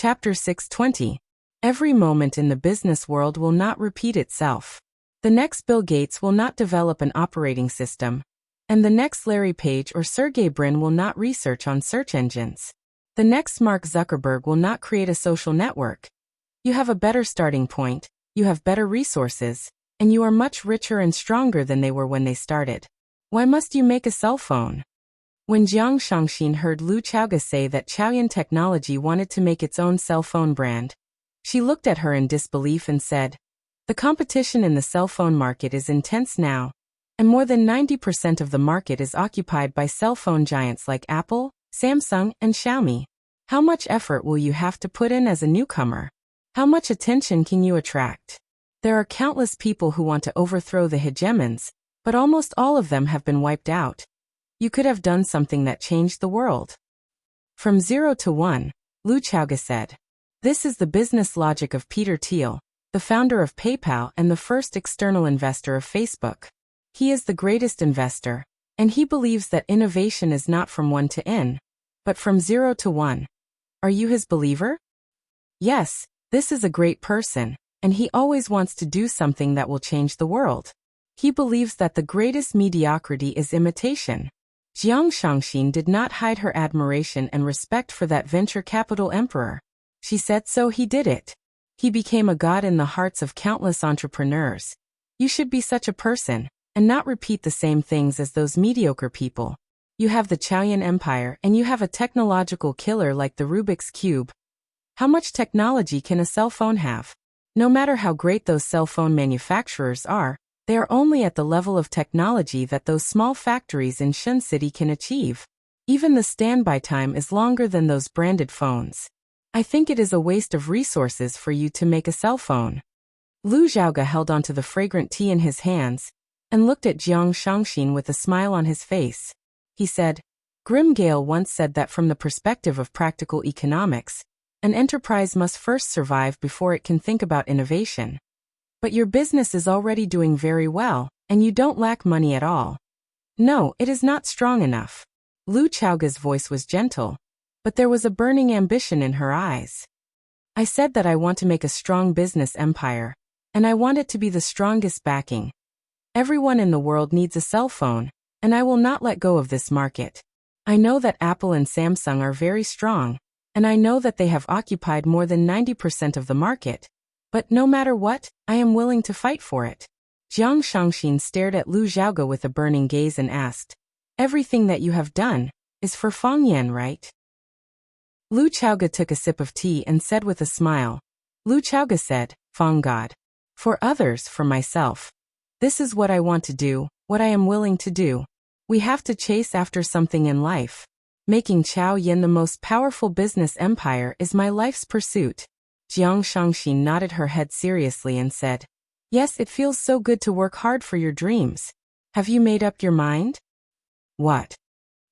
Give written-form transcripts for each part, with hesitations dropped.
Chapter 620. Every moment in the business world will not repeat itself. The next Bill Gates will not develop an operating system, and the next Larry Page or Sergey Brin will not research on search engines. The next Mark Zuckerberg will not create a social network. You have a better starting point, you have better resources, and you are much richer and stronger than they were when they started. Why must you make a cell phone? When Jiang Shangxin heard Lu Chaoge say that Chaoyan Technology wanted to make its own cell phone brand, she looked at her in disbelief and said, "The competition in the cell phone market is intense now, and more than 90% of the market is occupied by cell phone giants like Apple, Samsung, and Xiaomi. How much effort will you have to put in as a newcomer? How much attention can you attract? There are countless people who want to overthrow the hegemons, but almost all of them have been wiped out. You could have done something that changed the world." From 0 to 1, Lu Chaoge said. This is the business logic of Peter Thiel, the founder of PayPal and the first external investor of Facebook. He is the greatest investor, and he believes that innovation is not from 1 to n, but from 0 to 1. Are you his believer? Yes, this is a great person, and he always wants to do something that will change the world. He believes that the greatest mediocrity is imitation. Jiang Shangxin did not hide her admiration and respect for that venture capital emperor. She said so he did it. He became a god in the hearts of countless entrepreneurs. You should be such a person, and not repeat the same things as those mediocre people. You have the Chaoyan Empire and you have a technological killer like the Rubik's Cube. How much technology can a cell phone have? No matter how great those cell phone manufacturers are, they are only at the level of technology that those small factories in Shun City can achieve. Even the standby time is longer than those branded phones. I think it is a waste of resources for you to make a cell phone. Lu Xiaoge held onto the fragrant tea in his hands and looked at Jiang Shangxin with a smile on his face. He said, Grim Gale once said that from the perspective of practical economics, an enterprise must first survive before it can think about innovation. But your business is already doing very well, and you don't lack money at all. No, it is not strong enough. Lu Chaoge's voice was gentle, but there was a burning ambition in her eyes. I said that I want to make a strong business empire, and I want it to be the strongest backing. Everyone in the world needs a cell phone, and I will not let go of this market. I know that Apple and Samsung are very strong, and I know that they have occupied more than 90% of the market. But no matter what, I am willing to fight for it. Jiang Shangxin stared at Lu Xiaoge with a burning gaze and asked, Everything that you have done is for Fang Yan, right? Lu Xiaoge took a sip of tea and said with a smile, Lu Xiaoge said, Fang God. For others, for myself. This is what I want to do, what I am willing to do. We have to chase after something in life. Making Chaoyan the most powerful business empire is my life's pursuit. Jiang Shangxin nodded her head seriously and said, Yes, it feels so good to work hard for your dreams. Have you made up your mind? What?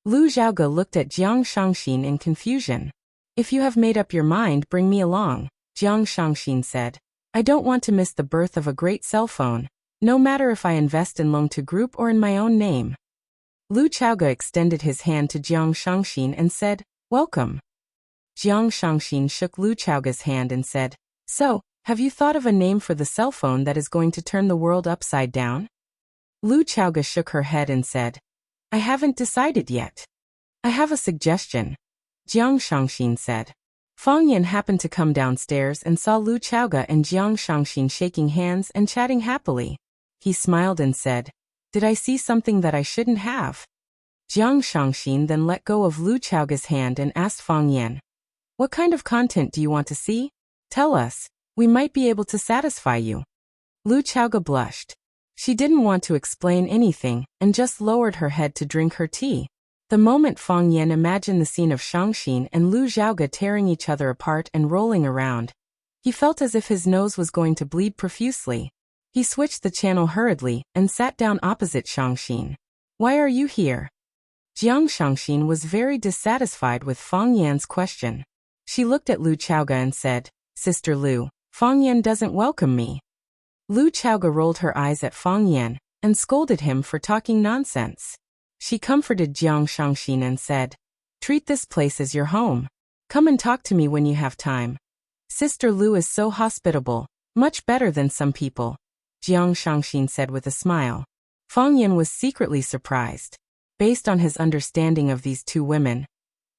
Lu Xiaoge looked at Jiang Shangxin in confusion. If you have made up your mind, bring me along, Jiang Shangxin said. I don't want to miss the birth of a great cell phone, no matter if I invest in Longtu Group or in my own name. Lu Xiaoge extended his hand to Jiang Shangxin and said, Welcome. Jiang Shangxin shook Lu Chaoge's hand and said, So, have you thought of a name for the cell phone that is going to turn the world upside down? Lu Xiaoge shook her head and said, I haven't decided yet. I have a suggestion. Jiang Shangxin said. Fang Yan happened to come downstairs and saw Lu Xiaoge and Jiang Shangxin shaking hands and chatting happily. He smiled and said, Did I see something that I shouldn't have? Jiang Shangxin then let go of Lu Xiaoge's hand and asked Fang Yan, What kind of content do you want to see? Tell us, we might be able to satisfy you. Lu Xiaoge blushed. She didn't want to explain anything and just lowered her head to drink her tea. The moment Fang Yan imagined the scene of Shangxin and Lu Xiaoge tearing each other apart and rolling around, he felt as if his nose was going to bleed profusely. He switched the channel hurriedly and sat down opposite Shangxin. Why are you here? Jiang Shangxin was very dissatisfied with Fang Yan's question. She looked at Lu Xiaoge and said, Sister Lu, Fang Yan doesn't welcome me. Lu Xiaoge rolled her eyes at Fang Yan and scolded him for talking nonsense. She comforted Jiang Shangxin and said, Treat this place as your home. Come and talk to me when you have time. Sister Lu is so hospitable, much better than some people, Jiang Shangxin said with a smile. Fang Yan was secretly surprised. Based on his understanding of these two women,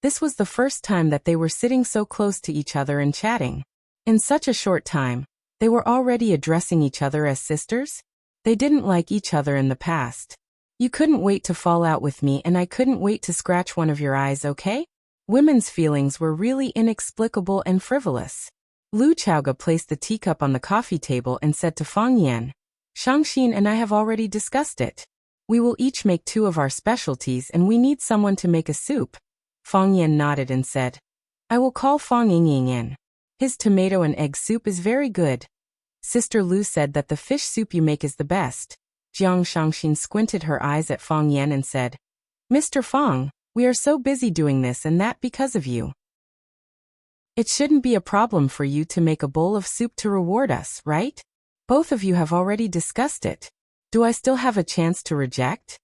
this was the first time that they were sitting so close to each other and chatting. In such a short time, they were already addressing each other as sisters? They didn't like each other in the past. You couldn't wait to fall out with me and I couldn't wait to scratch one of your eyes, okay? Women's feelings were really inexplicable and frivolous. Lu Chaoge placed the teacup on the coffee table and said to Fang Yan, Shangxin and I have already discussed it. We will each make 2 of our specialties and we need someone to make a soup. Fang Yan nodded and said, I will call Fang Yingying in. His tomato and egg soup is very good. Sister Lu said that the fish soup you make is the best. Jiang Shangxin squinted her eyes at Fang Yan and said, Mr. Fang, we are so busy doing this and that because of you. It shouldn't be a problem for you to make a bowl of soup to reward us, right? Both of you have already discussed it. Do I still have a chance to reject?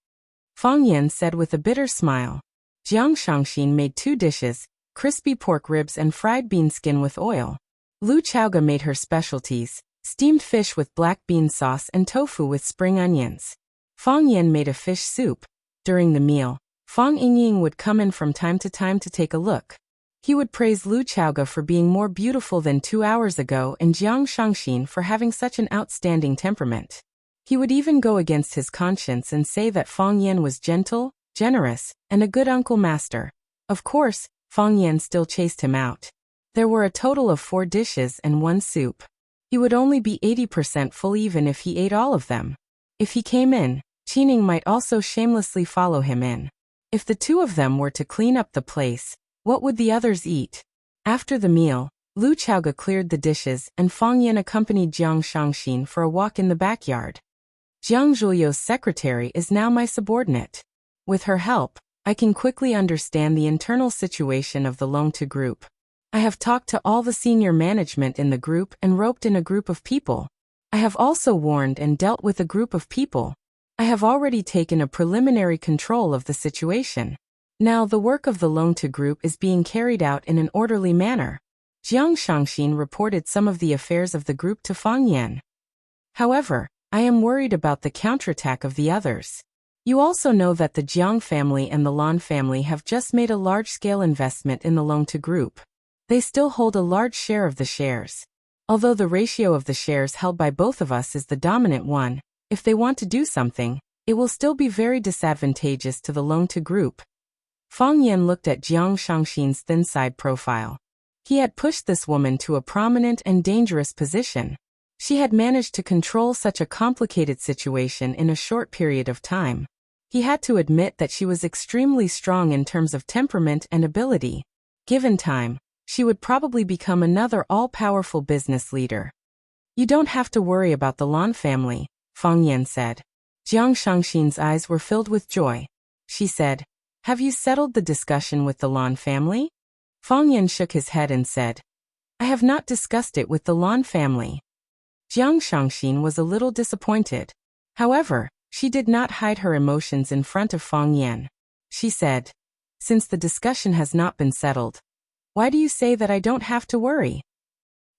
Fang Yan said with a bitter smile. Jiang Shangxin made 2 dishes, crispy pork ribs and fried bean skin with oil. Lu Chaoge made her specialties, steamed fish with black bean sauce and tofu with spring onions. Fang Yan made a fish soup. During the meal, Fang Yingying would come in from time to time to take a look. He would praise Lu Chaoge for being more beautiful than 2 hours ago and Jiang Shangxin for having such an outstanding temperament. He would even go against his conscience and say that Fang Yan was gentle, generous, and a good uncle master. Of course, Fang Yan still chased him out. There were a total of 4 dishes and 1 soup. He would only be 80% full even if he ate all of them. If he came in, Qining might also shamelessly follow him in. If the 2 of them were to clean up the place, what would the others eat? After the meal, Lu Chaoge cleared the dishes and Fang Yan accompanied Jiang Shangxin for a walk in the backyard. Jiang Zhuliu's secretary is now my subordinate. With her help, I can quickly understand the internal situation of the Longtu group. I have talked to all the senior management in the group and roped in a group of people. I have also warned and dealt with a group of people. I have already taken a preliminary control of the situation. Now the work of the Longtu group is being carried out in an orderly manner. Jiang Shangxin reported some of the affairs of the group to Fang Yan. However, I am worried about the counterattack of the others. You also know that the Jiang family and the Lan family have just made a large-scale investment in the Longtu group. They still hold a large share of the shares. Although the ratio of the shares held by both of us is the dominant one, if they want to do something, it will still be very disadvantageous to the Longtu group. Fang Yan looked at Jiang Shangxin's thin-side profile. He had pushed this woman to a prominent and dangerous position. She had managed to control such a complicated situation in a short period of time. He had to admit that she was extremely strong in terms of temperament and ability. Given time, she would probably become another all-powerful business leader. You don't have to worry about the Lan family, Fang Yan said. Jiang Shangxin's eyes were filled with joy. She said, Have you settled the discussion with the Lan family? Fang Yan shook his head and said, I have not discussed it with the Lan family. Jiang Shangxin was a little disappointed. However, she did not hide her emotions in front of Fang Yan. She said, Since the discussion has not been settled, why do you say that I don't have to worry?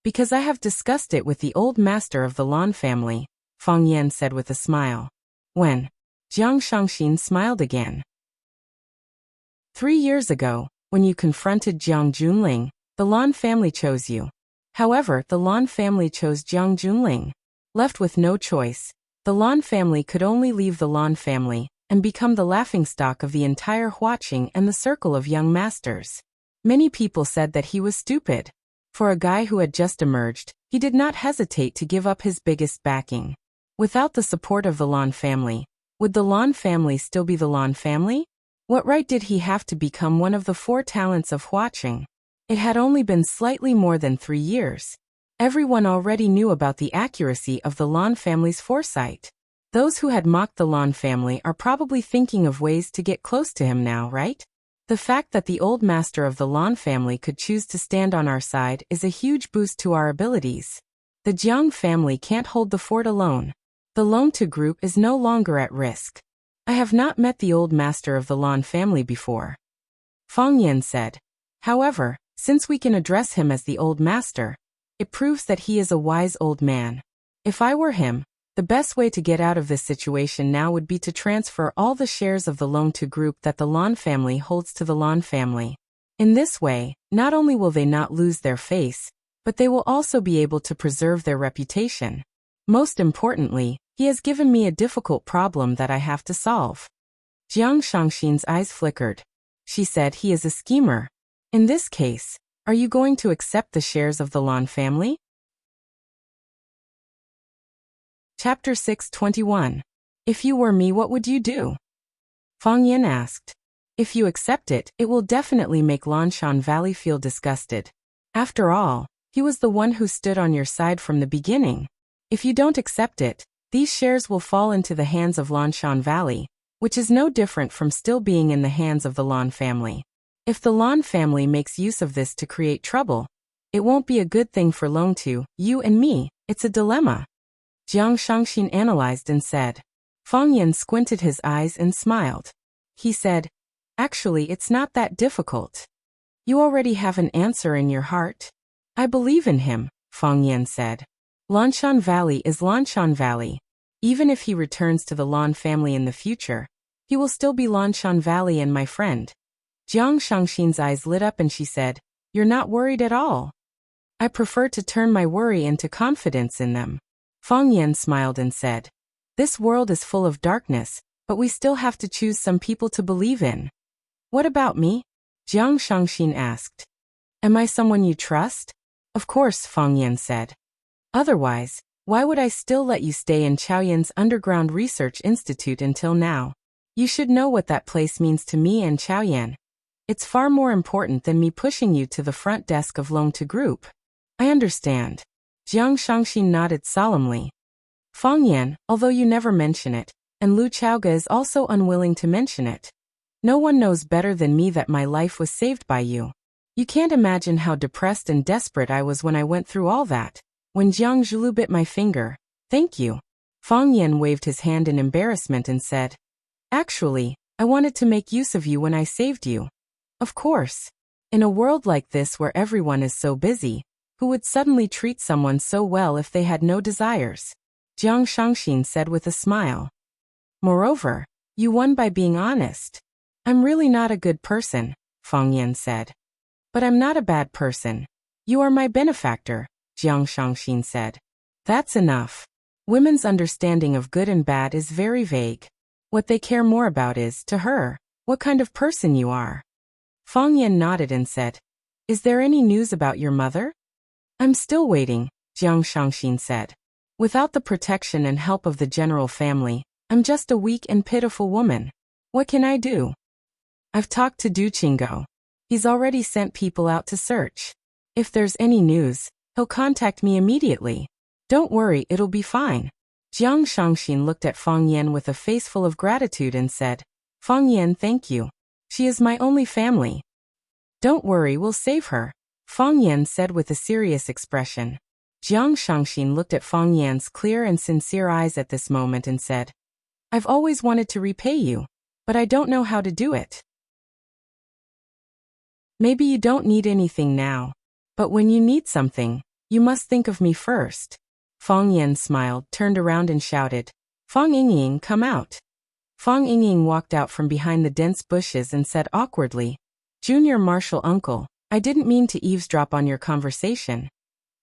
Because I have discussed it with the old master of the Lan family, Fang Yan said with a smile. When? Jiang Shangxin smiled again. 3 years ago, when you confronted Jiang Junling, the Lan family chose you. However, the Lan family chose Jiang Junling. Left with no choice, the Lan family could only leave the Lan family and become the laughingstock of the entire Huaqing and the circle of young masters. Many people said that he was stupid. For a guy who had just emerged, he did not hesitate to give up his biggest backing. Without the support of the Lan family, would the Lan family still be the Lan family? What right did he have to become one of the 4 talents of Huaqing? It had only been slightly more than 3 years. Everyone already knew about the accuracy of the Lan family's foresight. Those who had mocked the Lan family are probably thinking of ways to get close to him now, right? The fact that the old master of the Lan family could choose to stand on our side is a huge boost to our abilities. The Jiang family can't hold the fort alone. The Longtu group is no longer at risk. I have not met the old master of the Lan family before. Fang Yan said. However, Since we can address him as the old master, it proves that he is a wise old man. If I were him, the best way to get out of this situation now would be to transfer all the shares of the Long-Tu group that the Lan family holds to the Lan family. In this way, not only will they not lose their face, but they will also be able to preserve their reputation. Most importantly, he has given me a difficult problem that I have to solve. Jiang Shangxin's eyes flickered. She said he is a schemer. In this case, are you going to accept the shares of the Lan family? Chapter 621. If you were me, what would you do? Fang Yan asked. If you accept it, it will definitely make Lanshan Valley feel disgusted. After all, he was the one who stood on your side from the beginning. If you don't accept it, these shares will fall into the hands of Lanshan Valley, which is no different from still being in the hands of the Lan family. If the Lan family makes use of this to create trouble, it won't be a good thing for Long-Tu, you and me. It's a dilemma. Jiang Shangxin analyzed and said. Fang Yan squinted his eyes and smiled. He said, actually, it's not that difficult. You already have an answer in your heart. I believe in him, Fang Yan said. Lanshan Valley is Lanshan Valley. Even if he returns to the Lan family in the future, he will still be Lanshan Valley and my friend. Jiang Shangxin's eyes lit up and she said, you're not worried at all. I prefer to turn my worry into confidence in them. Fang Yan smiled and said, this world is full of darkness, but we still have to choose some people to believe in. What about me? Jiang Shangxin asked. Am I someone you trust? Of course, Fang Yan said. Otherwise, why would I still let you stay in Chaoyan's Underground Research Institute until now? You should know what that place means to me and Chaoyan. It's far more important than me pushing you to the front desk of Long-Tu Group. I understand. Jiang Shangxin nodded solemnly. Fang Yan, although you never mention it, and Lu Chaoga is also unwilling to mention it. No one knows better than me that my life was saved by you. You can't imagine how depressed and desperate I was when I went through all that. When Jiang Zhulu bit my finger. Thank you. Fang Yan waved his hand in embarrassment and said, actually, I wanted to make use of you when I saved you. Of course. In a world like this where everyone is so busy, who would suddenly treat someone so well if they had no desires? Jiang Shangxin said with a smile. Moreover, you won by being honest. I'm really not a good person, Fang Yan said. But I'm not a bad person. You are my benefactor, Jiang Shangxin said. That's enough. Women's understanding of good and bad is very vague. What they care more about is, to her, what kind of person you are. Fang Yan nodded and said, is there any news about your mother? I'm still waiting, Jiang Shangxin said. Without the protection and help of the general family, I'm just a weak and pitiful woman. What can I do? I've talked to Du Qinggo. He's already sent people out to search. If there's any news, he'll contact me immediately. Don't worry, it'll be fine. Jiang Shangxin looked at Fang Yan with a face full of gratitude and said, Fang Yan, thank you. She is my only family. Don't worry, we'll save her, Fang Yan said with a serious expression. Jiang Shangxin looked at Fang Yan's clear and sincere eyes at this moment and said, I've always wanted to repay you, but I don't know how to do it. Maybe you don't need anything now, but when you need something, you must think of me first. Fang Yan smiled, turned around and shouted, Fang Yingying, come out. Fang Yingying walked out from behind the dense bushes and said awkwardly, Junior Marshal Uncle, I didn't mean to eavesdrop on your conversation.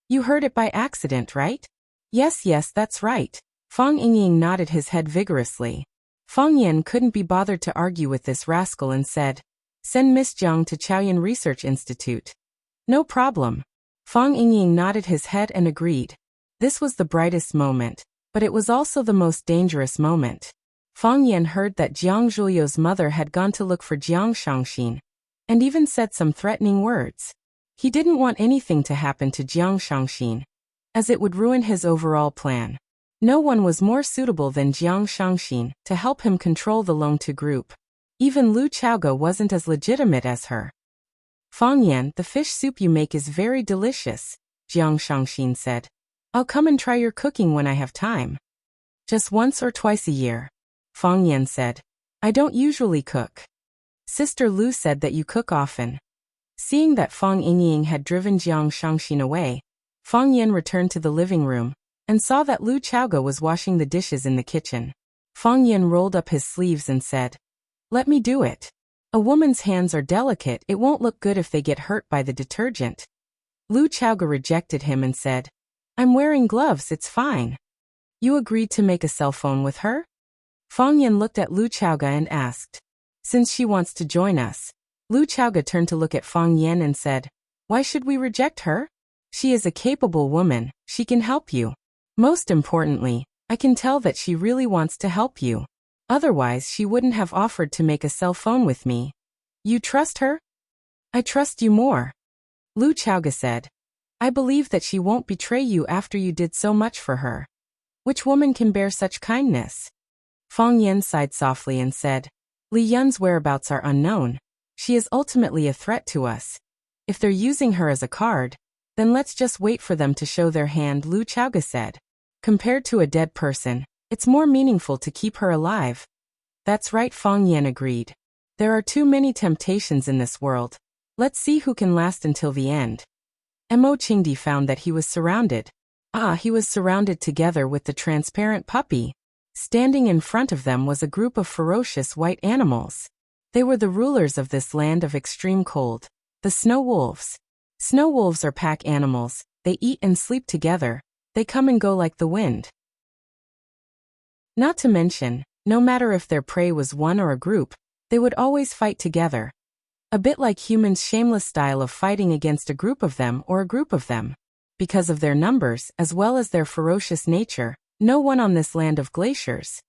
You heard it by accident, right? Yes, that's right. Fang Yingying nodded his head vigorously. Fang Yan couldn't be bothered to argue with this rascal and said, send Miss Jiang to Chaoyan Research Institute. No problem. Fang Yingying nodded his head and agreed. This was the brightest moment, but it was also the most dangerous moment. Fang Yan heard that Jiang Zhuliu's mother had gone to look for Jiang Shangxin, and even said some threatening words. He didn't want anything to happen to Jiang Shangxin, as it would ruin his overall plan. No one was more suitable than Jiang Shangxin to help him control the Long-Tu group. Even Lu Chaoga wasn't as legitimate as her. Fang Yan, the fish soup you make is very delicious, Jiang Shangxin said. I'll come and try your cooking when I have time. Just once or twice a year, Fang Yan said. I don't usually cook. Sister Lu said that you cook often. Seeing that Fang Yingying had driven Jiang Shangxin away, Fang Yan returned to the living room and saw that Lu Chaoge was washing the dishes in the kitchen. Fang Yan rolled up his sleeves and said, "Let me do it. A woman's hands are delicate, it won't look good if they get hurt by the detergent." Lu Chaoge rejected him and said, "I'm wearing gloves, it's fine." "You agreed to make a cell phone with her?" Fang Yan looked at Lu Chaoge and asked. "Since she wants to join us." Lu Chaoge turned to look at Fang Yan and said, "Why should we reject her? She is a capable woman, she can help you. Most importantly, I can tell that she really wants to help you. Otherwise she wouldn't have offered to make a cell phone with me. You trust her?" "I trust you more," Lu Chaoge said. "I believe that she won't betray you after you did so much for her. Which woman can bear such kindness?" Fang Yan sighed softly and said, "Li Yun's whereabouts are unknown. She is ultimately a threat to us. If they're using her as a card, then let's just wait for them to show their hand," Lu Chaoge said. "Compared to a dead person, it's more meaningful to keep her alive." "That's right," Fang Yan agreed. "There are too many temptations in this world. Let's see who can last until the end." Mo Qingdi found that he was surrounded. He was surrounded together with the transparent puppy. Standing in front of them was a group of ferocious white animals. They were the rulers of this land of extreme cold, the snow wolves. Snow wolves are pack animals, they eat and sleep together, they come and go like the wind. Not to mention, no matter if their prey was one or a group, they would always fight together. A bit like humans' shameless style of fighting against a group of them or a group of them. Because of their numbers as well as their ferocious nature, no one on this land of glaciers.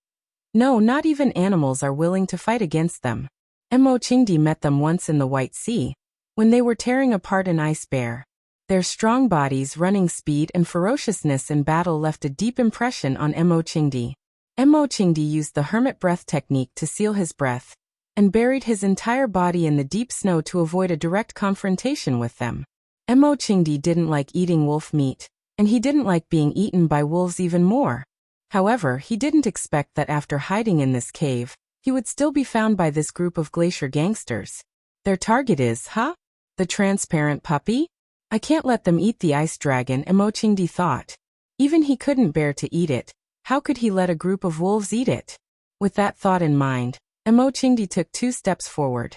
No, not even animals are willing to fight against them. Mo Qingdi met them once in the White Sea, when they were tearing apart an ice bear. Their strong bodies, running speed and ferociousness in battle left a deep impression on Mo Qingdi. Mo Qingdi used the hermit breath technique to seal his breath, and buried his entire body in the deep snow to avoid a direct confrontation with them. Mo Qingdi didn't like eating wolf meat, and he didn't like being eaten by wolves even more. However, he didn't expect that after hiding in this cave, he would still be found by this group of glacier gangsters. Their target is, the transparent puppy? I can't let them eat the ice dragon, Mo Qingdi thought. Even he couldn't bear to eat it. How could he let a group of wolves eat it? With that thought in mind, Mo Qingdi took 2 steps forward.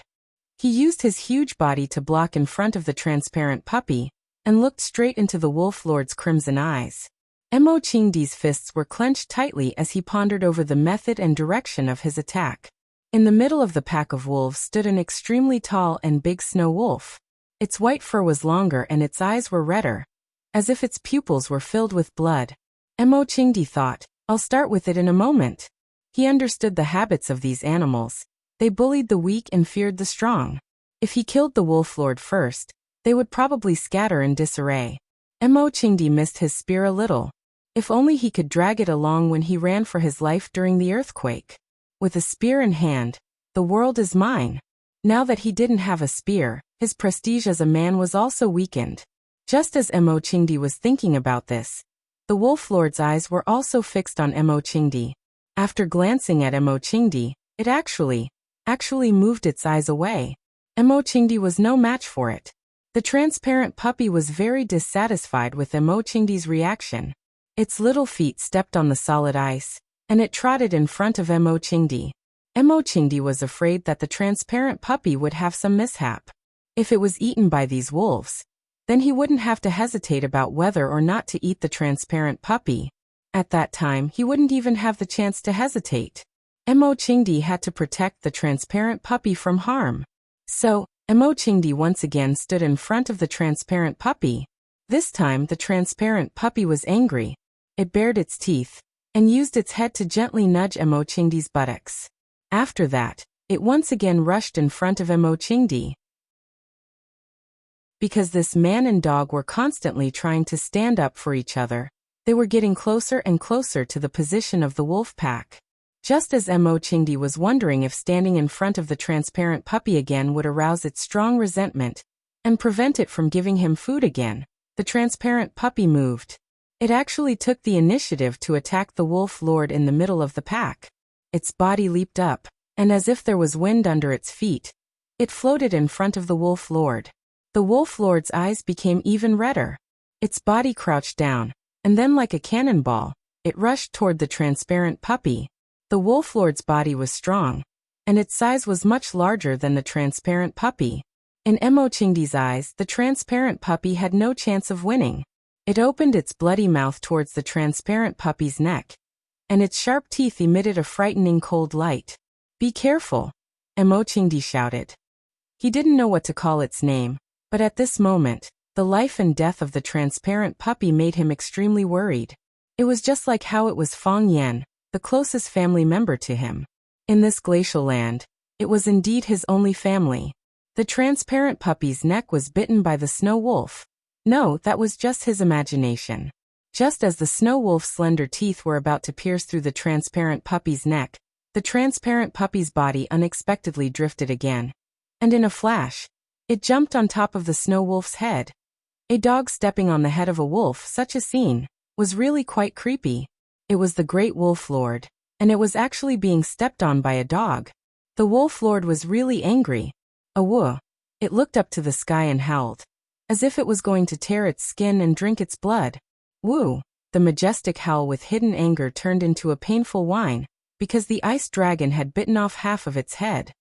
He used his huge body to block in front of the transparent puppy, and looked straight into the wolf lord's crimson eyes. Mo Qingdi's fists were clenched tightly as he pondered over the method and direction of his attack. In the middle of the pack of wolves stood an extremely tall and big snow wolf. Its white fur was longer and its eyes were redder, as if its pupils were filled with blood. Mo Qingdi thought, "I'll start with it in a moment." He understood the habits of these animals. They bullied the weak and feared the strong. If he killed the wolf lord first, they would probably scatter in disarray. Mo Qingdi missed his spear a little. If only he could drag it along when he ran for his life during the earthquake. With a spear in hand, the world is mine. Now that he didn't have a spear, his prestige as a man was also weakened. Just as Mo Qingdi was thinking about this, the wolf lord's eyes were also fixed on Mo Qingdi. After glancing at Mo Qingdi, it actually moved its eyes away. Mo Qingdi was no match for it. The transparent puppy was very dissatisfied with Mo Qingdi's reaction. Its little feet stepped on the solid ice, and it trotted in front of Mo Qingdi. Mo Qingdi was afraid that the transparent puppy would have some mishap. If it was eaten by these wolves, then he wouldn't have to hesitate about whether or not to eat the transparent puppy. At that time, he wouldn't even have the chance to hesitate. Mo Qingdi had to protect the transparent puppy from harm. So, Mo Qingdi once again stood in front of the transparent puppy. This time, the transparent puppy was angry. It bared its teeth, and used its head to gently nudge Mo Qingdi's buttocks. After that, it once again rushed in front of Mo Qingdi. Because this man and dog were constantly trying to stand up for each other, they were getting closer and closer to the position of the wolf pack. Just as Mo Qingdi was wondering if standing in front of the transparent puppy again would arouse its strong resentment and prevent it from giving him food again, the transparent puppy moved. It actually took the initiative to attack the wolf lord in the middle of the pack. Its body leaped up, and as if there was wind under its feet, it floated in front of the wolf lord. The wolf lord's eyes became even redder. Its body crouched down, and then like a cannonball, it rushed toward the transparent puppy. The wolf lord's body was strong, and its size was much larger than the transparent puppy. In Mo Qingdi's eyes, the transparent puppy had no chance of winning. It opened its bloody mouth towards the transparent puppy's neck, and its sharp teeth emitted a frightening cold light. "Be careful," Mo Qingdi shouted. He didn't know what to call its name, but at this moment, the life and death of the transparent puppy made him extremely worried. It was just like how it was Fang Yan, the closest family member to him. In this glacial land, it was indeed his only family. The transparent puppy's neck was bitten by the snow wolf. No, that was just his imagination. Just as the snow wolf's slender teeth were about to pierce through the transparent puppy's neck, the transparent puppy's body unexpectedly drifted again. And in a flash, it jumped on top of the snow wolf's head. A dog stepping on the head of a wolf, such a scene, was really quite creepy. It was the great wolf lord, and it was actually being stepped on by a dog. The wolf lord was really angry. Awoo! It looked up to the sky and howled, as if it was going to tear its skin and drink its blood. Woo! The majestic howl with hidden anger turned into a painful whine, because the ice dragon had bitten off half of its head.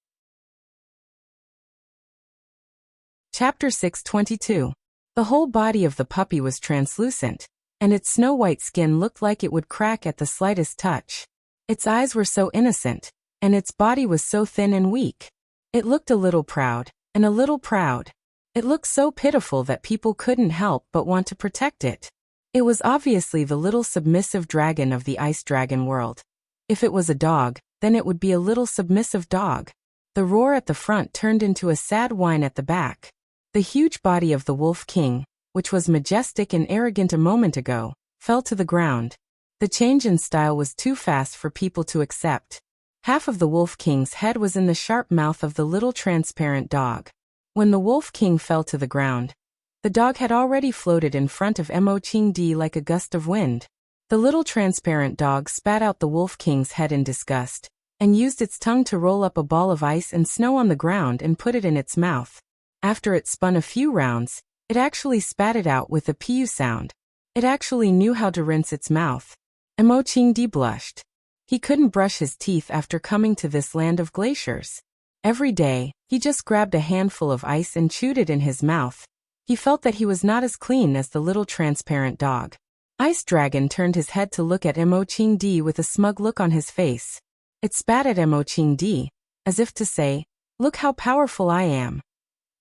Chapter 622. The whole body of the puppy was translucent, and its snow-white skin looked like it would crack at the slightest touch. Its eyes were so innocent, and its body was so thin and weak. It looked a little proud, and a little proud. It looked so pitiful that people couldn't help but want to protect it. It was obviously the little submissive dragon of the ice dragon world. If it was a dog, then it would be a little submissive dog. The roar at the front turned into a sad whine at the back. The huge body of the Wolf King, which was majestic and arrogant a moment ago, fell to the ground. The change in style was too fast for people to accept. Half of the Wolf King's head was in the sharp mouth of the little transparent dog. When the Wolf King fell to the ground, the dog had already floated in front of Mo Qingdi like a gust of wind. The little transparent dog spat out the Wolf King's head in disgust, and used its tongue to roll up a ball of ice and snow on the ground and put it in its mouth. After it spun a few rounds, it actually spat it out with a pew sound. It actually knew how to rinse its mouth. Mo Qingdi blushed. He couldn't brush his teeth after coming to this land of glaciers. Every day, he just grabbed a handful of ice and chewed it in his mouth. He felt that he was not as clean as the little transparent dog. Ice Dragon turned his head to look at Mo Qingdi with a smug look on his face. It spat at Mo Qingdi, as if to say, "Look how powerful I am."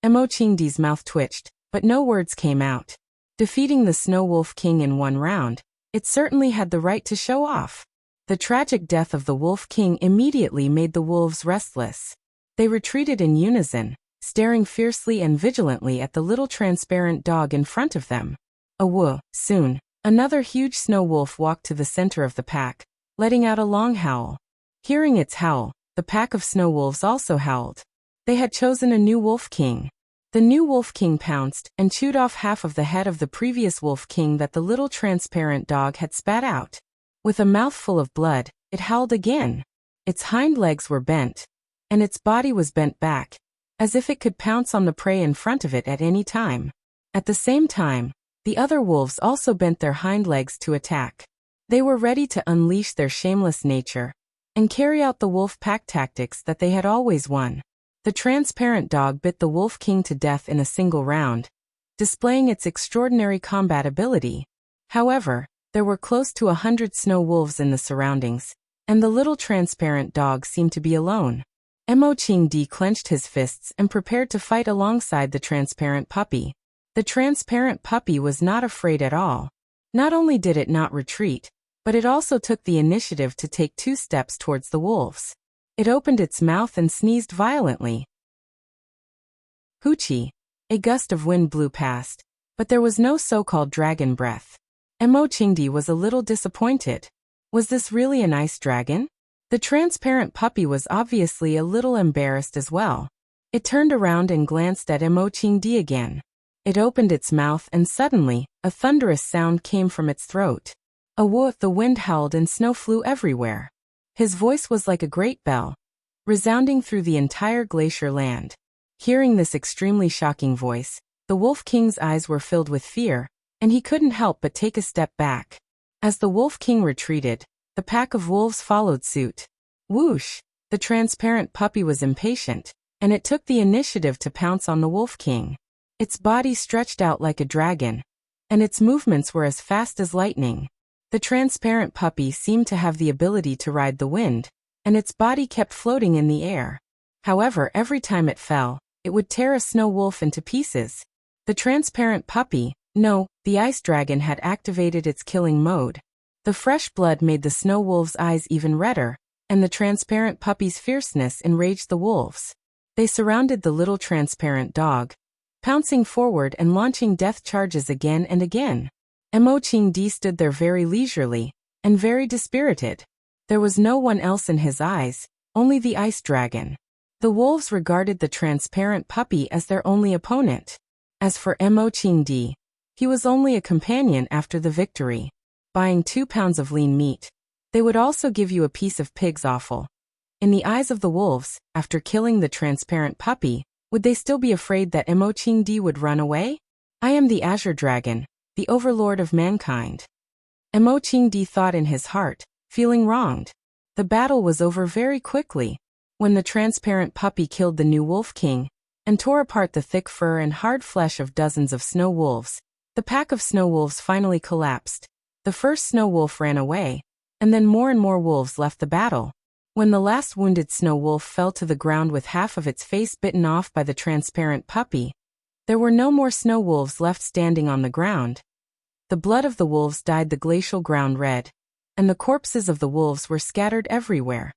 Mo Qingdi's mouth twitched, but no words came out. Defeating the Snow Wolf King in one round, it certainly had the right to show off. The tragic death of the Wolf King immediately made the wolves restless. They retreated in unison, staring fiercely and vigilantly at the little transparent dog in front of them. Awoo! Soon, another huge snow wolf walked to the center of the pack, letting out a long howl. Hearing its howl, the pack of snow wolves also howled. They had chosen a new Wolf King. The new Wolf King pounced and chewed off half of the head of the previous Wolf King that the little transparent dog had spat out. With a mouthful of blood, it howled again. Its hind legs were bent, and its body was bent back, as if it could pounce on the prey in front of it at any time. At the same time, the other wolves also bent their hind legs to attack. They were ready to unleash their shameless nature and carry out the wolf pack tactics that they had always won. The transparent dog bit the Wolf King to death in a single round, displaying its extraordinary combat ability. However, there were close to 100 snow wolves in the surroundings, and the little transparent dog seemed to be alone. Mo Qingdi clenched his fists and prepared to fight alongside the transparent puppy. The transparent puppy was not afraid at all. Not only did it not retreat, but it also took the initiative to take 2 steps towards the wolves. It opened its mouth and sneezed violently. Hoochie! A gust of wind blew past, but there was no so-called dragon breath. Mo Qingdi was a little disappointed. Was this really an ice dragon? The transparent puppy was obviously a little embarrassed as well. It turned around and glanced at Mo Qingdi again. It opened its mouth and suddenly, a thunderous sound came from its throat. Awoo! The wind howled and snow flew everywhere. His voice was like a great bell, resounding through the entire glacier land. Hearing this extremely shocking voice, The Wolf King's eyes were filled with fear, and he couldn't help but take a step back. As the Wolf King retreated, the pack of wolves followed suit. Whoosh! The transparent puppy was impatient, and it took the initiative to pounce on the Wolf King. Its body stretched out like a dragon, and its movements were as fast as lightning. The transparent puppy seemed to have the ability to ride the wind, and its body kept floating in the air. However, every time it fell, it would tear a snow wolf into pieces. The transparent puppy, no, the ice dragon had activated its killing mode. The fresh blood made the snow wolf's eyes even redder, and the transparent puppy's fierceness enraged the wolves. They surrounded the little transparent dog, pouncing forward and launching death charges again and again. Mo-Ching-Di stood there very leisurely, and very dispirited. There was no one else in his eyes, only the ice dragon. The wolves regarded the transparent puppy as their only opponent. As for Mo-Ching-Di, he was only a companion after the victory. Buying 2 pounds of lean meat, they would also give you a piece of pig's offal. In the eyes of the wolves, after killing the transparent puppy, would they still be afraid that Mo-Ching-Di would run away? I am the Azure Dragon, the overlord of mankind. Mo-Ching-Di thought in his heart, feeling wronged. The battle was over very quickly, when the transparent puppy killed the new Wolf King, and tore apart the thick fur and hard flesh of dozens of snow wolves. The pack of snow wolves finally collapsed. The first snow wolf ran away, and then more and more wolves left the battle. When the last wounded snow wolf fell to the ground with half of its face bitten off by the transparent puppy, there were no more snow wolves left standing on the ground. The blood of the wolves dyed the glacial ground red, and the corpses of the wolves were scattered everywhere.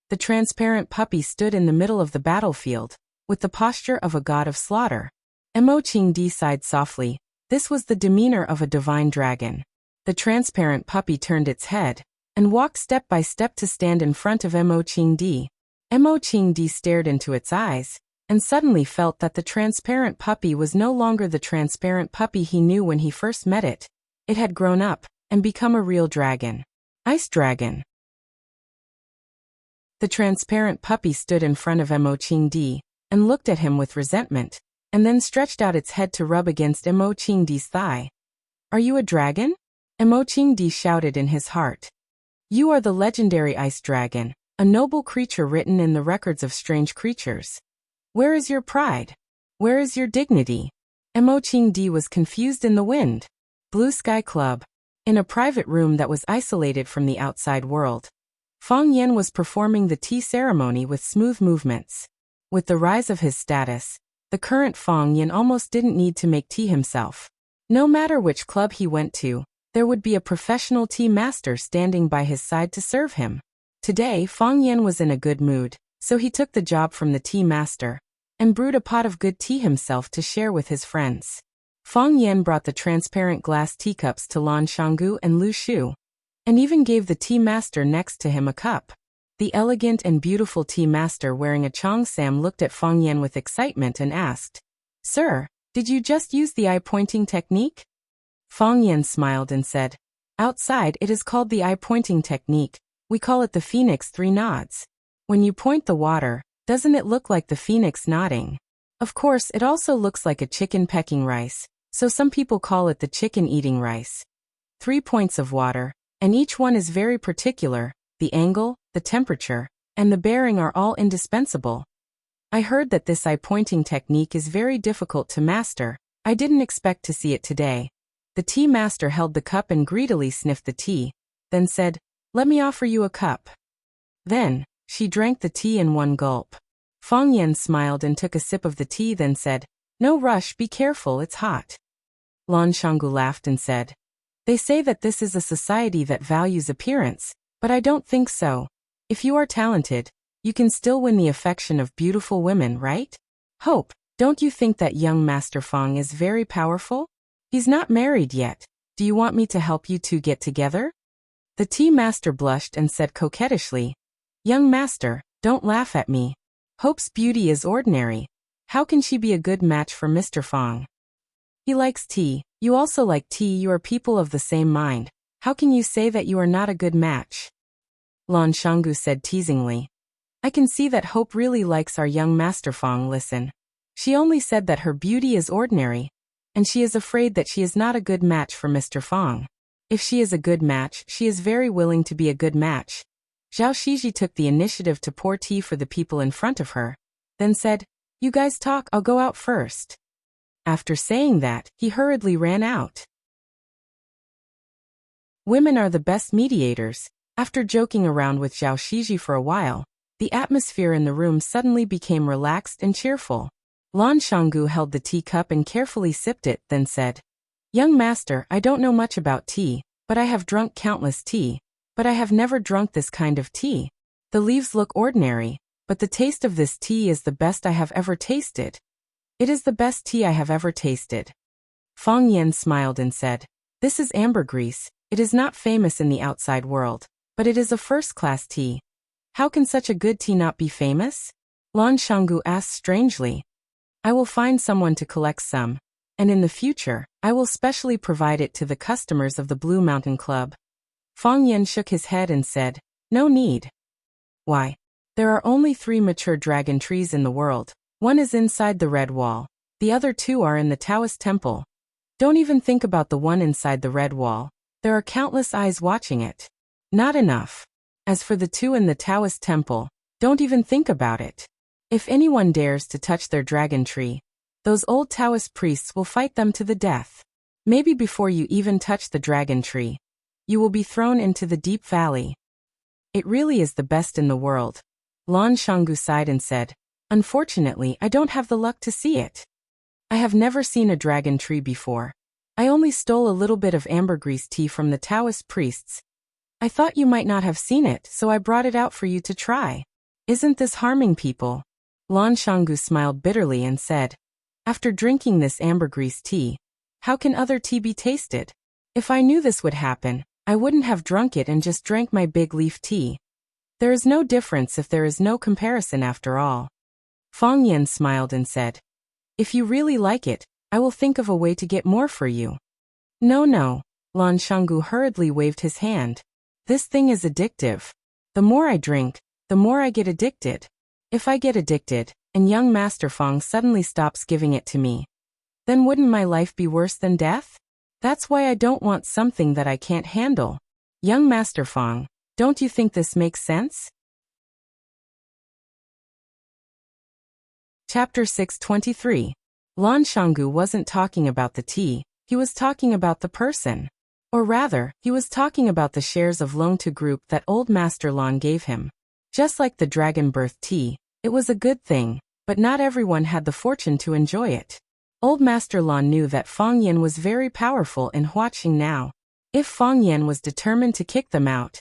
The transparent puppy stood in the middle of the battlefield, with the posture of a god of slaughter. Mo-Ching-Di sighed softly. This was the demeanor of a divine dragon. The transparent puppy turned its head, and walked step by step to stand in front of Mo-Ching-Di. Mo-Ching-Di stared into its eyes, and suddenly felt that the transparent puppy was no longer the transparent puppy he knew when he first met it. It had grown up, and become a real dragon. Ice Dragon. The transparent puppy stood in front of Mo-Ching-Di, and looked at him with resentment, and then stretched out its head to rub against Mo-Ching-Di's thigh. Are you a dragon? Mo-Ching-Di shouted in his heart. You are the legendary Ice Dragon, a noble creature written in the records of strange creatures. Where is your pride? Where is your dignity? Mo-Ching-Di was confused in the wind. Blue Sky Club. In a private room that was isolated from the outside world, Fang Yan was performing the tea ceremony with smooth movements. With the rise of his status, the current Fang Yan almost didn't need to make tea himself. No matter which club he went to, there would be a professional tea master standing by his side to serve him. Today, Fang Yan was in a good mood, so he took the job from the tea master, and brewed a pot of good tea himself to share with his friends. Fang Yan brought the transparent glass teacups to Lan Shanggu and Lu Shu, and even gave the tea master next to him a cup. The elegant and beautiful tea master wearing a cheongsam looked at Fang Yan with excitement and asked, Sir, did you just use the eye-pointing technique? Fang Yan smiled and said, Outside it is called the eye-pointing technique. We call it the phoenix 3 nods. When you point the water, doesn't it look like the phoenix nodding? Of course, it also looks like a chicken pecking rice, so some people call it the chicken eating rice. 3 points of water, and each one is very particular. The angle, the temperature, and the bearing are all indispensable. I heard that this eye-pointing technique is very difficult to master. I didn't expect to see it today. The tea master held the cup and greedily sniffed the tea, then said, Let me offer you a cup. Then, she drank the tea in one gulp. Fang Yan smiled and took a sip of the tea, then said, No rush, be careful, it's hot. Lan Shanggu laughed and said, They say that this is a society that values appearance, but I don't think so. If you are talented, you can still win the affection of beautiful women, right? Hope, don't you think that young Master Fang is very powerful? He's not married yet. Do you want me to help you two get together? The tea master blushed and said coquettishly, Young master, don't laugh at me. Hope's beauty is ordinary. How can she be a good match for Mr. Fang? He likes tea. You also like tea. You are people of the same mind. How can you say that you are not a good match? Lan Shanggu said teasingly. I can see that Hope really likes our young Master Fang. Listen. She only said that her beauty is ordinary, and she is afraid that she is not a good match for Mr. Fong. If she is a good match, she is very willing to be a good match. Zhao Shiji took the initiative to pour tea for the people in front of her, then said, "You guys talk, I'll go out first." After saying that, he hurriedly ran out. Women are the best mediators. After joking around with Zhao Shiji for a while, the atmosphere in the room suddenly became relaxed and cheerful. Lan Shanggu held the teacup and carefully sipped it, then said, "Young master, I don't know much about tea, but I have drunk countless tea, but I have never drunk this kind of tea. The leaves look ordinary, but the taste of this tea is the best I have ever tasted. It is the best tea I have ever tasted." Fong Yan smiled and said, "This is ambergris. It is not famous in the outside world, but it is a first-class tea. How can such a good tea not be famous?" Lan Shanggu asked strangely. "I will find someone to collect some, and in the future, I will specially provide it to the customers of the Blue Mountain Club." Fong Yan shook his head and said, "No need." "Why? There are only 3 mature dragon trees in the world. One is inside the red wall. The other 2 are in the Taoist temple. Don't even think about the one inside the red wall. There are countless eyes watching it. Not enough. As for the 2 in the Taoist temple, don't even think about it. If anyone dares to touch their dragon tree, those old Taoist priests will fight them to the death. Maybe before you even touch the dragon tree, you will be thrown into the deep valley. It really is the best in the world." Lan Shanggu sighed and said, "Unfortunately, I don't have the luck to see it. I have never seen a dragon tree before. I only stole a little bit of ambergris tea from the Taoist priests. I thought you might not have seen it, so I brought it out for you to try. Isn't this harming people?" Lan Shanggu smiled bitterly and said, "After drinking this ambergris tea, how can other tea be tasted? If I knew this would happen, I wouldn't have drunk it and just drank my big leaf tea. There is no difference if there is no comparison after all." Fong Yan smiled and said, "If you really like it, I will think of a way to get more for you." No. Lan Shanggu hurriedly waved his hand. "This thing is addictive. The more I drink, the more I get addicted. If I get addicted, and young Master Fong suddenly stops giving it to me, then wouldn't my life be worse than death? That's why I don't want something that I can't handle. Young Master Fong, don't you think this makes sense?" Chapter 623. Lan Shanggu wasn't talking about the tea, he was talking about the person. Or rather, he was talking about the shares of Longtu Group that old Master Lan gave him. Just like the dragon birth tea, it was a good thing, but not everyone had the fortune to enjoy it. Old Master Lan knew that Fong Yan was very powerful in Huaqing now. If Fong Yan was determined to kick them out,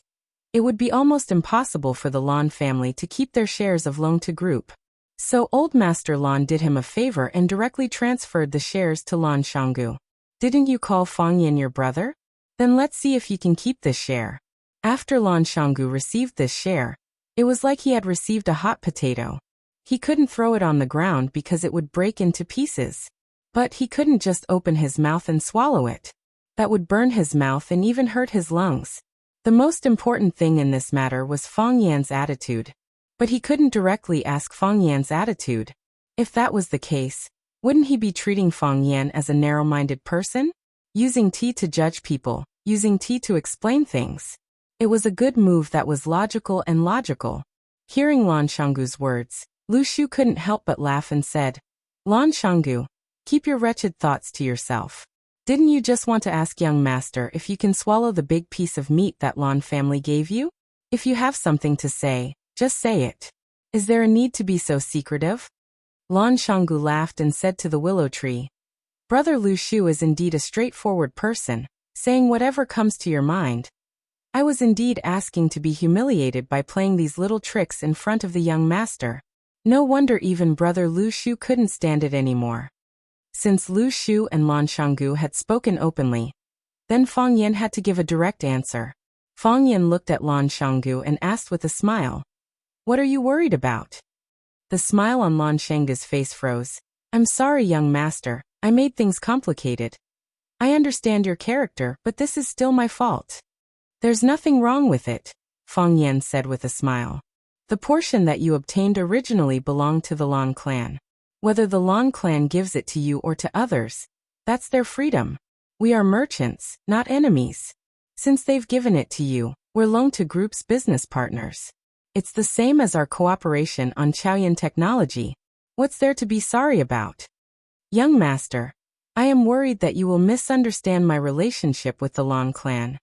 it would be almost impossible for the Lan family to keep their shares of Longtu Group. So old Master Lan did him a favor and directly transferred the shares to Lan Shanggu. "Didn't you call Fong Yan your brother? Then let's see if you can keep this share." After Lan Shanggu received this share, it was like he had received a hot potato. He couldn't throw it on the ground because it would break into pieces. But he couldn't just open his mouth and swallow it. That would burn his mouth and even hurt his lungs. The most important thing in this matter was Fong Yan's attitude. But he couldn't directly ask Fong Yan's attitude. If that was the case, wouldn't he be treating Fong Yan as a narrow-minded person? Using tea to judge people, using tea to explain things. It was a good move that was logical and logical. Hearing Lan Shanggu's words, Lu Shu couldn't help but laugh and said, "Lan Shanggu, keep your wretched thoughts to yourself. Didn't you just want to ask young master if you can swallow the big piece of meat that Lan family gave you? If you have something to say, just say it. Is there a need to be so secretive?" Lan Shanggu laughed and said to the willow tree, "Brother Lu Shu is indeed a straightforward person, saying whatever comes to your mind. I was indeed asking to be humiliated by playing these little tricks in front of the young master. No wonder even brother Lu Shu couldn't stand it anymore." Since Lu Shu and Lan Shanggu had spoken openly, then Fong Yan had to give a direct answer. Fong Yan looked at Lan Shanggu and asked with a smile, "What are you worried about?" The smile on Lan Shanggu's face froze. "I'm sorry, young master, I made things complicated. I understand your character, but this is still my fault." "There's nothing wrong with it," Fong Yan said with a smile. "The portion that you obtained originally belonged to the Lan clan. Whether the Long clan gives it to you or to others, that's their freedom. We are merchants, not enemies. Since they've given it to you, we're Longtu Group's business partners. It's the same as our cooperation on Chaoyan technology. What's there to be sorry about? Young master, I am worried that you will misunderstand my relationship with the Long clan.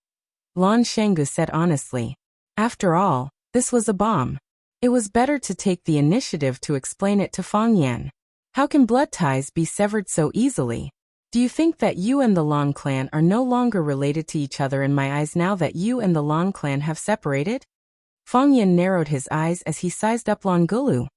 Lan Shanggu said honestly. After all, this was a bomb. It was better to take the initiative to explain it to Fang Yan. How can blood ties be severed so easily? Do you think that you and the Long clan are no longer related to each other in my eyes now that you and the Long clan have separated? Fang Yan narrowed his eyes as he sized up Lan Gulu.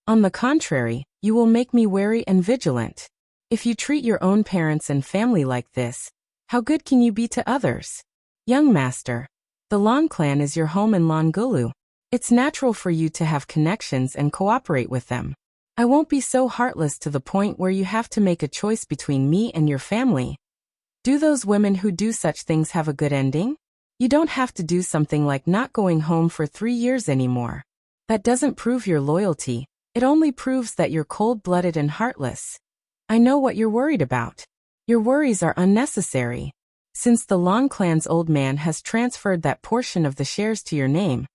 On the contrary, you will make me wary and vigilant. If you treat your own parents and family like this, how good can you be to others? Young master, the Long clan is your home in Lan Gulu. It's natural for you to have connections and cooperate with them. I won't be so heartless to the point where you have to make a choice between me and your family. Do those women who do such things have a good ending? You don't have to do something like not going home for 3 years anymore. That doesn't prove your loyalty. It only proves that you're cold-blooded and heartless. I know what you're worried about. Your worries are unnecessary. Since the Long clan's old man has transferred that portion of the shares to your name,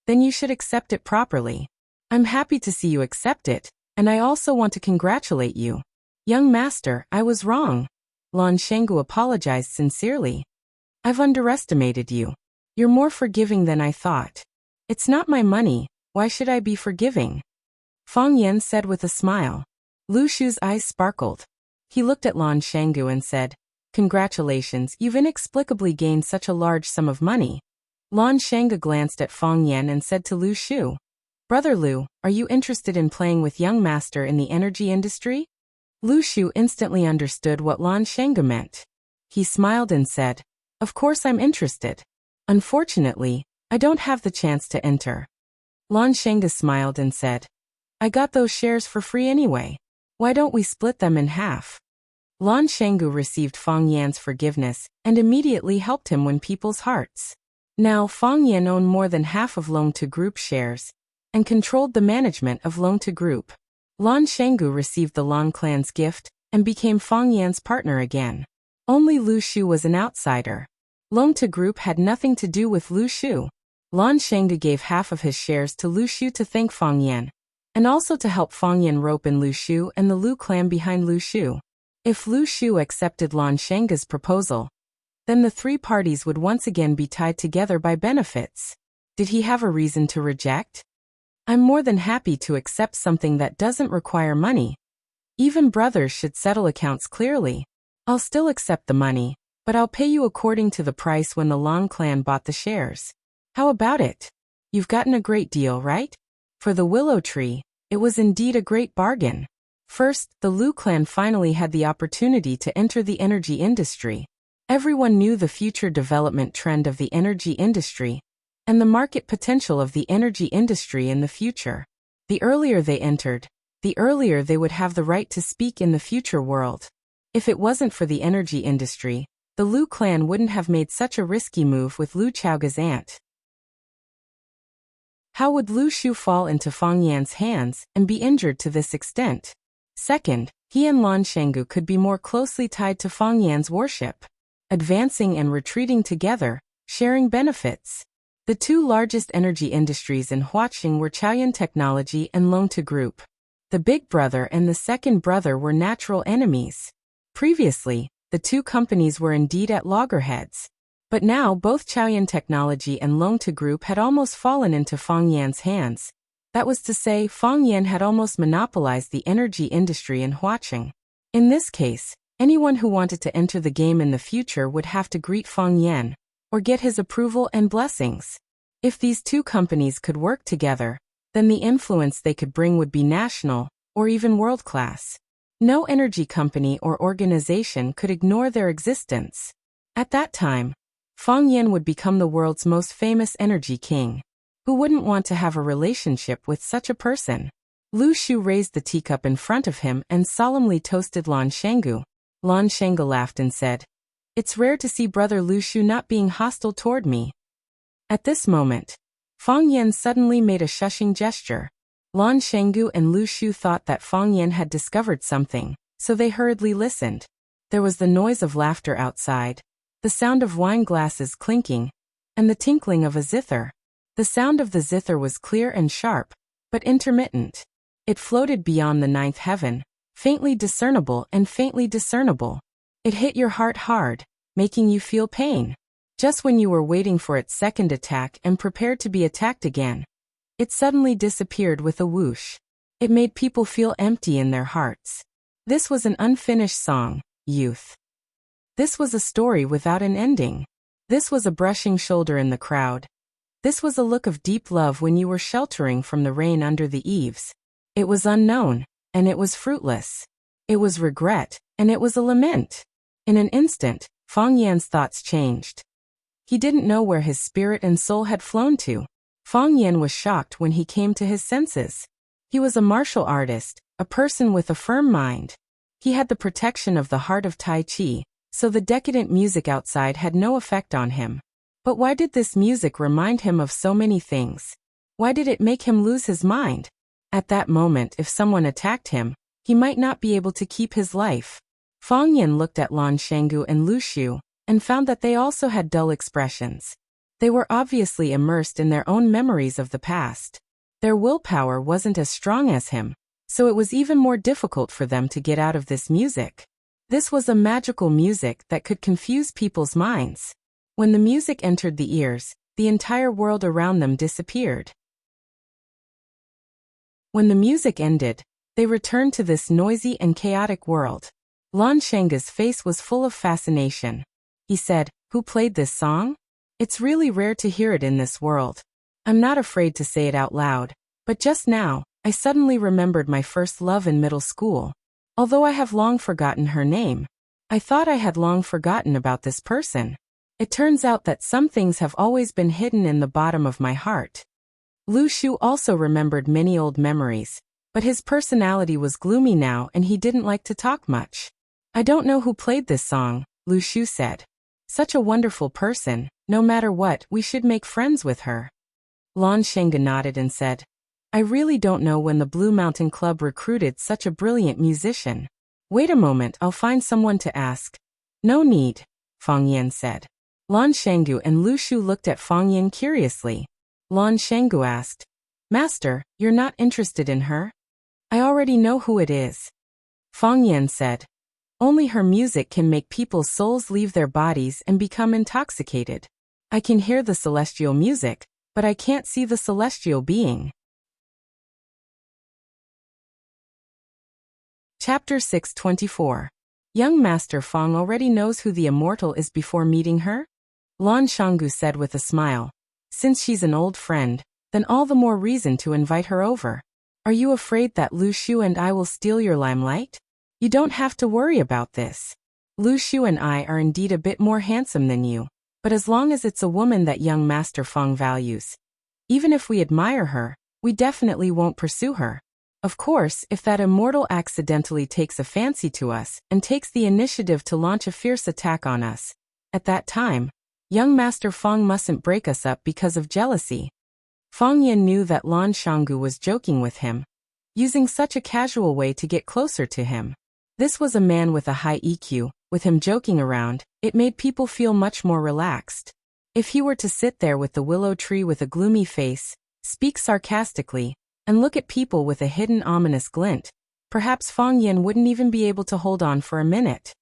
then you should accept it properly. I'm happy to see you accept it, and I also want to congratulate you. Young master, I was wrong. Lan Shanggu apologized sincerely. I've underestimated you. You're more forgiving than I thought. It's not my money, why should I be forgiving? Fang Yan said with a smile. Lu Shu's eyes sparkled. He looked at Lan Shanggu and said, Congratulations, you've inexplicably gained such a large sum of money. Lan Shanggu glanced at Fang Yan and said to Lu Shu, Brother Lu, are you interested in playing with young master in the energy industry? Lu Shu instantly understood what Lan Shanggu meant. He smiled and said, Of course I'm interested. Unfortunately, I don't have the chance to enter. Lan Shanggu smiled and said, I got those shares for free anyway. Why don't we split them in half? Lan Shanggu received Fang Yan's forgiveness and immediately helped him win people's hearts. Now Fang Yan owned more than half of Longtu Group shares and controlled the management of Longtu Group. Lan Shanggu received the Long clan's gift and became Fang Yan's partner again. Only Lu Shu was an outsider. Longtu Group had nothing to do with Lu Shu. Lan Shanggu gave half of his shares to Lu Shu to thank Fang Yan, and also to help Fang Yan rope in Lu Shu and the Lu clan behind Lu Shu. If Lu Shu accepted Lan Shanggu's proposal, then the 3 parties would once again be tied together by benefits. Did he have a reason to reject? I'm more than happy to accept something that doesn't require money. Even brothers should settle accounts clearly. I'll still accept the money, but I'll pay you according to the price when the Long clan bought the shares. How about it? You've gotten a great deal, right? For the willow tree, it was indeed a great bargain. First, the Lu clan finally had the opportunity to enter the energy industry. Everyone knew the future development trend of the energy industry and the market potential of the energy industry in the future. The earlier they entered, the earlier they would have the right to speak in the future world. If it wasn't for the energy industry, the Lu clan wouldn't have made such a risky move with Lu Chaoga's aunt. How would Lu Shu fall into Fang Yan's hands and be injured to this extent? Second, he and Lan Shanggu could be more closely tied to Fang Yan's worship, advancing and retreating together, sharing benefits. The 2 largest energy industries in Huaqing were Chaoyan Technology and Longtu Group. The big brother and the second brother were natural enemies. Previously, the 2 companies were indeed at loggerheads. But now both Chaoyan Technology and Longtu Group had almost fallen into Fang Yan's hands. That was to say, Fang Yan had almost monopolized the energy industry in Huaqing. In this case, anyone who wanted to enter the game in the future would have to greet Fang Yan, or get his approval and blessings. If these 2 companies could work together, then the influence they could bring would be national, or even world-class. No energy company or organization could ignore their existence. At that time, Fang Yan would become the world's most famous energy king. Who wouldn't want to have a relationship with such a person? Lu Shu raised the teacup in front of him and solemnly toasted Lan Shanggu. Lan Shanggu laughed and said, It's rare to see brother Lu Shu not being hostile toward me. At this moment, Fang Yan suddenly made a shushing gesture. Lan Shenggu and Lu Shu thought that Fang Yan had discovered something, so they hurriedly listened. There was the noise of laughter outside, the sound of wine glasses clinking, and the tinkling of a zither. The sound of the zither was clear and sharp, but intermittent. It floated beyond the ninth heaven, faintly discernible and faintly discernible. It hit your heart hard, making you feel pain. Just when you were waiting for its second attack and prepared to be attacked again, it suddenly disappeared with a whoosh. It made people feel empty in their hearts. This was an unfinished song, youth. This was a story without an ending. This was a brushing shoulder in the crowd. This was a look of deep love when you were sheltering from the rain under the eaves. It was unknown, and it was fruitless. It was regret, and it was a lament. In an instant, Fang Yan's thoughts changed. He didn't know where his spirit and soul had flown to. Fang Yan was shocked when he came to his senses. He was a martial artist, a person with a firm mind. He had the protection of the heart of Tai Chi, so the decadent music outside had no effect on him. But why did this music remind him of so many things? Why did it make him lose his mind? At that moment, if someone attacked him, he might not be able to keep his life. Fang Yan looked at Lan Shenggu and Lu Shu, and found that they also had dull expressions. They were obviously immersed in their own memories of the past. Their willpower wasn't as strong as him, so it was even more difficult for them to get out of this music. This was a magical music that could confuse people's minds. When the music entered the ears, the entire world around them disappeared. When the music ended, they returned to this noisy and chaotic world. Lan Shenggu's face was full of fascination. He said, "Who played this song? It's really rare to hear it in this world. I'm not afraid to say it out loud, but just now, I suddenly remembered my first love in middle school. Although I have long forgotten her name, I thought I had long forgotten about this person. It turns out that some things have always been hidden in the bottom of my heart." Lu Shu also remembered many old memories, but his personality was gloomy now and he didn't like to talk much. "I don't know who played this song," Lu Shu said. "Such a wonderful person, no matter what, we should make friends with her." Lan Shenggu nodded and said, "I really don't know when the Blue Mountain Club recruited such a brilliant musician. Wait a moment, I'll find someone to ask." "No need," Fang Yan said. Lan Shenggu and Lu Shu looked at Fang Yan curiously. Lan Shenggu asked, "Master, you're not interested in her?" "I already know who it is." Fang Yan said, "Only her music can make people's souls leave their bodies and become intoxicated. I can hear the celestial music, but I can't see the celestial being." Chapter 624. Young Master Fang already knows who the immortal is before meeting her? Lan Shenggu said with a smile. "Since she's an old friend, then all the more reason to invite her over. Are you afraid that Lu Shu and I will steal your limelight? You don't have to worry about this. Lu Shu and I are indeed a bit more handsome than you, but as long as it's a woman that young Master Fang values, even if we admire her, we definitely won't pursue her. Of course, if that immortal accidentally takes a fancy to us and takes the initiative to launch a fierce attack on us, at that time, young Master Fang mustn't break us up because of jealousy." Fang Yan knew that Lan Shenggu was joking with him, using such a casual way to get closer to him. This was a man with a high EQ. With him joking around, it made people feel much more relaxed. If he were to sit there with the willow tree with a gloomy face, speak sarcastically, and look at people with a hidden ominous glint, perhaps Fang Yan wouldn't even be able to hold on for a minute.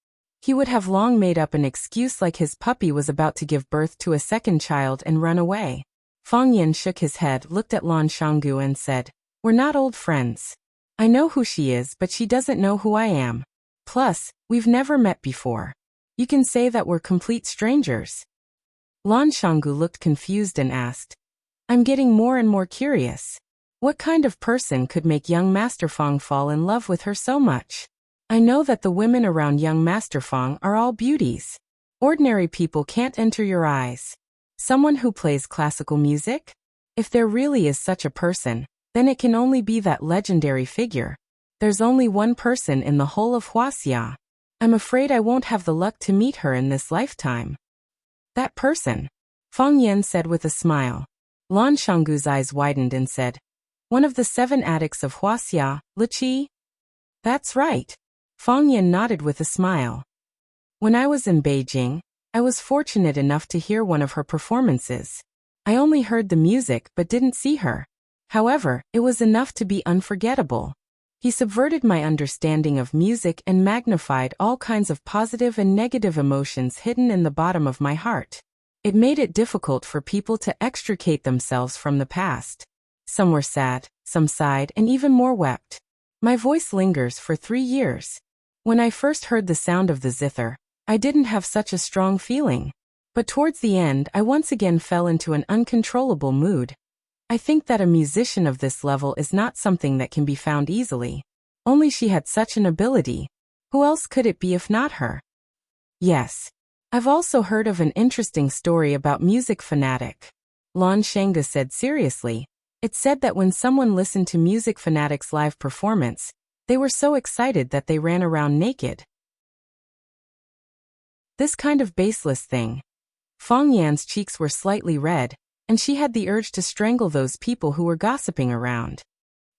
He would have long made up an excuse like his puppy was about to give birth to a second child and run away. Fang Yan shook his head, looked at Lan Shenggu and said, "We're not old friends. I know who she is, but she doesn't know who I am. Plus, we've never met before. You can say that we're complete strangers." Lan Shenggu looked confused and asked, "I'm getting more and more curious. What kind of person could make young Master Fang fall in love with her so much? I know that the women around young Master Fang are all beauties. Ordinary people can't enter your eyes. Someone who plays classical music? If there really is such a person, then it can only be that legendary figure. There's only one person in the whole of Wuxia. I'm afraid I won't have the luck to meet her in this lifetime." "That person," Fang Yan said with a smile. Lan Shenggu's eyes widened and said, One of the 7 addicts of Wuxia, Wuxia? That's right. Fang Yan nodded with a smile. When I was in Beijing, I was fortunate enough to hear one of her performances. I only heard the music but didn't see her. However, it was enough to be unforgettable. He subverted my understanding of music and magnified all kinds of positive and negative emotions hidden in the bottom of my heart. It made it difficult for people to extricate themselves from the past. Some were sad, some sighed, and even more wept. My voice lingers for 3 years. When I first heard the sound of the zither, I didn't have such a strong feeling. But towards the end, I once again fell into an uncontrollable mood. I think that a musician of this level is not something that can be found easily. Only she had such an ability. Who else could it be if not her? Yes. I've also heard of an interesting story about music fanatic. Lan Shengge said seriously. It said that when someone listened to Music Fanatic's live performance, they were so excited that they ran around naked. This kind of baseless thing. Fang Yan's cheeks were slightly red, and she had the urge to strangle those people who were gossiping around.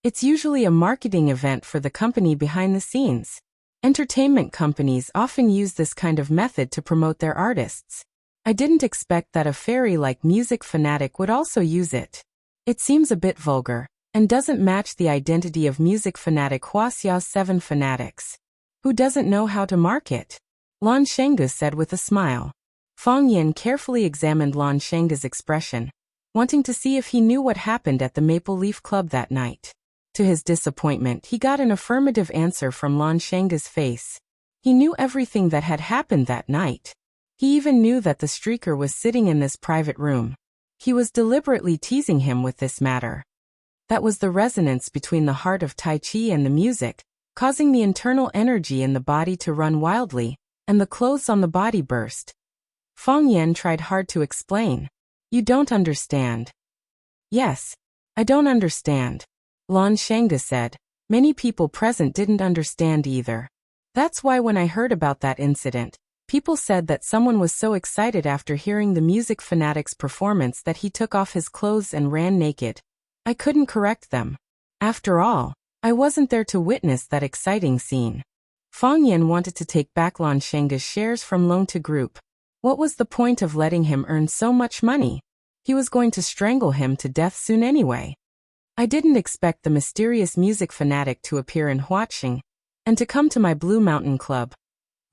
It's usually a marketing event for the company behind the scenes. Entertainment companies often use this kind of method to promote their artists. I didn't expect that a fairy like Music Fanatic would also use it. It seems a bit vulgar, and doesn't match the identity of Music Fanatic Wuxia's 7 fanatics. Who doesn't know how to market? Lan Shengge said with a smile. Fang Yan carefully examined Lan Shengge's expression, wanting to see if he knew what happened at the Maple Leaf Club that night. To his disappointment, he got an affirmative answer from Lan Shengge's face. He knew everything that had happened that night. He even knew that the streaker was sitting in this private room. He was deliberately teasing him with this matter. That was the resonance between the heart of Tai Chi and the music, causing the internal energy in the body to run wildly, and the clothes on the body burst. Fang Yan tried hard to explain. You don't understand. Yes, I don't understand. Lan Shengge said. Many people present didn't understand either. That's why when I heard about that incident, people said that someone was so excited after hearing the Music Fanatic's performance that he took off his clothes and ran naked. I couldn't correct them. After all, I wasn't there to witness that exciting scene. Fang Yan wanted to take back Lan Shengge's shares from Loan to Group. What was the point of letting him earn so much money? He was going to strangle him to death soon anyway. I didn't expect the mysterious music fanatic to appear in Huaqing, and to come to my Blue Mountain Club.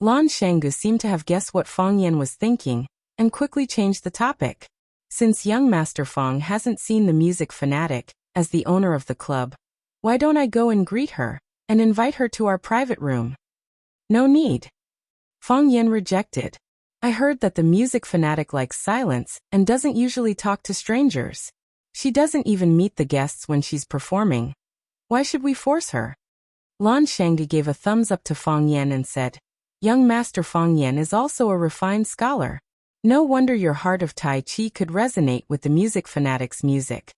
Lan Shengge seemed to have guessed what Fang Yan was thinking, and quickly changed the topic. Since young Master Fang hasn't seen the music fanatic, as the owner of the club, why don't I go and greet her, and invite her to our private room? No need. Fang Yan rejected. I heard that the music fanatic likes silence, and doesn't usually talk to strangers. She doesn't even meet the guests when she's performing. Why should we force her? Lan Shengge gave a thumbs up to Fang Yan and said, Young Master Fang Yan is also a refined scholar. No wonder your heart of Tai Chi could resonate with the music fanatic's music.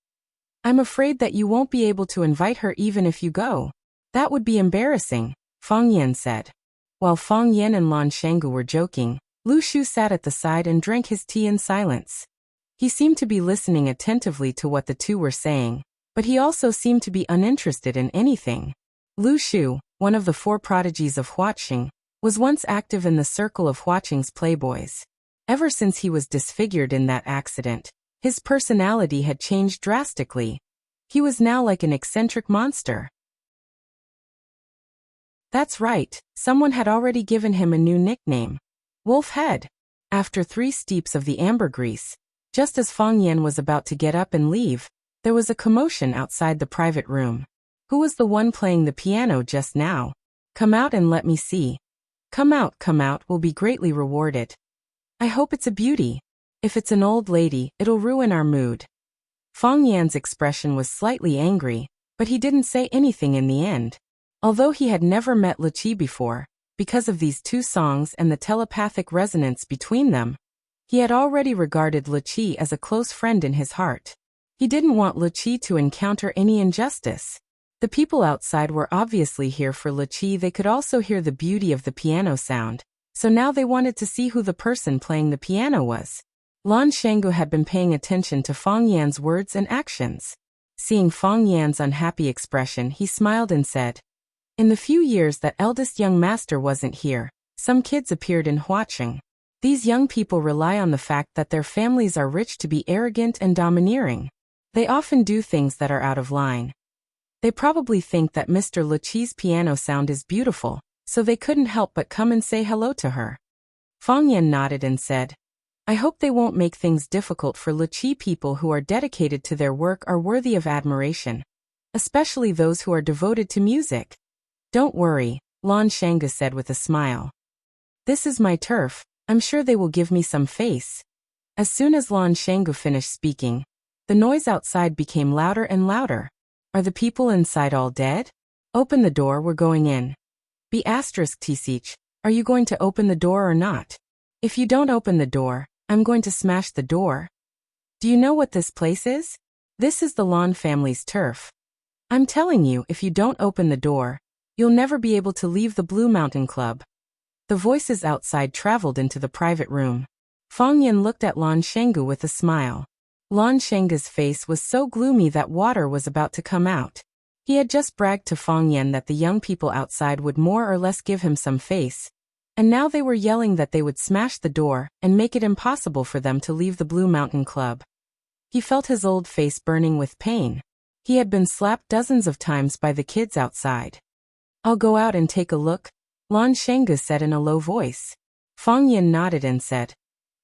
I'm afraid that you won't be able to invite her even if you go. That would be embarrassing, Fang Yan said. While Fang Yan and Lan Shengge were joking, Lu Shu sat at the side and drank his tea in silence. He seemed to be listening attentively to what the two were saying, but he also seemed to be uninterested in anything. Lu Shu, one of the 4 prodigies of Huaqing, was once active in the circle of Huaqing's playboys. Ever since he was disfigured in that accident, his personality had changed drastically. He was now like an eccentric monster. That's right, someone had already given him a new nickname. Wolf Head. After 3 steeps of the ambergris, just as Fang Yan was about to get up and leave, there was a commotion outside the private room. Who was the one playing the piano just now? Come out and let me see. Come out, will be greatly rewarded. I hope it's a beauty. If it's an old lady, it'll ruin our mood. Fang Yan's expression was slightly angry, but he didn't say anything in the end. Although he had never met Wuxia before, because of these 2 songs and the telepathic resonance between them, he had already regarded Wuxia as a close friend in his heart. He didn't want Wuxia to encounter any injustice. The people outside were obviously here for Wuxia. They could also hear the beauty of the piano sound, so now they wanted to see who the person playing the piano was. Lan Shengge had been paying attention to Fang Yan's words and actions. Seeing Fang Yan's unhappy expression, he smiled and said, "In the few years that eldest young master wasn't here, some kids appeared in Huacheng. These young people rely on the fact that their families are rich to be arrogant and domineering. They often do things that are out of line. They probably think that Mr. Luqi's piano sound is beautiful, so they couldn't help but come and say hello to her." Fang Yan nodded and said, "I hope they won't make things difficult for Luqi. People who are dedicated to their work are worthy of admiration, especially those who are devoted to music." "Don't worry," Lan Shanga said with a smile. "This is my turf, I'm sure they will give me some face." As soon as Lan Shanga finished speaking, the noise outside became louder and louder. "Are the people inside all dead? Open the door, we're going in." T6, are you going to open the door or not? If you don't open the door, I'm going to smash the door. Do you know what this place is? This is the Lan family's turf. I'm telling you, if you don't open the door, you'll never be able to leave the Blue Mountain Club. The voices outside traveled into the private room. Fang Yan looked at Lan Shanga with a smile. Lan Shanga's face was so gloomy that water was about to come out. He had just bragged to Fang Yan that the young people outside would more or less give him some face, and now they were yelling that they would smash the door and make it impossible for them to leave the Blue Mountain Club. He felt his old face burning with pain. He had been slapped dozens of times by the kids outside. "I'll go out and take a look," Lan Shanga said in a low voice. Fang Yan nodded and said,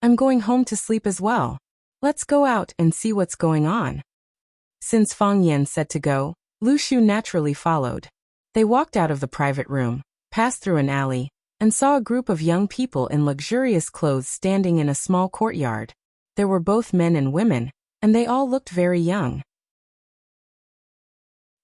"I'm going home to sleep as well. Let's go out and see what's going on." Since Fang Yan said to go, Lu Shu naturally followed. They walked out of the private room, passed through an alley, and saw a group of young people in luxurious clothes standing in a small courtyard. There were both men and women, and they all looked very young.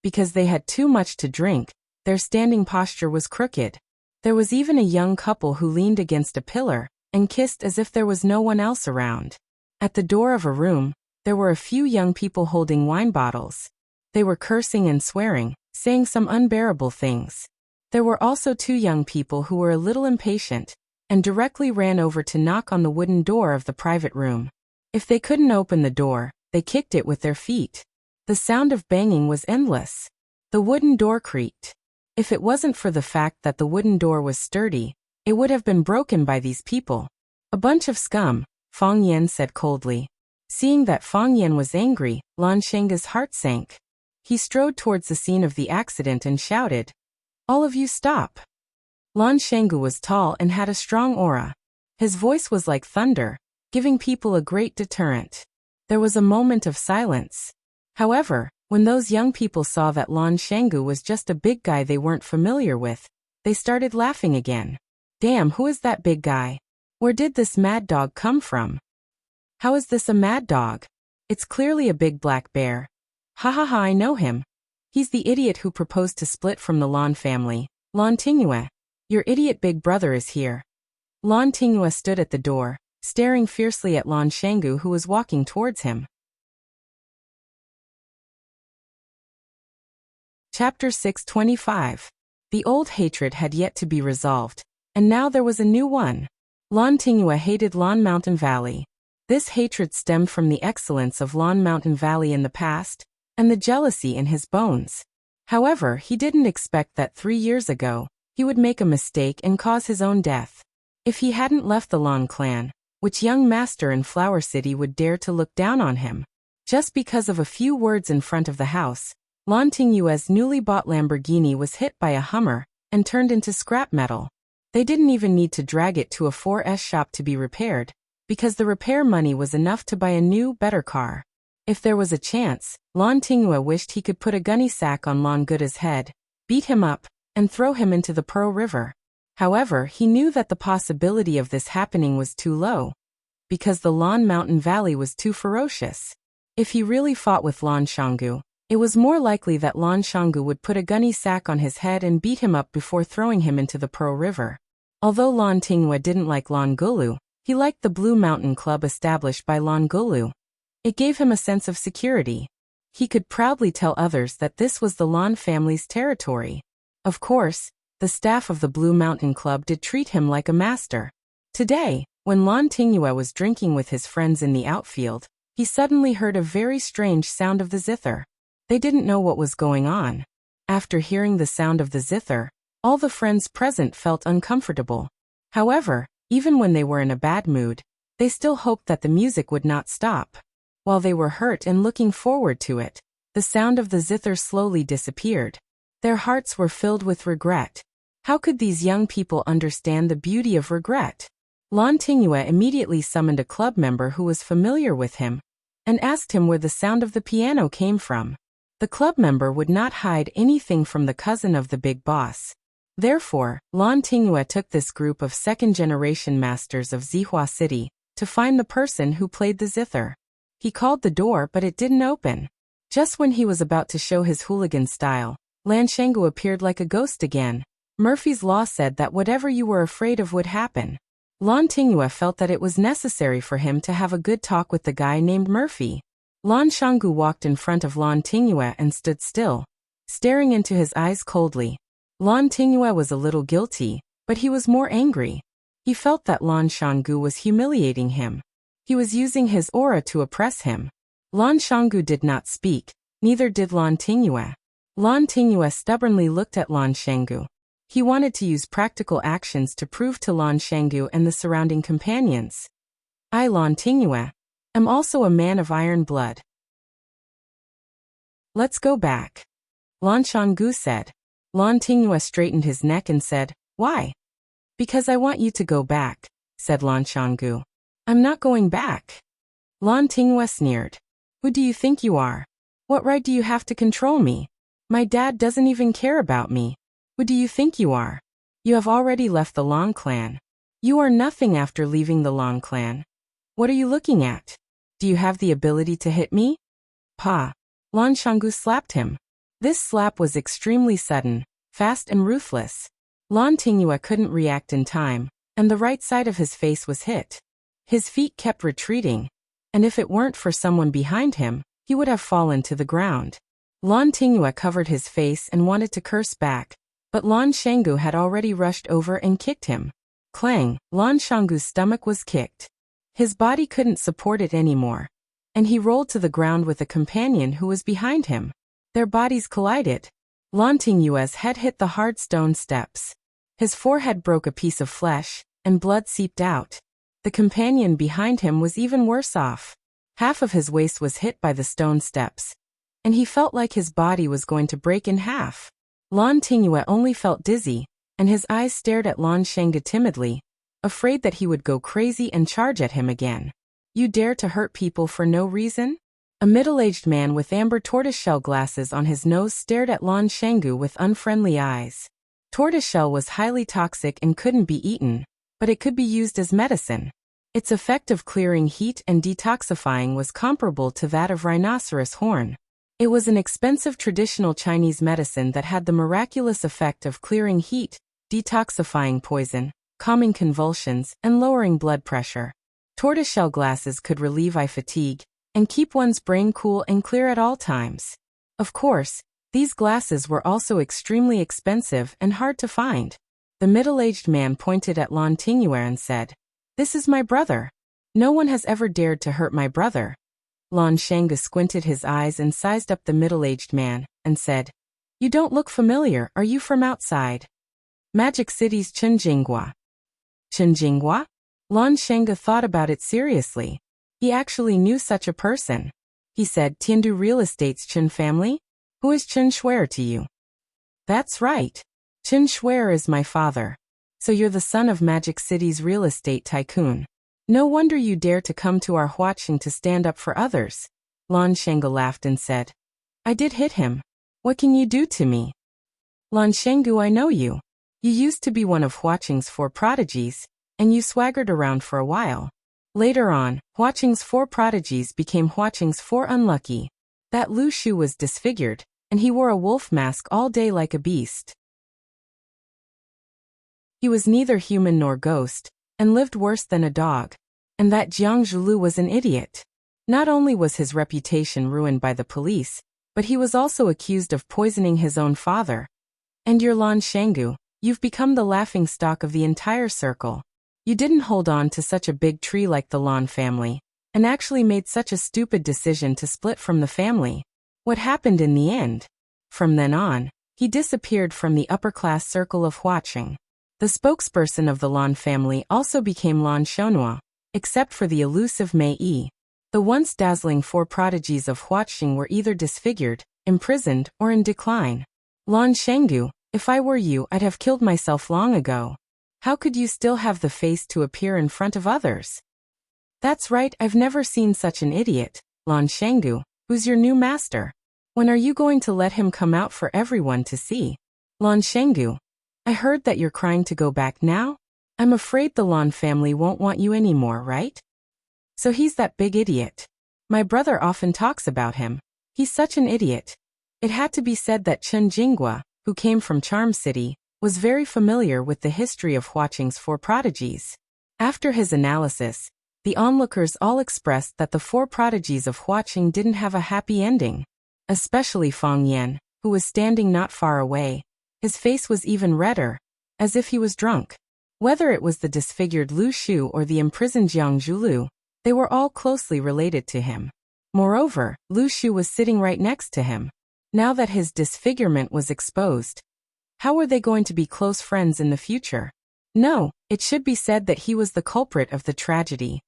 Because they had too much to drink, their standing posture was crooked. There was even a young couple who leaned against a pillar and kissed as if there was no one else around. At the door of a room, there were a few young people holding wine bottles. They were cursing and swearing, saying some unbearable things. There were also two young people who were a little impatient and directly ran over to knock on the wooden door of the private room. If they couldn't open the door, they kicked it with their feet. The sound of banging was endless. The wooden door creaked. If it wasn't for the fact that the wooden door was sturdy, it would have been broken by these people. "A bunch of scum," Fang Yan said coldly. Seeing that Fang Yan was angry, Lan Shanga's heart sank. He strode towards the scene of the accident and shouted, "All of you stop." Lan Shanga was tall and had a strong aura. His voice was like thunder, giving people a great deterrent. There was a moment of silence. However, when those young people saw that Lan Shanga was just a big guy they weren't familiar with, they started laughing again. "Damn, who is that big guy? Where did this mad dog come from? How is this a mad dog? It's clearly a big black bear. Ha ha ha, I know him. He's the idiot who proposed to split from the Lan family. Lan Tingyue. Your idiot big brother is here." Lan Tingyue stood at the door, staring fiercely at Lan Shanga who was walking towards him. Chapter 625. The old hatred had yet to be resolved, and now there was a new one. Lan Tingyue hated Lan Mountain Valley. This hatred stemmed from the excellence of Lan Mountain Valley in the past, and the jealousy in his bones. However, he didn't expect that 3 years ago, he would make a mistake and cause his own death. If he hadn't left the Lan clan, which young master in Flower City would dare to look down on him? Just because of a few words in front of the house, Lan Tingyue's newly bought Lamborghini was hit by a Hummer and turned into scrap metal. They didn't even need to drag it to a 4S shop to be repaired, because the repair money was enough to buy a new, better car. If there was a chance, Lan Tingyue wished he could put a gunny sack on Lan Guda's head, beat him up, and throw him into the Pearl River. However, he knew that the possibility of this happening was too low, because the Lan Mountain Valley was too ferocious. If he really fought with Lan Shanga, it was more likely that Lan Shanga would put a gunny sack on his head and beat him up before throwing him into the Pearl River. Although Lan Tingyue didn't like Lan Gulu, he liked the Blue Mountain Club established by Lan Gulu. It gave him a sense of security. He could proudly tell others that this was the Lan family's territory. Of course, the staff of the Blue Mountain Club did treat him like a master. Today, when Lan Tingyue was drinking with his friends in the outfield, he suddenly heard a very strange sound of the zither. They didn't know what was going on. After hearing the sound of the zither, all the friends present felt uncomfortable. However, even when they were in a bad mood, they still hoped that the music would not stop. While they were hurt and looking forward to it, the sound of the zither slowly disappeared. Their hearts were filled with regret. How could these young people understand the beauty of regret? Lan Tingyue immediately summoned a club member who was familiar with him and asked him where the sound of the piano came from. The club member would not hide anything from the cousin of the big boss. Therefore, Lan Tingyue took this group of second-generation masters of Zihua City to find the person who played the zither. He called the door but it didn't open. Just when he was about to show his hooligan style, Lan Shanggu appeared like a ghost again. Murphy's Law said that whatever you were afraid of would happen. Lan Tingyue felt that it was necessary for him to have a good talk with the guy named Murphy. Lan Shanggu walked in front of Lan Tingyue and stood still, staring into his eyes coldly. Lan Tingyue was a little guilty, but he was more angry. He felt that Lan Shanggu was humiliating him. He was using his aura to oppress him. Lan Shanggu did not speak, neither did Lan Tingyue. Lan Tingyue stubbornly looked at Lan Shanggu. He wanted to use practical actions to prove to Lan Shanggu and the surrounding companions. I, Lan Tingyue, am also a man of iron blood. Let's go back, Lan Shanggu said. Lan Tingyue straightened his neck and said, Why? Because I want you to go back, said Lan Shanggu. I'm not going back. Lan Tingyue sneered. Who do you think you are? What right do you have to control me? My dad doesn't even care about me. Who do you think you are? You have already left the Lan clan. You are nothing after leaving the Lan clan. What are you looking at? Do you have the ability to hit me? Pa. Lan Shanggu slapped him. This slap was extremely sudden, fast and ruthless. Lan Tingyue couldn't react in time, and the right side of his face was hit. His feet kept retreating, and if it weren't for someone behind him, he would have fallen to the ground. Lan Tingyue covered his face and wanted to curse back, but Lan Shanggu had already rushed over and kicked him. Clang! Lan Shanggu's stomach was kicked. His body couldn't support it anymore, and he rolled to the ground with a companion who was behind him. Their bodies collided. Lan Tingyue's head hit the hard stone steps. His forehead broke a piece of flesh, and blood seeped out. The companion behind him was even worse off. Half of his waist was hit by the stone steps, and he felt like his body was going to break in half. Lan Tingyue only felt dizzy, and his eyes stared at Lan Shanggu timidly, afraid that he would go crazy and charge at him again. You dare to hurt people for no reason? A middle-aged man with amber tortoiseshell glasses on his nose stared at Lan Shanggu with unfriendly eyes. Tortoiseshell was highly toxic and couldn't be eaten, but it could be used as medicine. Its effect of clearing heat and detoxifying was comparable to that of rhinoceros horn. It was an expensive traditional Chinese medicine that had the miraculous effect of clearing heat, detoxifying poison, calming convulsions, and lowering blood pressure. Tortoiseshell glasses could relieve eye fatigue and keep one's brain cool and clear at all times. Of course, these glasses were also extremely expensive and hard to find. The middle-aged man pointed at Lan Tingyue and said, This is my brother. No one has ever dared to hurt my brother. Lan Shanggu squinted his eyes and sized up the middle-aged man, and said, You don't look familiar, are you from outside? Magic City's Chunjinghua. Chunjinghua? Lan Shanggu thought about it seriously. He actually knew such a person. He said, Tiandu Real Estate's Chun family? Who is Chun Shuer to you? That's right. Chun Shuer is my father. So you're the son of Magic City's real estate tycoon. No wonder you dare to come to our Huaqing to stand up for others. Lan Shanggu laughed and said, I did hit him. What can you do to me? Lan Shanggu, I know you. You used to be one of Huaqing's 4 prodigies, and you swaggered around for a while. Later on, Huaqing's 4 prodigies became Huaqing's 4 unlucky. That Lu Shu was disfigured, and he wore a wolf mask all day like a beast. He was neither human nor ghost, and lived worse than a dog. And that Jiang Zhulu was an idiot. Not only was his reputation ruined by the police, but he was also accused of poisoning his own father. And you're Lan Shanggu, you've become the laughingstock of the entire circle. You didn't hold on to such a big tree like the Lan family, and actually made such a stupid decision to split from the family. What happened in the end? From then on, he disappeared from the upper-class circle of Huaqing. The spokesperson of the Lan family also became Lan Shonhua, except for the elusive Mei Yi. The once dazzling four prodigies of Huaqing were either disfigured, imprisoned, or in decline. Lan Shenggu, if I were you, I'd have killed myself long ago. How could you still have the face to appear in front of others? That's right, I've never seen such an idiot. Lan Shenggu, who's your new master? When are you going to let him come out for everyone to see? Lan Shenggu, I heard that you're crying to go back now? I'm afraid the Lan family won't want you anymore, right? So he's that big idiot. My brother often talks about him. He's such an idiot. It had to be said that Chen Jinghua, who came from Charm City, was very familiar with the history of Huaqing's four prodigies. After his analysis, the onlookers all expressed that the four prodigies of Huaqing didn't have a happy ending. Especially Fang Yan, who was standing not far away. His face was even redder, as if he was drunk. Whether it was the disfigured Lu Shu or the imprisoned Jiang Zhulu, they were all closely related to him. Moreover, Lu Shu was sitting right next to him. Now that his disfigurement was exposed, how were they going to be close friends in the future? No, it should be said that he was the culprit of the tragedy.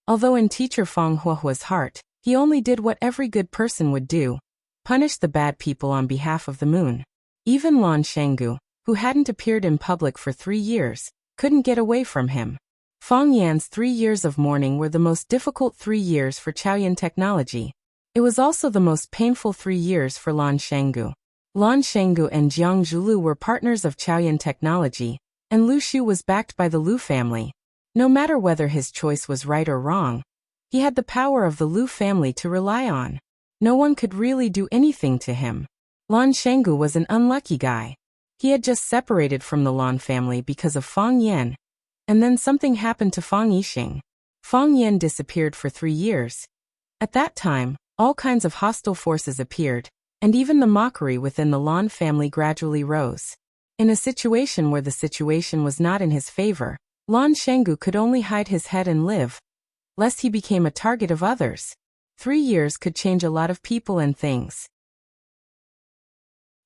Although in teacher Fang Huahua's heart, he only did what every good person would do, punish the bad people on behalf of the moon. Even Lan Shenggu, who hadn't appeared in public for 3 years, couldn't get away from him. Fang Yan's 3 years of mourning were the most difficult 3 years for Chaoyan technology. It was also the most painful 3 years for Lan Shenggu. Lan Shenggu and Jiang Zhulu were partners of Chaoyan technology, and Lu Shu was backed by the Lu family. No matter whether his choice was right or wrong, he had the power of the Lu family to rely on. No one could really do anything to him. Lan Shenggu was an unlucky guy. He had just separated from the Lan family because of Fang Yan, and then something happened to Fang Yixing. Fang Yan disappeared for 3 years. At that time, all kinds of hostile forces appeared, and even the mockery within the Lan family gradually rose. In a situation where the situation was not in his favor, Lan Shenggu could only hide his head and live, lest he became a target of others. 3 years could change a lot of people and things.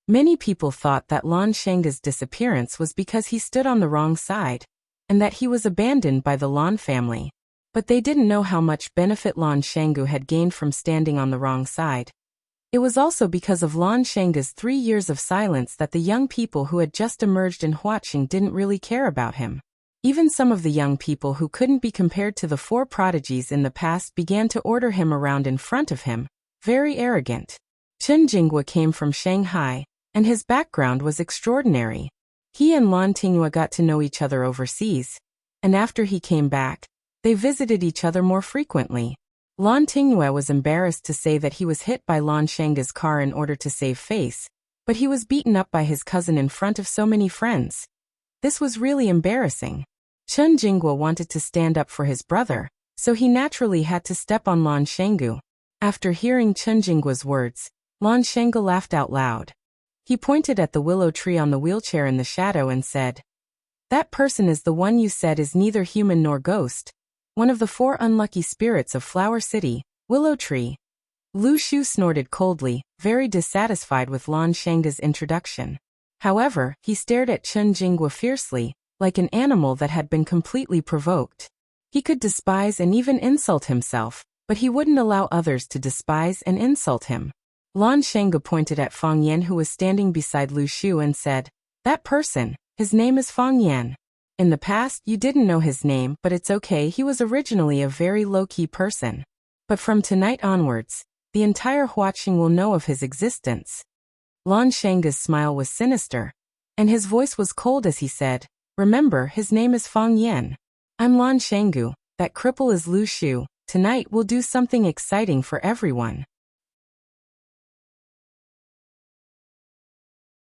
Many people thought that Lan Shenggu's disappearance was because he stood on the wrong side, and that he was abandoned by the Lan family. But they didn't know how much benefit Lan Shenggu had gained from standing on the wrong side. It was also because of Lan Shenggu's 3 years of silence that the young people who had just emerged in Huaqing didn't really care about him. Even some of the young people who couldn't be compared to the four prodigies in the past began to order him around in front of him, very arrogant. Chen Jinghua came from Shanghai, and his background was extraordinary. He and Lan Tinghua got to know each other overseas, and after he came back, they visited each other more frequently. Lan Tinghua was embarrassed to say that he was hit by Lan Shenggu's car in order to save face, but he was beaten up by his cousin in front of so many friends. This was really embarrassing. Chen Jinghua wanted to stand up for his brother, so he naturally had to step on Lan Shenggu. After hearing Chen Jinghua's words, Lan Shenggu laughed out loud. He pointed at the willow tree on the wheelchair in the shadow and said, "That person is the one you said is neither human nor ghost, one of the 4 unlucky spirits of Flower City, Willow Tree." Lu Shu snorted coldly, very dissatisfied with Lan Shenggu's introduction. However, he stared at Chen Jinghua fiercely, like an animal that had been completely provoked. He could despise and even insult himself, but he wouldn't allow others to despise and insult him. Lan Shenggu pointed at Fang Yan, who was standing beside Lu Shu, and said, "That person, his name is Fang Yan. In the past, you didn't know his name, but it's okay, he was originally a very low-key person. But from tonight onwards, the entire Huaqing will know of his existence." Lan Shenggu's smile was sinister, and his voice was cold as he said, "Remember, his name is Fang Yan. I'm Lan Shenggu, that cripple is Lu Shu. Tonight we'll do something exciting for everyone."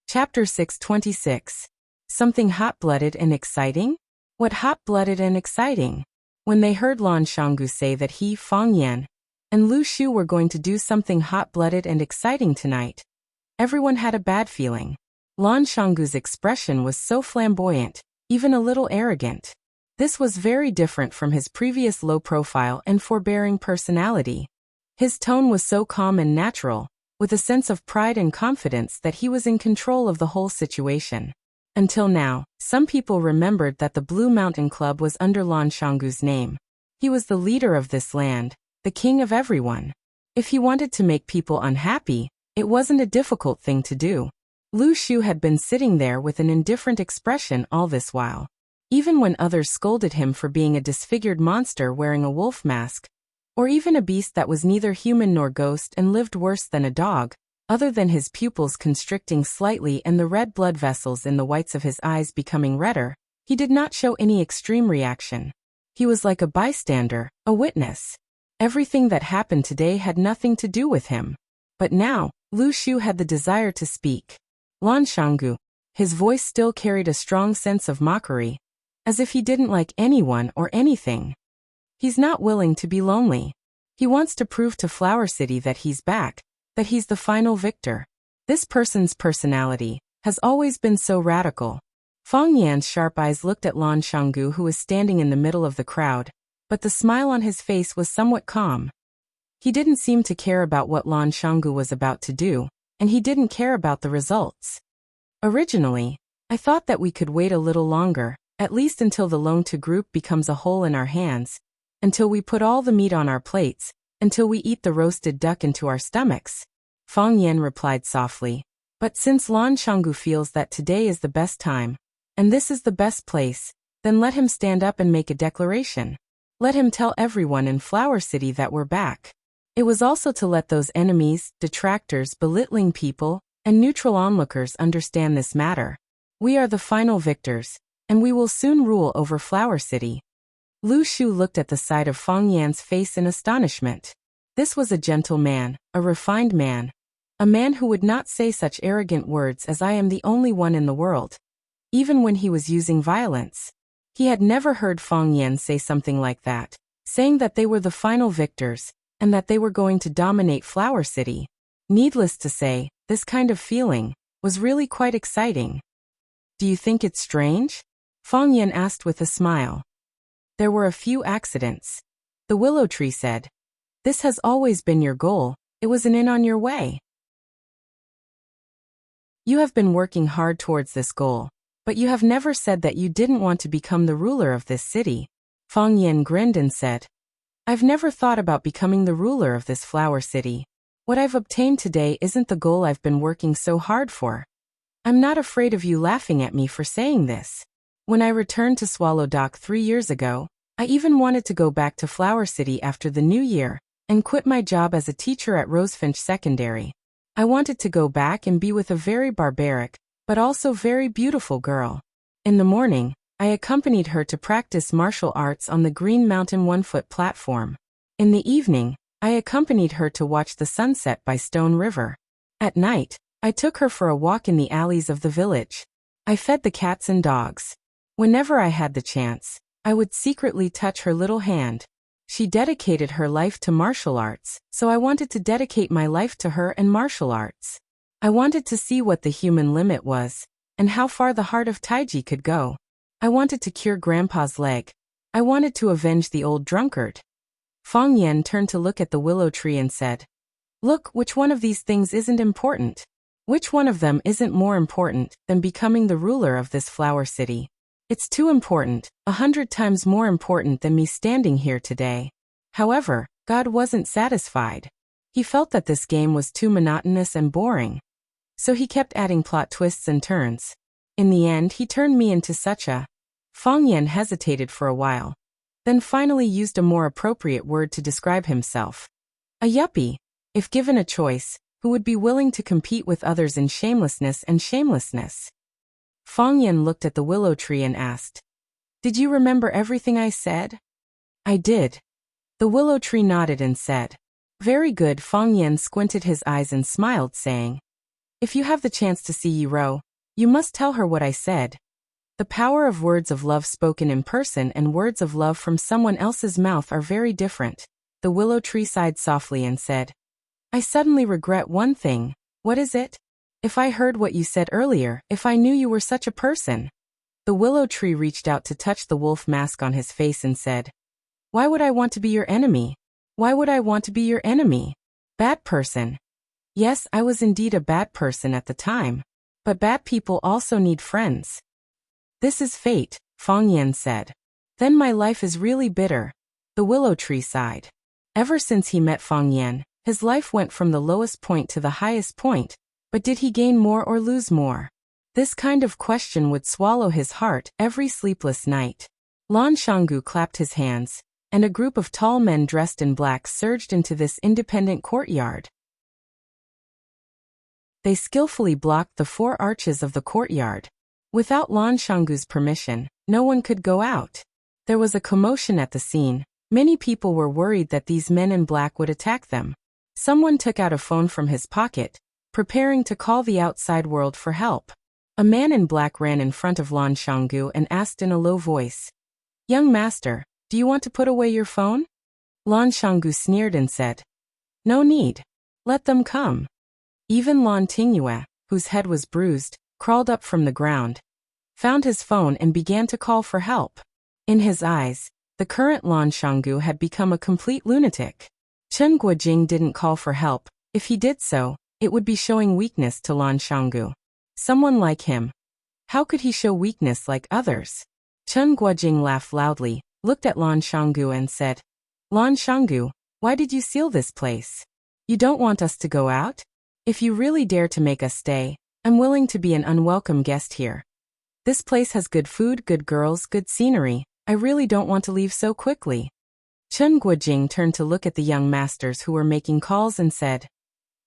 Chapter 626. Something hot-blooded and exciting? What hot-blooded and exciting? When they heard Lan Shenggu say that he, Fang Yan, and Lu Shu were going to do something hot-blooded and exciting tonight, everyone had a bad feeling. Lan Shenggu's expression was so flamboyant, even a little arrogant. This was very different from his previous low-profile and forbearing personality. His tone was so calm and natural, with a sense of pride and confidence that he was in control of the whole situation. Until now, some people remembered that the Blue Mountain Club was under Lan Shanggu's name. He was the leader of this land, the king of everyone. If he wanted to make people unhappy, it wasn't a difficult thing to do. Lu Shu had been sitting there with an indifferent expression all this while. Even when others scolded him for being a disfigured monster wearing a wolf mask, or even a beast that was neither human nor ghost and lived worse than a dog, other than his pupils constricting slightly and the red blood vessels in the whites of his eyes becoming redder, he did not show any extreme reaction. He was like a bystander, a witness. Everything that happened today had nothing to do with him. But now, Lu Shu had the desire to speak. Lan Shanggu. His voice still carried a strong sense of mockery, as if he didn't like anyone or anything. He's not willing to be lonely. He wants to prove to Flower City that he's back, that he's the final victor. This person's personality has always been so radical. Fang Yan's sharp eyes looked at Lan Shanggu, who was standing in the middle of the crowd, but the smile on his face was somewhat calm. He didn't seem to care about what Lan Shanggu was about to do, and he didn't care about the results. Originally, I thought that we could wait a little longer, at least until the Longtu group becomes a whole in our hands, until we put all the meat on our plates, until we eat the roasted duck into our stomachs. Fang Yan replied softly. But since Lan Shanggu feels that today is the best time, and this is the best place, then let him stand up and make a declaration. Let him tell everyone in Flower City that we're back. It was also to let those enemies, detractors, belittling people, and neutral onlookers understand this matter. We are the final victors, and we will soon rule over Flower City. Lu Shu looked at the sight of Fang Yan's face in astonishment. This was a gentle man, a refined man, a man who would not say such arrogant words as "I am the only one in the world," even when he was using violence. He had never heard Fang Yan say something like that, saying that they were the final victors, and that they were going to dominate Flower City. Needless to say, this kind of feeling was really quite exciting. Do you think it's strange? Fang Yan asked with a smile. There were a few accidents. The willow tree said. This has always been your goal, it was an in on your way. You have been working hard towards this goal, but you have never said that you didn't want to become the ruler of this city. Fang Yan grinned and said, I've never thought about becoming the ruler of this Flower City. What I've obtained today isn't the goal I've been working so hard for. I'm not afraid of you laughing at me for saying this. When I returned to Swallow Dock 3 years ago, I even wanted to go back to Flower City after the new year and quit my job as a teacher at Rosefinch Secondary. I wanted to go back and be with a very barbaric, but also very beautiful girl. In the morning, I accompanied her to practice martial arts on the Green Mountain 1-foot platform. In the evening, I accompanied her to watch the sunset by Stone River. At night, I took her for a walk in the alleys of the village. I fed the cats and dogs. Whenever I had the chance, I would secretly touch her little hand. She dedicated her life to martial arts, so I wanted to dedicate my life to her and martial arts. I wanted to see what the human limit was, and how far the heart of Taiji could go. I wanted to cure Grandpa's leg. I wanted to avenge the old drunkard. Fang Yan turned to look at the willow tree and said, Look, which one of these things isn't important? Which one of them isn't more important than becoming the ruler of this Flower City? It's too important, 100 times more important than me standing here today. However, God wasn't satisfied. He felt that this game was too monotonous and boring. So he kept adding plot twists and turns. In the end, he turned me into such a... Fang Yan hesitated for a while, then finally used a more appropriate word to describe himself. A yuppie, if given a choice, who would be willing to compete with others in shamelessness and shamelessness. Fang Yan looked at the willow tree and asked, Did you remember everything I said? I did. The willow tree nodded and said, Very good. Fang Yan squinted his eyes and smiled, saying, If you have the chance to see Yiro, you must tell her what I said. The power of words of love spoken in person and words of love from someone else's mouth are very different. The willow tree sighed softly and said, I suddenly regret one thing. What is it? If I heard what you said earlier, if I knew you were such a person. The willow tree reached out to touch the wolf mask on his face and said, Why would I want to be your enemy? Why would I want to be your enemy? Bad person. Yes, I was indeed a bad person at the time. But bad people also need friends. This is fate, Fang Yan said. Then my life is really bitter. The willow tree sighed. Ever since he met Fang Yan, his life went from the lowest point to the highest point, but did he gain more or lose more? This kind of question would swallow his heart every sleepless night. Lan Shanggu clapped his hands, and a group of tall men dressed in black surged into this independent courtyard. They skillfully blocked the 4 arches of the courtyard. Without Lan Shanggu's permission, no one could go out. There was a commotion at the scene. Many people were worried that these men in black would attack them. Someone took out a phone from his pocket, preparing to call the outside world for help. A man in black ran in front of Lan Shanggu and asked in a low voice, "Young master, do you want to put away your phone?" Lan Shanggu sneered and said, "No need. Let them come." Even Lan Tingyue, whose head was bruised, crawled up from the ground, found his phone and began to call for help. In his eyes, the current Lan Shanggu had become a complete lunatic. Chen Guojing didn't call for help. If he did so, it would be showing weakness to Lan Shanggu. Someone like him. How could he show weakness like others? Chen Guojing laughed loudly, looked at Lan Shanggu and said, "Lan Shanggu, why did you seal this place? You don't want us to go out? If you really dare to make us stay, I'm willing to be an unwelcome guest here. This place has good food, good girls, good scenery. I really don't want to leave so quickly." Chen Guojing turned to look at the young masters who were making calls and said,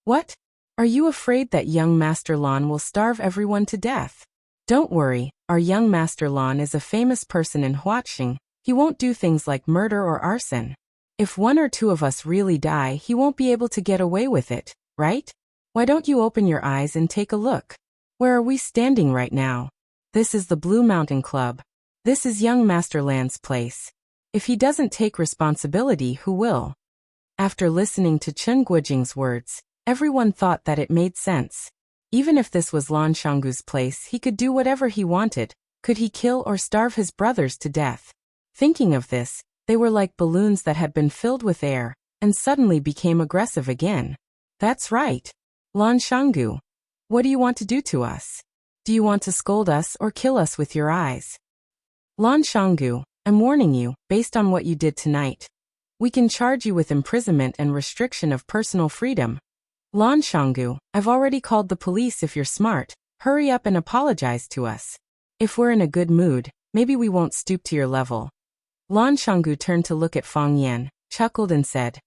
"What? Are you afraid that young Master Lan will starve everyone to death? Don't worry, our young Master Lan is a famous person in Huaqing. He won't do things like murder or arson. If 1 or 2 of us really die, he won't be able to get away with it, right? Why don't you open your eyes and take a look? Where are we standing right now? This is the Blue Mountain Club. This is young Master Lan's place. If he doesn't take responsibility, who will?" After listening to Chen Guojing's words, everyone thought that it made sense. Even if this was Lan Shanggu's place, he could do whatever he wanted. Could he kill or starve his brothers to death? Thinking of this, they were like balloons that had been filled with air, and suddenly became aggressive again. "That's right. Lan Shanggu, what do you want to do to us? Do you want to scold us or kill us with your eyes?" "Lan Shanggu, I'm warning you, based on what you did tonight. We can charge you with imprisonment and restriction of personal freedom." "Lan Shanggu, I've already called the police. If you're smart, hurry up and apologize to us. If we're in a good mood, maybe we won't stoop to your level." Lan Shanggu turned to look at Fang Yan, chuckled and said,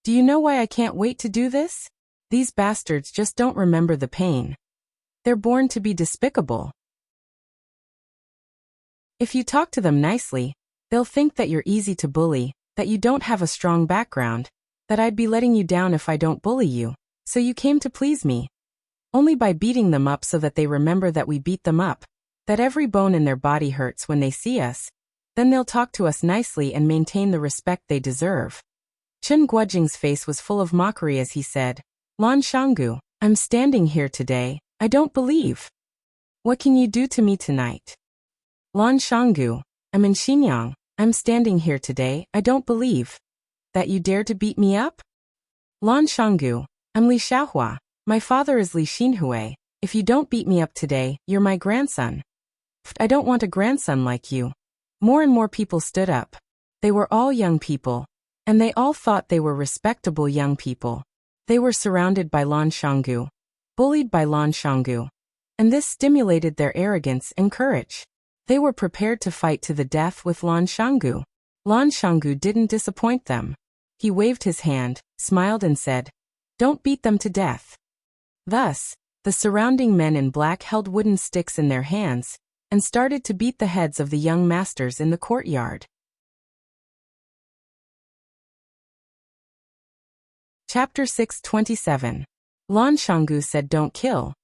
"Do you know why I can't wait to do this? These bastards just don't remember the pain. They're born to be despicable. If you talk to them nicely, they'll think that you're easy to bully, that you don't have a strong background, that I'd be letting you down if I don't bully you, so you came to please me. Only by beating them up so that they remember that we beat them up, that every bone in their body hurts when they see us, then they'll talk to us nicely and maintain the respect they deserve." Chen Guojing's face was full of mockery as he said, "Lan Shanggu, I'm standing here today, I don't believe. What can you do to me tonight? Lan Shanggu, I'm in Xinjiang, I'm standing here today, I don't believe. That you dare to beat me up? Lan Shanggu, I'm Li Xiaohua, my father is Li Xinhui, if you don't beat me up today, you're my grandson. I don't want a grandson like you." More and more people stood up. They were all young people, and they all thought they were respectable young people. They were surrounded by Lan Shanggu, bullied by Lan Shanggu, and this stimulated their arrogance and courage. They were prepared to fight to the death with Lan Shanggu. Lan Shanggu didn't disappoint them. He waved his hand, smiled and said, "Don't beat them to death." Thus, the surrounding men in black held wooden sticks in their hands, and started to beat the heads of the young masters in the courtyard. Chapter 627. Lan Shanggu said don't kill,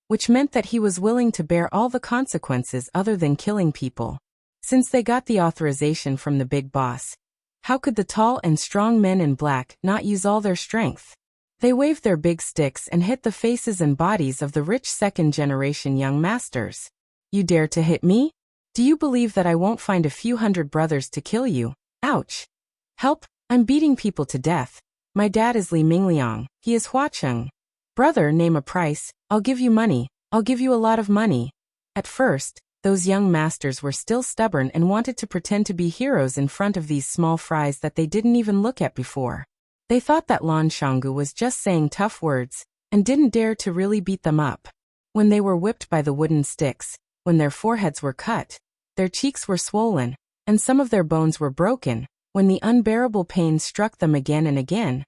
which meant that he was willing to bear all the consequences other than killing people. Since they got the authorization from the big boss, how could the tall and strong men in black not use all their strength? They waved their big sticks and hit the faces and bodies of the rich second-generation young masters. "You dare to hit me? Do you believe that I won't find a few hundred brothers to kill you? Ouch! Help, I'm beating people to death. My dad is Li Mingliang, he is Huacheng. Brother, name a price, I'll give you money, I'll give you a lot of money. At first, those young masters were still stubborn and wanted to pretend to be heroes in front of these small fries that they didn't even look at before. They thought that Lan Shanggu was just saying tough words, and didn't dare to really beat them up. When they were whipped by the wooden sticks, when their foreheads were cut, their cheeks were swollen, and some of their bones were broken, when the unbearable pain struck them again and again,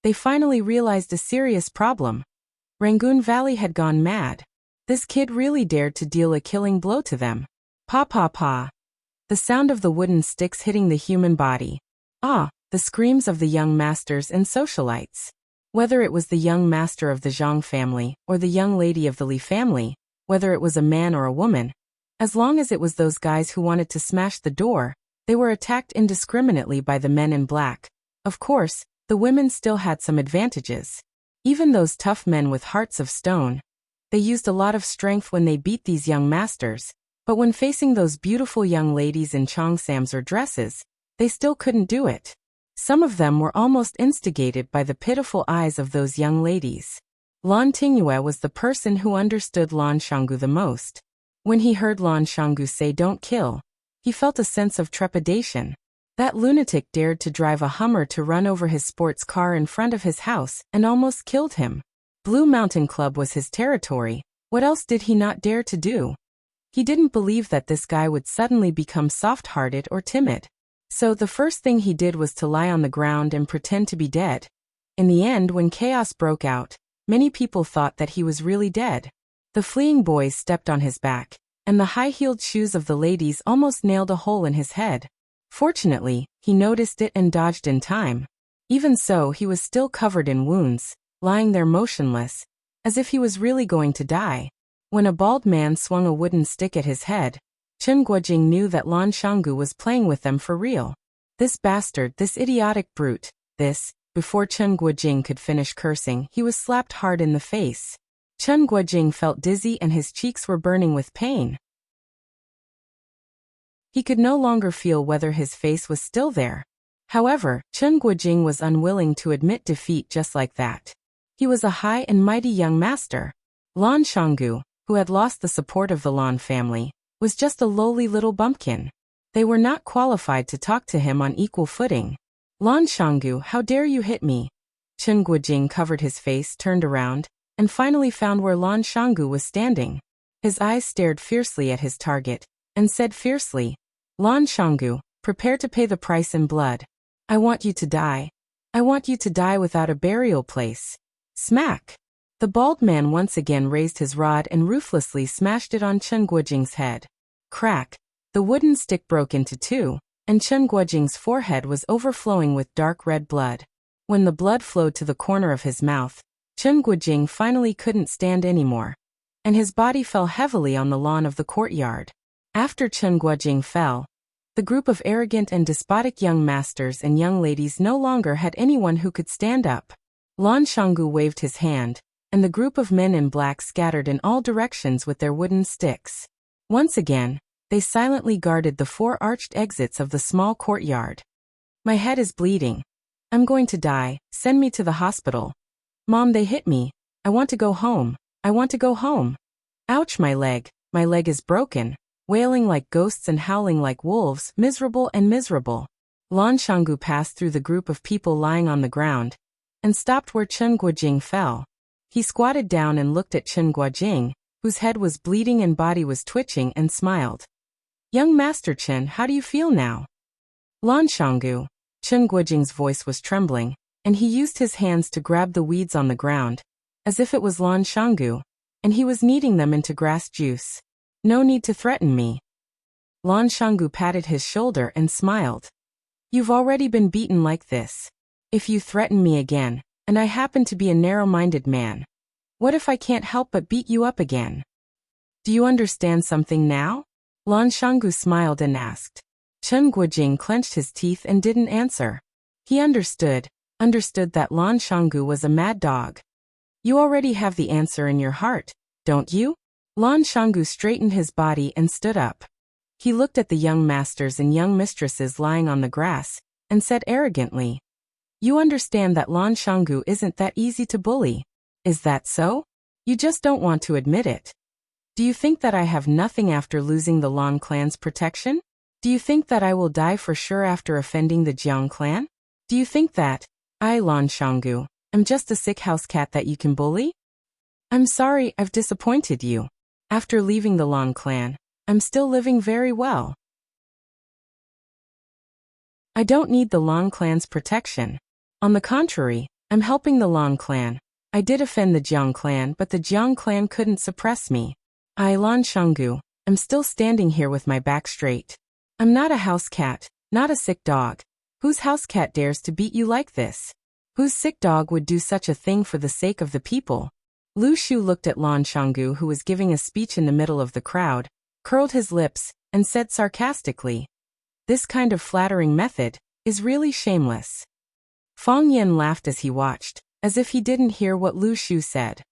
they finally realized a serious problem. Rangoon Valley had gone mad. This kid really dared to deal a killing blow to them. Pa pa pa. The sound of the wooden sticks hitting the human body. Ah, the screams of the young masters and socialites. Whether it was the young master of the Zhang family, or the young lady of the Li family, whether it was a man or a woman, as long as it was those guys who wanted to smash the door, they were attacked indiscriminately by the men in black. Of course, the women still had some advantages. Even those tough men with hearts of stone. They used a lot of strength when they beat these young masters, but when facing those beautiful young ladies in cheongsams or dresses, they still couldn't do it. Some of them were almost instigated by the pitiful eyes of those young ladies. Lan Tingyue was the person who understood Lan Shanggu the most. When he heard Lan Shanggu say don't kill, he felt a sense of trepidation. That lunatic dared to drive a Hummer to run over his sports car in front of his house and almost killed him. Blue Mountain Club was his territory. What else did he not dare to do? He didn't believe that this guy would suddenly become soft-hearted or timid. So the first thing he did was to lie on the ground and pretend to be dead. In the end, when chaos broke out, many people thought that he was really dead. The fleeing boys stepped on his back, and the high-heeled shoes of the ladies almost nailed a hole in his head. Fortunately, he noticed it and dodged in time. Even so, he was still covered in wounds, lying there motionless, as if he was really going to die. When a bald man swung a wooden stick at his head, Chen Guojing knew that Lan Shanggu was playing with them for real. This bastard, this idiotic brute, this. Before Chen Guojing could finish cursing, he was slapped hard in the face. Chen Guojing felt dizzy and his cheeks were burning with pain. He could no longer feel whether his face was still there. However, Chen Guojing was unwilling to admit defeat just like that. He was a high and mighty young master. Lan Shanggu, who had lost the support of the Lan family, was just a lowly little bumpkin. They were not qualified to talk to him on equal footing. Lan Shanggu, how dare you hit me? Chen Guojing covered his face, turned around, and finally found where Lan Shanggu was standing. His eyes stared fiercely at his target, and said fiercely, Lan Shanggu, prepare to pay the price in blood. I want you to die. I want you to die without a burial place. Smack! The bald man once again raised his rod and ruthlessly smashed it on Chen Guojing's head. Crack! The wooden stick broke into two, and Chen Guojing's forehead was overflowing with dark red blood. When the blood flowed to the corner of his mouth, Chen Guojing finally couldn't stand anymore, and his body fell heavily on the lawn of the courtyard. After Chen Guojing fell, the group of arrogant and despotic young masters and young ladies no longer had anyone who could stand up. Lan Shanggu waved his hand, and the group of men in black scattered in all directions with their wooden sticks. Once again, they silently guarded the four arched exits of the small courtyard. My head is bleeding. I'm going to die. Send me to the hospital. Mom, they hit me. I want to go home. I want to go home. Ouch, my leg. My leg is broken. Wailing like ghosts and howling like wolves, miserable and miserable. Lan Shanggu passed through the group of people lying on the ground, and stopped where Chen Guojing fell. He squatted down and looked at Chen Guojing, whose head was bleeding and body was twitching, and smiled. Young Master Chen, how do you feel now? Lan Shanggu. Chen Guojing's voice was trembling, and he used his hands to grab the weeds on the ground, as if it was Lan Shanggu, and he was kneading them into grass juice. No need to threaten me. Lan Shanggu patted his shoulder and smiled. You've already been beaten like this. If you threaten me again, and I happen to be a narrow-minded man, what if I can't help but beat you up again? Do you understand something now? Lan Shanggu smiled and asked. Chen Guojing clenched his teeth and didn't answer. He understood that Lan Shanggu was a mad dog. You already have the answer in your heart, don't you? Lan Shanggu straightened his body and stood up. He looked at the young masters and young mistresses lying on the grass, and said arrogantly, You understand that Lan Shanggu isn't that easy to bully. Is that so? You just don't want to admit it. Do you think that I have nothing after losing the Lan clan's protection? Do you think that I will die for sure after offending the Jiang clan? Do you think that I, Lan Shanggu, am just a sick house cat that you can bully? I'm sorry I've disappointed you. After leaving the Lan clan, I'm still living very well. I don't need the Lan clan's protection. On the contrary, I'm helping the Lan clan. I did offend the Jiang clan, but the Jiang clan couldn't suppress me. I, Lan Shanggu, am still standing here with my back straight. I'm not a house cat, not a sick dog. Whose house cat dares to beat you like this? Whose sick dog would do such a thing for the sake of the people? Lu Shu looked at Lan Shanggu, who was giving a speech in the middle of the crowd, curled his lips, and said sarcastically, "This kind of flattering method is really shameless." Fang Yan laughed as he watched, as if he didn't hear what Lu Shu said.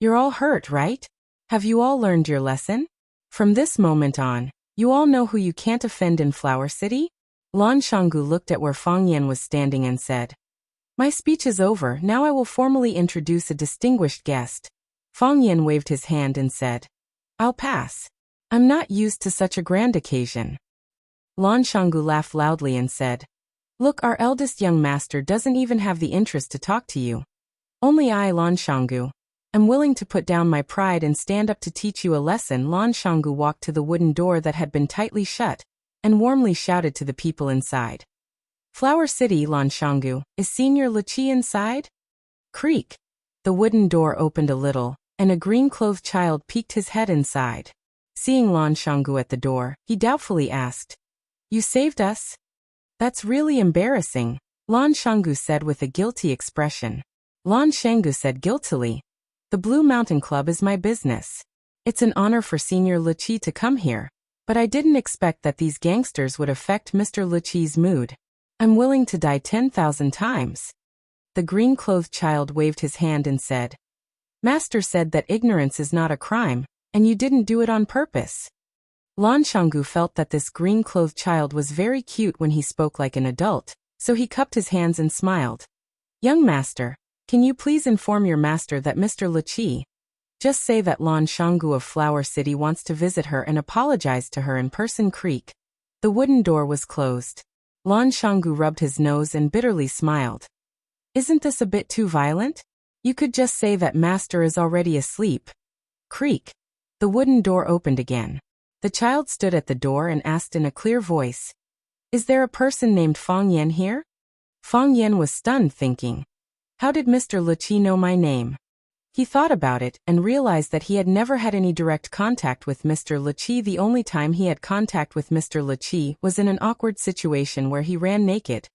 "You're all hurt, right? Have you all learned your lesson? From this moment on, you all know who you can't offend in Flower City?" Lan Shanggu looked at where Fang Yan was standing and said, "My speech is over, now I will formally introduce a distinguished guest." Fang Yan waved his hand and said, "I'll pass. I'm not used to such a grand occasion." Lan Shanggu laughed loudly and said, "Look, our eldest young master doesn't even have the interest to talk to you. Only I, Lan Shanggu, am willing to put down my pride and stand up to teach you a lesson." Lan Shanggu walked to the wooden door that had been tightly shut, and warmly shouted to the people inside. "Flower City, Lan Shanggu, is Senior Liqi inside?" Creak. The wooden door opened a little, and a green-clothed child peeked his head inside. Seeing Lan Shanggu at the door, he doubtfully asked, "You saved us?" "That's really embarrassing," Lan Shanggu said with a guilty expression. Lan Shanggu said guiltily, "The Blue Mountain Club is my business. It's an honor for Senior Liqi to come here, but I didn't expect that these gangsters would affect Mr. Liqi's mood. I'm willing to die 10,000 times." The green-clothed child waved his hand and said, "Master said that ignorance is not a crime, and you didn't do it on purpose." Lan Shanggu felt that this green-clothed child was very cute when he spoke like an adult, so he cupped his hands and smiled. "Young master, can you please inform your master that Mr. Liqi, just say that Lan Shanggu of Flower City wants to visit her and apologize to her in person." Creak. The wooden door was closed. Lan Shanggu rubbed his nose and bitterly smiled. "Isn't this a bit too violent? You could just say that master is already asleep." Creak. The wooden door opened again. The child stood at the door and asked in a clear voice, "Is there a person named Fang Yan here?" Fang Yan was stunned, thinking, "How did Mr. Liqi know my name?" He thought about it and realized that he had never had any direct contact with Mr. Liqi. The only time he had contact with Mr. Liqi was in an awkward situation where he ran naked.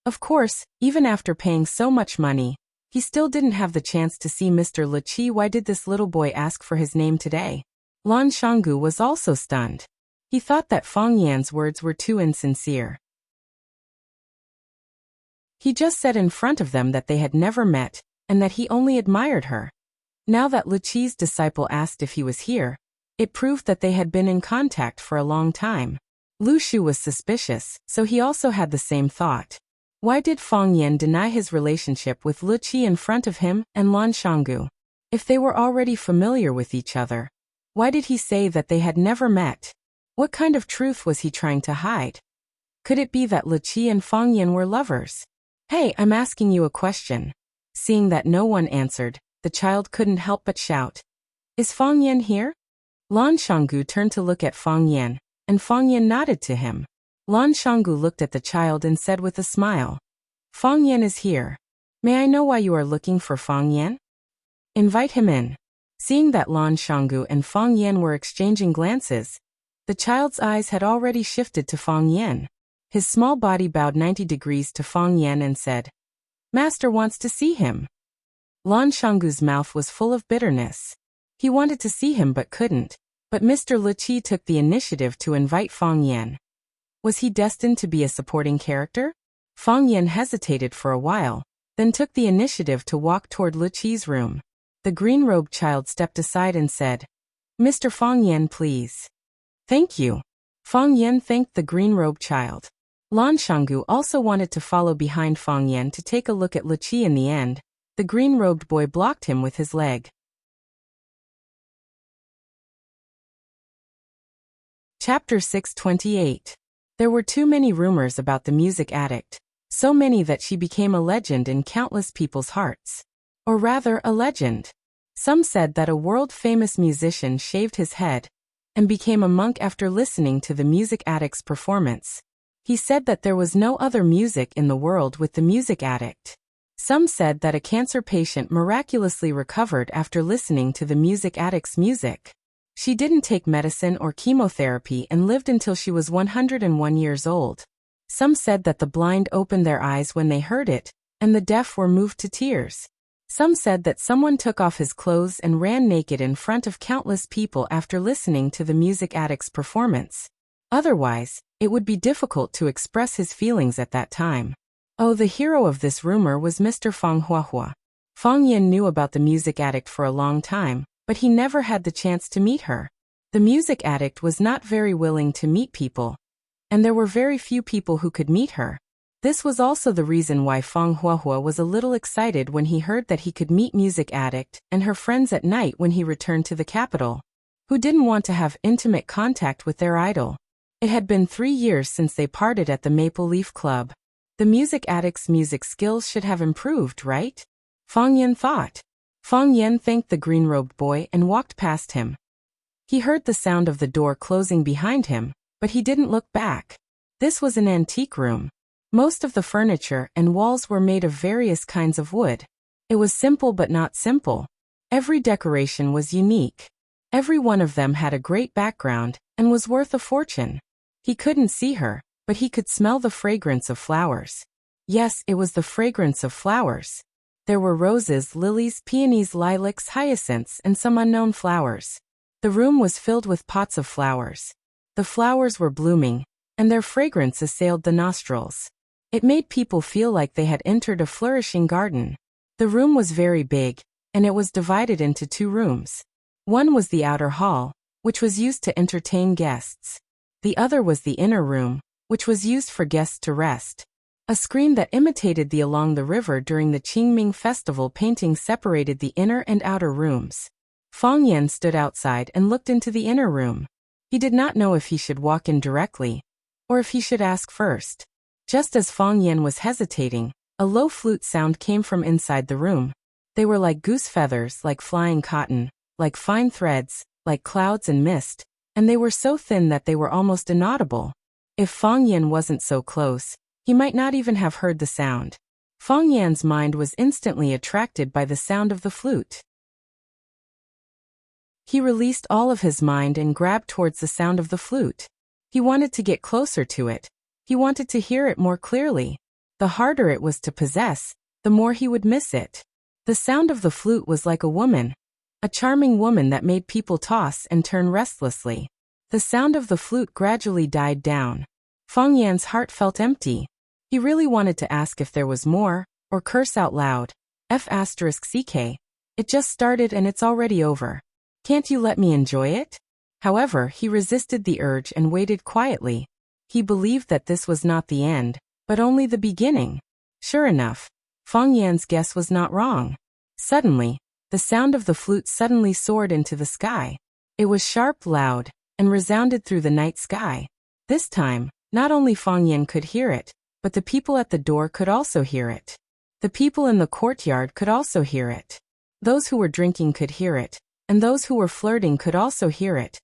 Of course, even after paying so much money, he still didn't have the chance to see Mr. Liqi. Why did this little boy ask for his name today? Lan Shanggu was also stunned. He thought that Fang Yan's words were too insincere. He just said in front of them that they had never met, and that he only admired her. Now that Liqi's disciple asked if he was here, it proved that they had been in contact for a long time. Lu Shu was suspicious, so he also had the same thought. Why did Fang Yan deny his relationship with Liqi in front of him and Lan Shanggu? If they were already familiar with each other, why did he say that they had never met? What kind of truth was he trying to hide? Could it be that Liqi and Fang Yan were lovers? "Hey, I'm asking you a question." Seeing that no one answered, the child couldn't help but shout, "Is Fang Yan here?" Lan Shanggu turned to look at Fang Yan, and Fang Yan nodded to him. Lan Shanggu looked at the child and said with a smile, "Fang Yan is here. May I know why you are looking for Fang Yan? Invite him in." Seeing that Lan Shanggu and Fang Yan were exchanging glances, the child's eyes had already shifted to Fang Yan. His small body bowed 90 degrees to Fang Yan and said, "Master wants to see him." Lan Shanggu's mouth was full of bitterness. He wanted to see him but couldn't, but Mr. Liqi took the initiative to invite Fang Yan. Was he destined to be a supporting character? Fang Yan hesitated for a while, then took the initiative to walk toward Liqi's room. The green-robed child stepped aside and said, "Mr. Fang Yan, please." "Thank you." Fang Yan thanked the green-robed child. Lan Shanggu also wanted to follow behind Fang Yan to take a look at Liqi in the end, The green-robed boy blocked him with his leg. Chapter 628. There were too many rumors about the music addict, so many that she became a legend in countless people's hearts. Or rather, a legend. Some said that a world-famous musician shaved his head and became a monk after listening to the music addict's performance. He said that there was no other music in the world with the music addict. Some said that a cancer patient miraculously recovered after listening to the music addict's music. She didn't take medicine or chemotherapy and lived until she was 101 years old. Some said that the blind opened their eyes when they heard it, and the deaf were moved to tears. Some said that someone took off his clothes and ran naked in front of countless people after listening to the music addict's performance. Otherwise, it would be difficult to express his feelings at that time. Oh, the hero of this rumor was Mr. Fang Huahua. Fang Yan knew about the music addict for a long time, but he never had the chance to meet her. The music addict was not very willing to meet people, and there were very few people who could meet her. This was also the reason why Fang Huahua was a little excited when he heard that he could meet music addict and her friends at night when he returned to the capital. Who didn't want to have intimate contact with their idol? It had been 3 years since they parted at the Maple Leaf Club. The music addict's music skills should have improved, right? Fang Yan thought. Fang Yan thanked the green-robed boy and walked past him. He heard the sound of the door closing behind him, but he didn't look back. This was an antique room. Most of the furniture and walls were made of various kinds of wood. It was simple but not simple. Every decoration was unique. Every one of them had a great background and was worth a fortune. He couldn't see her, but he could smell the fragrance of flowers. Yes, it was the fragrance of flowers. There were roses, lilies, peonies, lilacs, hyacinths, and some unknown flowers. The room was filled with pots of flowers. The flowers were blooming, and their fragrance assailed the nostrils. It made people feel like they had entered a flourishing garden. The room was very big, and it was divided into 2 rooms. One was the outer hall, which was used to entertain guests. The other was the inner room, which was used for guests to rest. A screen that imitated the along the river during the Qingming festival painting separated the inner and outer rooms. Fang Yan stood outside and looked into the inner room. He did not know if he should walk in directly, or if he should ask first. Just as Fang Yan was hesitating, a low flute sound came from inside the room. They were like goose feathers, like flying cotton, like fine threads, like clouds and mist, and they were so thin that they were almost inaudible. If Fang Yan wasn't so close, he might not even have heard the sound. Fang Yan's mind was instantly attracted by the sound of the flute. He released all of his mind and grabbed towards the sound of the flute. He wanted to get closer to it. He wanted to hear it more clearly. The harder it was to possess, the more he would miss it. The sound of the flute was like a woman, a charming woman that made people toss and turn restlessly. The sound of the flute gradually died down. Fang Yan's heart felt empty. He really wanted to ask if there was more, or curse out loud. F***ck. It just started and it's already over. Can't you let me enjoy it? However, he resisted the urge and waited quietly. He believed that this was not the end, but only the beginning. Sure enough, Fang Yan's guess was not wrong. Suddenly, the sound of the flute suddenly soared into the sky. It was sharp, loud, and resounded through the night sky. This time, not only Fang Yan could hear it, but the people at the door could also hear it. The people in the courtyard could also hear it. Those who were drinking could hear it, and those who were flirting could also hear it.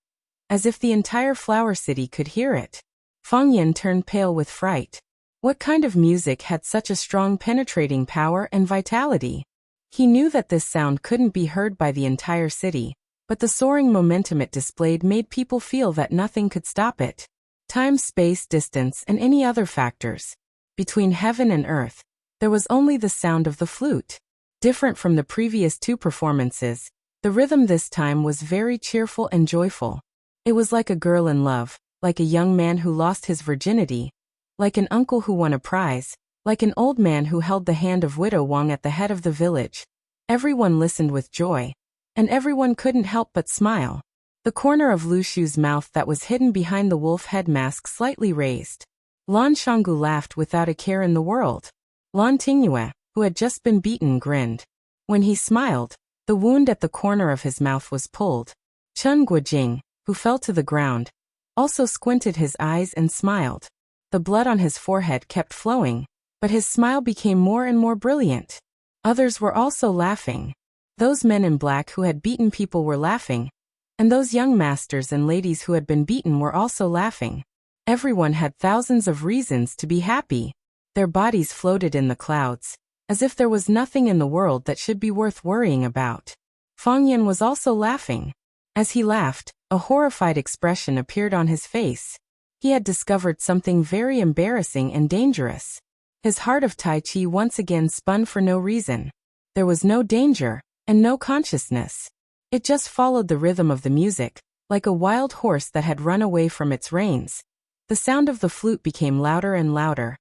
As if the entire flower city could hear it. Fang Yan turned pale with fright. What kind of music had such a strong penetrating power and vitality? He knew that this sound couldn't be heard by the entire city, but the soaring momentum it displayed made people feel that nothing could stop it. Time, space, distance, and any other factors. Between heaven and earth, there was only the sound of the flute. Different from the previous 2 performances, the rhythm this time was very cheerful and joyful. It was like a girl in love, like a young man who lost his virginity, like an uncle who won a prize, like an old man who held the hand of Widow Wang at the head of the village. Everyone listened with joy, and everyone couldn't help but smile. The corner of Lu Shu's mouth that was hidden behind the wolf head mask slightly raised. Lan Shanggu laughed without a care in the world. Lan Tingyue, who had just been beaten, grinned. When he smiled, the wound at the corner of his mouth was pulled. Chen Guojing, who fell to the ground, also squinted his eyes and smiled. The blood on his forehead kept flowing, but his smile became more and more brilliant. Others were also laughing. Those men in black who had beaten people were laughing, and those young masters and ladies who had been beaten were also laughing. Everyone had thousands of reasons to be happy. Their bodies floated in the clouds, as if there was nothing in the world that should be worth worrying about. Fang Yan was also laughing. As he laughed, a horrified expression appeared on his face. He had discovered something very embarrassing and dangerous. His heart of Tai Chi once again spun for no reason. There was no danger, and no consciousness. It just followed the rhythm of the music, like a wild horse that had run away from its reins. The sound of the flute became louder and louder,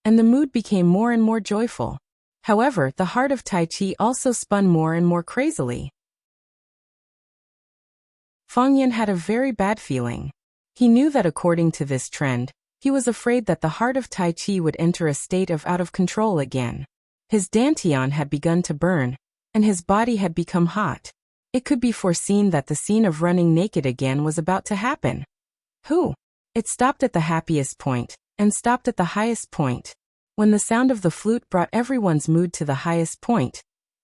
and the mood became more and more joyful. However, the heart of Tai Chi also spun more and more crazily. Fang Yan had a very bad feeling. He knew that according to this trend, he was afraid that the heart of Tai Chi would enter a state of out of control again. His dantian had begun to burn, and his body had become hot. It could be foreseen that the scene of running naked again was about to happen. It stopped at the happiest point, and stopped at the highest point. When the sound of the flute brought everyone's mood to the highest point,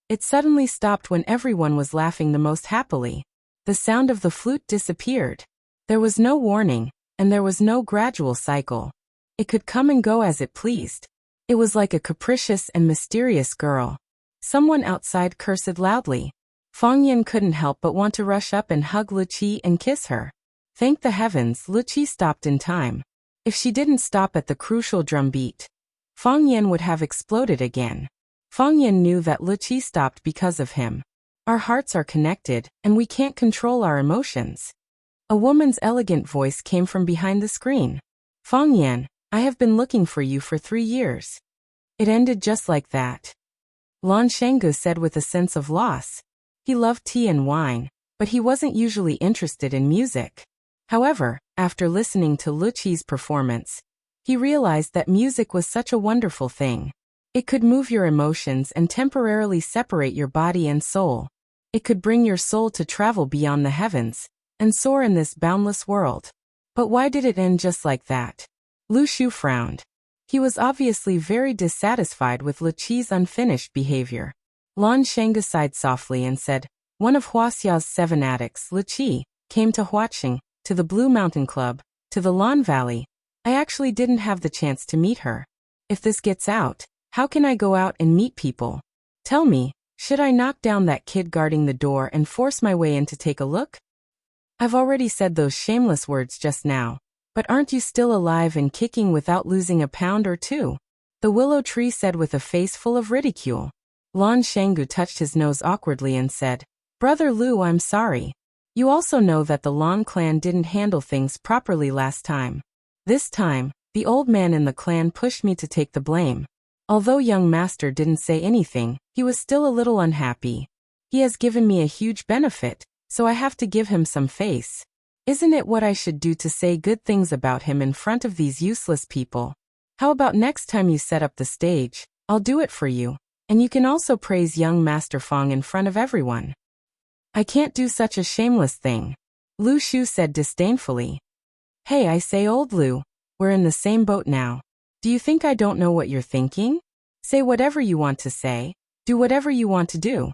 it suddenly stopped when everyone was laughing the most happily. The sound of the flute disappeared. There was no warning, and there was no gradual cycle. It could come and go as it pleased. It was like a capricious and mysterious girl. Someone outside cursed loudly. Fang Yan couldn't help but want to rush up and hug Lu Qi and kiss her. Thank the heavens, Lu Qi stopped in time. If she didn't stop at the crucial drum beat, Fang Yan would have exploded again. Fang Yan knew that Lu Qi stopped because of him. Our hearts are connected, and we can't control our emotions. A woman's elegant voice came from behind the screen. Fang Yan, I have been looking for you for 3 years. It ended just like that. Lan Shenggu said with a sense of loss. He loved tea and wine, but he wasn't usually interested in music. However, after listening to Lu Qi's performance, he realized that music was such a wonderful thing. It could move your emotions and temporarily separate your body and soul. It could bring your soul to travel beyond the heavens and soar in this boundless world. But why did it end just like that? Lu Shu frowned. He was obviously very dissatisfied with Lu Qi's unfinished behavior. Lan Shenggu sighed softly and said, one of Huaxia's 7 addicts, Lu Qi, came to Huaqing, to the Blue Mountain Club, to the Lan Valley. I actually didn't have the chance to meet her. If this gets out, how can I go out and meet people? Tell me, should I knock down that kid guarding the door and force my way in to take a look? I've already said those shameless words just now, but aren't you still alive and kicking without losing a pound or 2? The willow tree said with a face full of ridicule. Lan Shenggu touched his nose awkwardly and said, Brother Lu, I'm sorry. You also know that the Lan clan didn't handle things properly last time. This time, the old man in the clan pushed me to take the blame. Although young master didn't say anything, he was still a little unhappy. He has given me a huge benefit, so I have to give him some face. Isn't it what I should do to say good things about him in front of these useless people? How about next time you set up the stage, I'll do it for you, and you can also praise young Master Fang in front of everyone. I can't do such a shameless thing, Lu Shu said disdainfully. Hey, I say, old Lu, we're in the same boat now. Do you think I don't know what you're thinking? Say whatever you want to say, do whatever you want to do.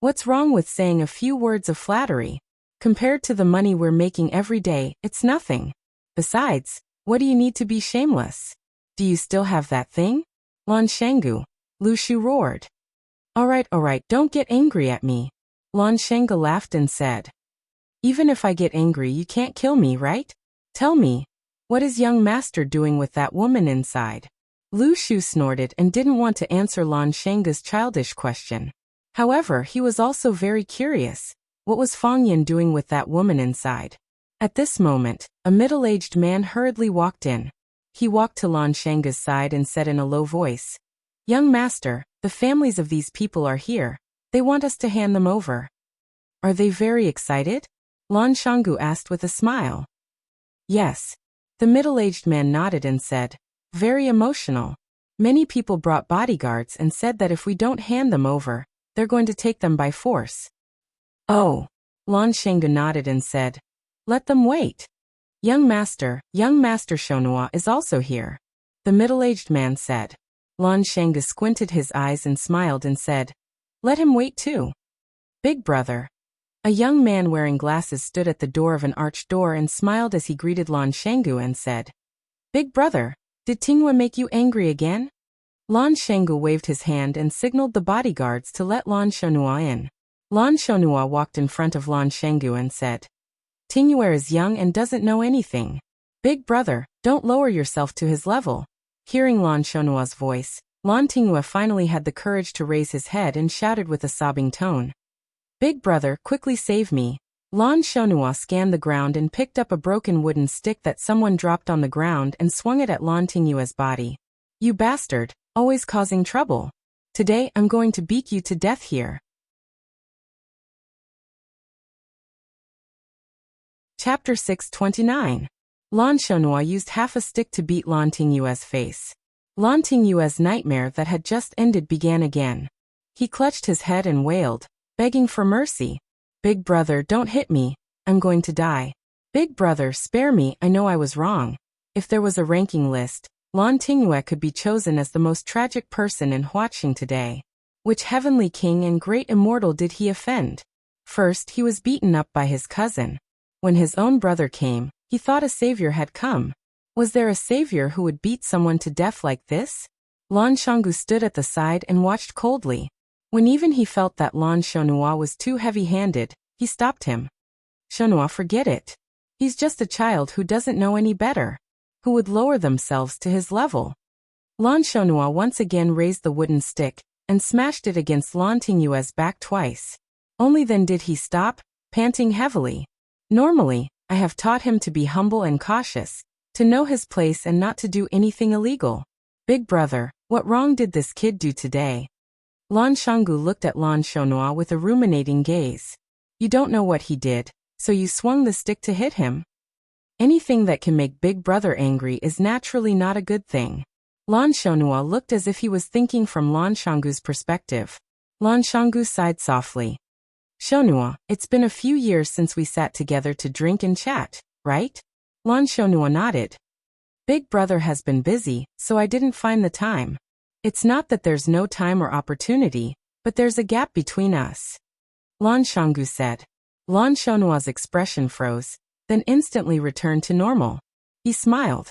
What's wrong with saying a few words of flattery? Compared to the money we're making every day, it's nothing. Besides, what do you need to be shameless? Do you still have that thing? Lan Shenggu, Lu Shu roared. All right, don't get angry at me. Lan Shenggu laughed and said. Even if I get angry, you can't kill me, right? Tell me, what is young master doing with that woman inside? Lu Shu snorted and didn't want to answer Lan Shenggu's childish question. However, he was also very curious. What was Fang Yan doing with that woman inside? At this moment, a middle-aged man hurriedly walked in. He walked to Lan Shenggu's side and said in a low voice, Young master, the families of these people are here. They want us to hand them over. Are they very excited? Lan Shenggu asked with a smile. Yes. The middle-aged man nodded and said, very emotional. Many people brought bodyguards and said that if we don't hand them over, they're going to take them by force. Oh. Lan Shenggu nodded and said, let them wait. Young Master Shonhua is also here. The middle-aged man said. Lan Shenggu squinted his eyes and smiled and said, let him wait too. Big brother. A young man wearing glasses stood at the door of an arched door and smiled as he greeted Lan Shenggu and said, Big brother, did Tinghua make you angry again? Lan Shenggu waved his hand and signaled the bodyguards to let Lan Shonhua in. Lan Shonhua walked in front of Lan Shenggu and said, Tinghua is young and doesn't know anything. Big brother, don't lower yourself to his level. Hearing Lan Shonhua's voice, Lan Tinghua finally had the courage to raise his head and shouted with a sobbing tone. Big brother, quickly save me. Lan Shonhua scanned the ground and picked up a broken wooden stick that someone dropped on the ground and swung it at Lan Tinghua's body. You bastard, always causing trouble. Today I'm going to beat you to death here. Chapter 629. Lan Shonhua used half a stick to beat Lan Tinghua's face. Lan Tinghua's nightmare that had just ended began again. He clutched his head and wailed, begging for mercy. Big brother, don't hit me. I'm going to die. Big brother, spare me. I know I was wrong. If there was a ranking list, Lan Tinghua could be chosen as the most tragic person in Huaqing today. Which heavenly king and great immortal did he offend? First, he was beaten up by his cousin. When his own brother came, he thought a savior had come. Was there a savior who would beat someone to death like this? Lan Shanggu stood at the side and watched coldly. When even he felt that Lan Shonhua was too heavy-handed, he stopped him. Shonhua, forget it. He's just a child who doesn't know any better. Who would lower themselves to his level? Lan Shonhua once again raised the wooden stick and smashed it against Lan Tinghua's back twice. Only then did he stop, panting heavily. Normally, I have taught him to be humble and cautious, to know his place and not to do anything illegal. Big brother, what wrong did this kid do today? Lan Shanggu looked at Lan Shonhua with a ruminating gaze. You don't know what he did, so you swung the stick to hit him? Anything that can make Big brother angry is naturally not a good thing. Lan Shonhua looked as if he was thinking from Lan Shanggu's perspective. Lan Shanggu sighed softly. Shonhua, it's been a few years since we sat together to drink and chat, right? Lan Shonhua nodded. Big brother has been busy, so I didn't find the time. It's not that there's no time or opportunity, but there's a gap between us. Lan Shanggu said. Lan Shonhua's expression froze, then instantly returned to normal. He smiled.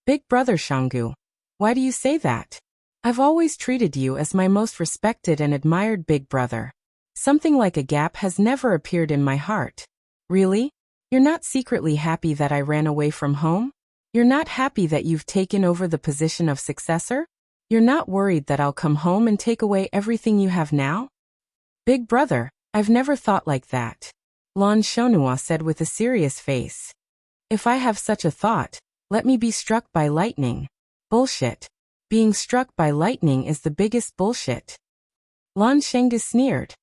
Big brother Shanggu, why do you say that? I've always treated you as my most respected and admired big brother. Something like a gap has never appeared in my heart. Really? You're not secretly happy that I ran away from home? You're not happy that you've taken over the position of successor? You're not worried that I'll come home and take away everything you have now? Big brother, I've never thought like that. Lan Shonhua said with a serious face. If I have such a thought, let me be struck by lightning. Bullshit. Being struck by lightning is the biggest bullshit. Lan Shenggu sneered.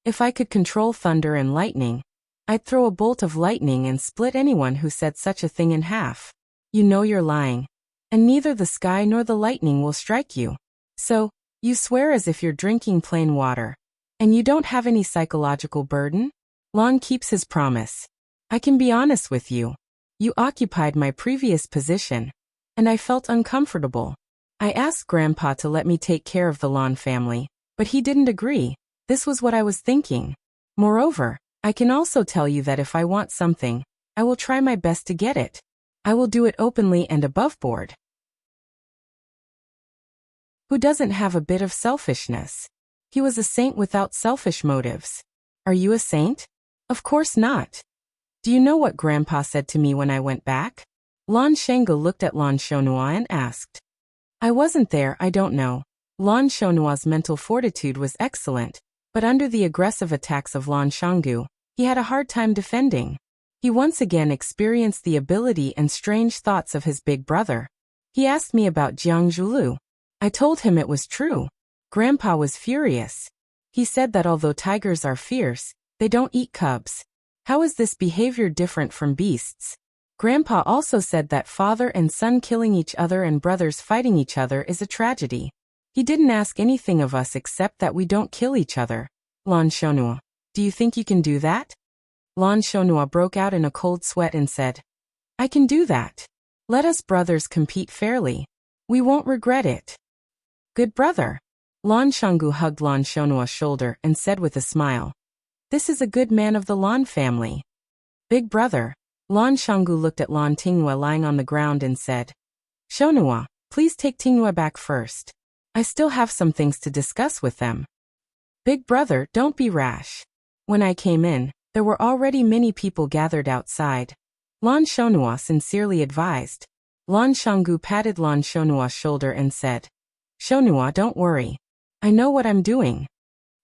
If I could control thunder and lightning, I'd throw a bolt of lightning and split anyone who said such a thing in half. You know you're lying. And neither the sky nor the lightning will strike you. So, you swear as if you're drinking plain water. And you don't have any psychological burden? Lan keeps his promise. I can be honest with you. You occupied my previous position, and I felt uncomfortable. I asked Grandpa to let me take care of the Lan family, but he didn't agree. This was what I was thinking. Moreover, I can also tell you that if I want something, I will try my best to get it. I will do it openly and above board. Who doesn't have a bit of selfishness? He was a saint without selfish motives. Are you a saint? Of course not. Do you know what Grandpa said to me when I went back? Lan Shenggu looked at Lan Shonhua and asked. I wasn't there, I don't know. Lan Shonhua's mental fortitude was excellent, but under the aggressive attacks of Lan Shanggu, he had a hard time defending. He once again experienced the ability and strange thoughts of his big brother. He asked me about Jiang Zhulu. I told him it was true. Grandpa was furious. He said that although tigers are fierce, they don't eat cubs. How is this behavior different from beasts? Grandpa also said that father and son killing each other and brothers fighting each other is a tragedy. He didn't ask anything of us except that we don't kill each other. Lan Shonua, do you think you can do that? Lan Shonua broke out in a cold sweat and said, I can do that. Let us brothers compete fairly. We won't regret it. Good brother. Lan Shanggu hugged Lan Shonua's shoulder and said with a smile, This is a good man of the Lan family. Big brother. Lan Shanggu looked at Lan Tinghua lying on the ground and said, Shonua, please take Tinghua back first. I still have some things to discuss with them. Big brother, don't be rash. When I came in, there were already many people gathered outside. Lan Shonua sincerely advised. Lan Shanggu patted Lan Shonua's shoulder and said, Shonua, don't worry. I know what I'm doing.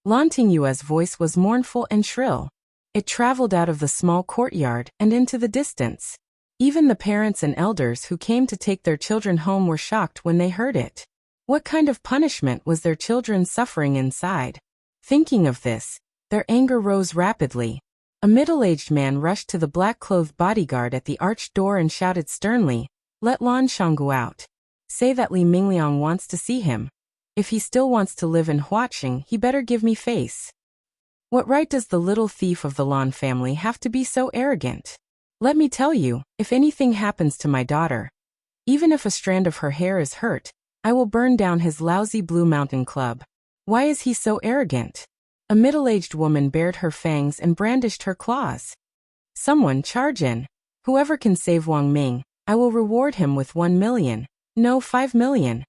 Lan Tinghua's voice was mournful and shrill. It traveled out of the small courtyard and into the distance. Even the parents and elders who came to take their children home were shocked when they heard it. What kind of punishment was their children suffering inside? Thinking of this, their anger rose rapidly. A middle-aged man rushed to the black-clothed bodyguard at the arched door and shouted sternly, Let Lan Shanggu out. Say that Li Mingliang wants to see him. If he still wants to live in Huaqing, he better give me face. What right does the little thief of the Lan family have to be so arrogant? Let me tell you, if anything happens to my daughter, even if a strand of her hair is hurt, I will burn down his lousy Blue Mountain Club. Why is he so arrogant? A middle-aged woman bared her fangs and brandished her claws. Someone charge in. Whoever can save Wang Ming, I will reward him with 1 million. No, 5 million.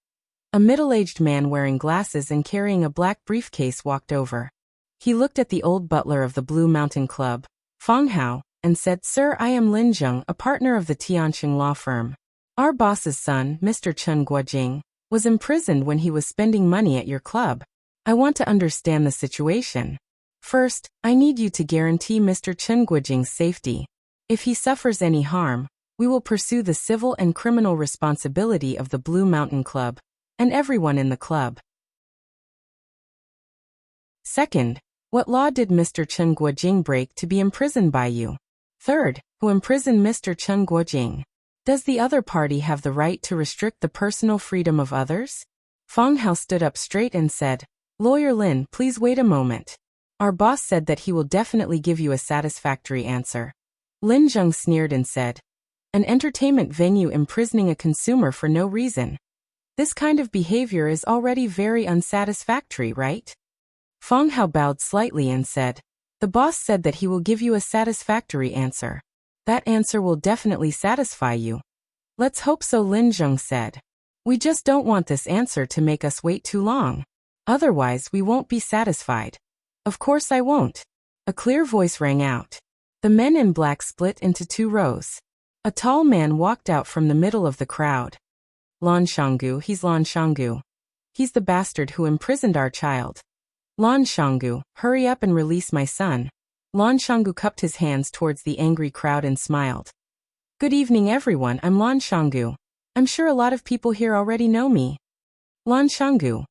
A middle-aged man wearing glasses and carrying a black briefcase walked over. He looked at the old butler of the Blue Mountain Club, Fang Hao, and said, Sir, I am Lin Zheng, a partner of the Tianqing law firm. Our boss's son, Mr. Chen Guojing, was imprisoned when he was spending money at your club. I want to understand the situation. First, I need you to guarantee Mr. Chen Guojing's safety. If he suffers any harm, we will pursue the civil and criminal responsibility of the Blue Mountain Club and everyone in the club. Second, what law did Mr. Chen Guojing break to be imprisoned by you? Third, who imprisoned Mr. Chen Guojing? Does the other party have the right to restrict the personal freedom of others? Fang Hao stood up straight and said, Lawyer Lin, please wait a moment. Our boss said that he will definitely give you a satisfactory answer. Lin Zheng sneered and said, An entertainment venue imprisoning a consumer for no reason. This kind of behavior is already very unsatisfactory, right? Fang Hao bowed slightly and said, The boss said that he will give you a satisfactory answer. That answer will definitely satisfy you. Let's hope so, Lin Zheng said. We just don't want this answer to make us wait too long. Otherwise, we won't be satisfied. Of course I won't. A clear voice rang out. The men in black split into 2 rows. A tall man walked out from the middle of the crowd. Lan Shanggu, he's Lan Shanggu. He's the bastard who imprisoned our child. Lan Shanggu, hurry up and release my son. Lan Shanggu cupped his hands towards the angry crowd and smiled. Good evening everyone, I'm Lan Shanggu. I'm sure a lot of people here already know me. Lan Shanggu.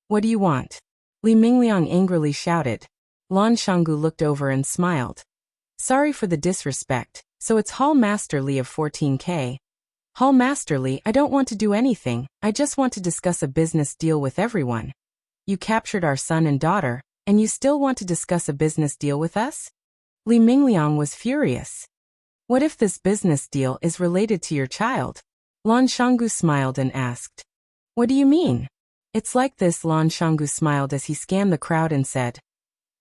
What do you want? Li Mingliang angrily shouted. Lan Shanggu looked over and smiled. Sorry for the disrespect, so it's Hall Master Li of 14K. Hall Master Li, I don't want to do anything, I just want to discuss a business deal with everyone. You captured our son and daughter, and you still want to discuss a business deal with us? Li Mingliang was furious. What if this business deal is related to your child? Lan Shanggu smiled and asked. What do you mean? It's like this. Lan Shanggu smiled as he scanned the crowd and said.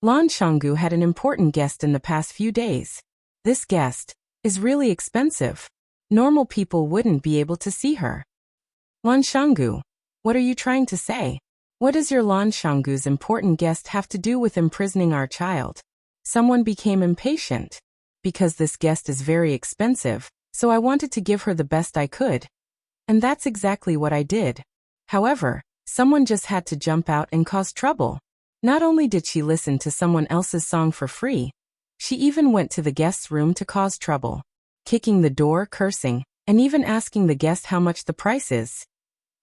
Lan Shanggu had an important guest in the past few days. This guest is really expensive. Normal people wouldn't be able to see her. Lan Shanggu, what are you trying to say? What does your Lan Shanggu's important guest have to do with imprisoning our child? Someone became impatient. Because this guest is very expensive, so I wanted to give her the best I could. And that's exactly what I did. However, someone just had to jump out and cause trouble. Not only did she listen to someone else's song for free, she even went to the guest's room to cause trouble, kicking the door, cursing, and even asking the guest how much the price is.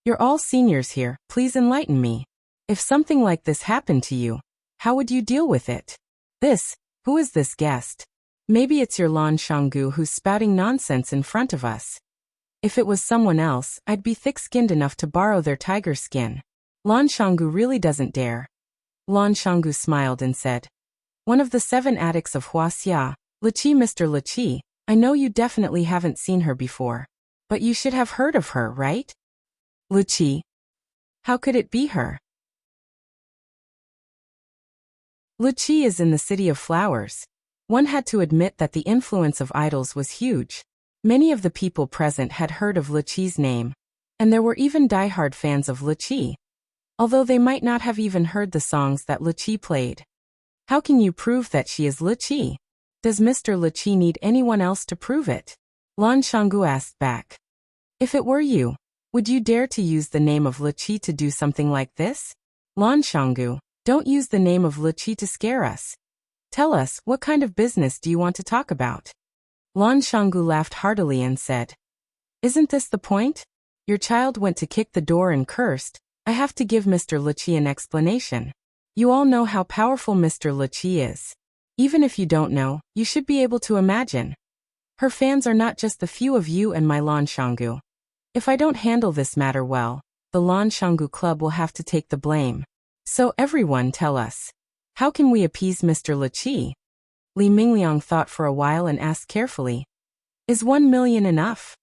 You're all seniors here, please enlighten me. If something like this happened to you, how would you deal with it? Who is this guest? Maybe it's your Lan Shanggu who's spouting nonsense in front of us. If it was someone else, I'd be thick-skinned enough to borrow their tiger skin. Lan Shanggu really doesn't dare. Lan Shanggu smiled and said, one of the 7 addicts of Wuxia, Liqi. Mr. Liqi, I know you definitely haven't seen her before. But you should have heard of her, right? Liqi. How could it be her? Liqi is in the City of Flowers. One had to admit that the influence of idols was huge. Many of the people present had heard of Liqi's name. And there were even diehard fans of Liqi. Although they might not have even heard the songs that Liqi played. How can you prove that she is Liqi? Does Mr. Liqi need anyone else to prove it? Lan Shanggu asked back. If it were you, would you dare to use the name of Liqi to do something like this? Lan Shanggu, don't use the name of Liqi to scare us. Tell us, what kind of business do you want to talk about? Lan Shanggu laughed heartily and said, isn't this the point? Your child went to kick the door and cursed. I have to give Mr. Liqi an explanation. You all know how powerful Mr. Liqi is. Even if you don't know, you should be able to imagine. Her fans are not just the few of you and my Lan Shanggu. If I don't handle this matter well, the Lan Shanggu Club will have to take the blame. So everyone tell us. How can we appease Mr. Liqi? Li Mingliang thought for a while and asked carefully. Is 1 million enough?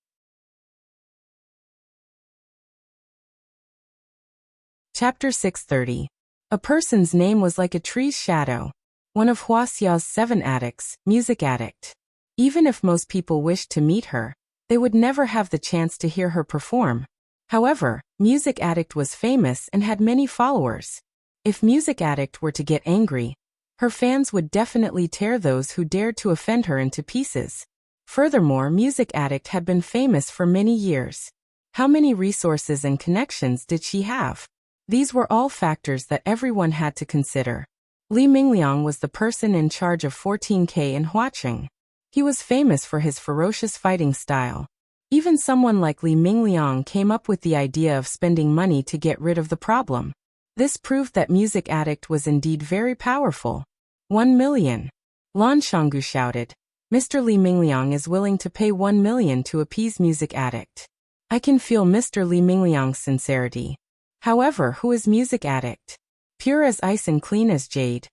Chapter 630. A person's name was like a tree's shadow. One of Wuxia's 7 addicts, music addict. Even if most people wished to meet her, they would never have the chance to hear her perform. However, music addict was famous and had many followers. If music addict were to get angry, her fans would definitely tear those who dared to offend her into pieces. Furthermore, music addict had been famous for many years. How many resources and connections did she have? These were all factors that everyone had to consider. Li Mingliang was the person in charge of 14K in Huaqing. He was famous for his ferocious fighting style. Even someone like Li Mingliang came up with the idea of spending money to get rid of the problem. This proved that music addict was indeed very powerful. 1 million. Lan Shanggu shouted. Mr. Li Mingliang is willing to pay 1 million to appease music addict. I can feel Mr. Li Mingliang's sincerity. However, who is music addict? Pure as ice and clean as jade.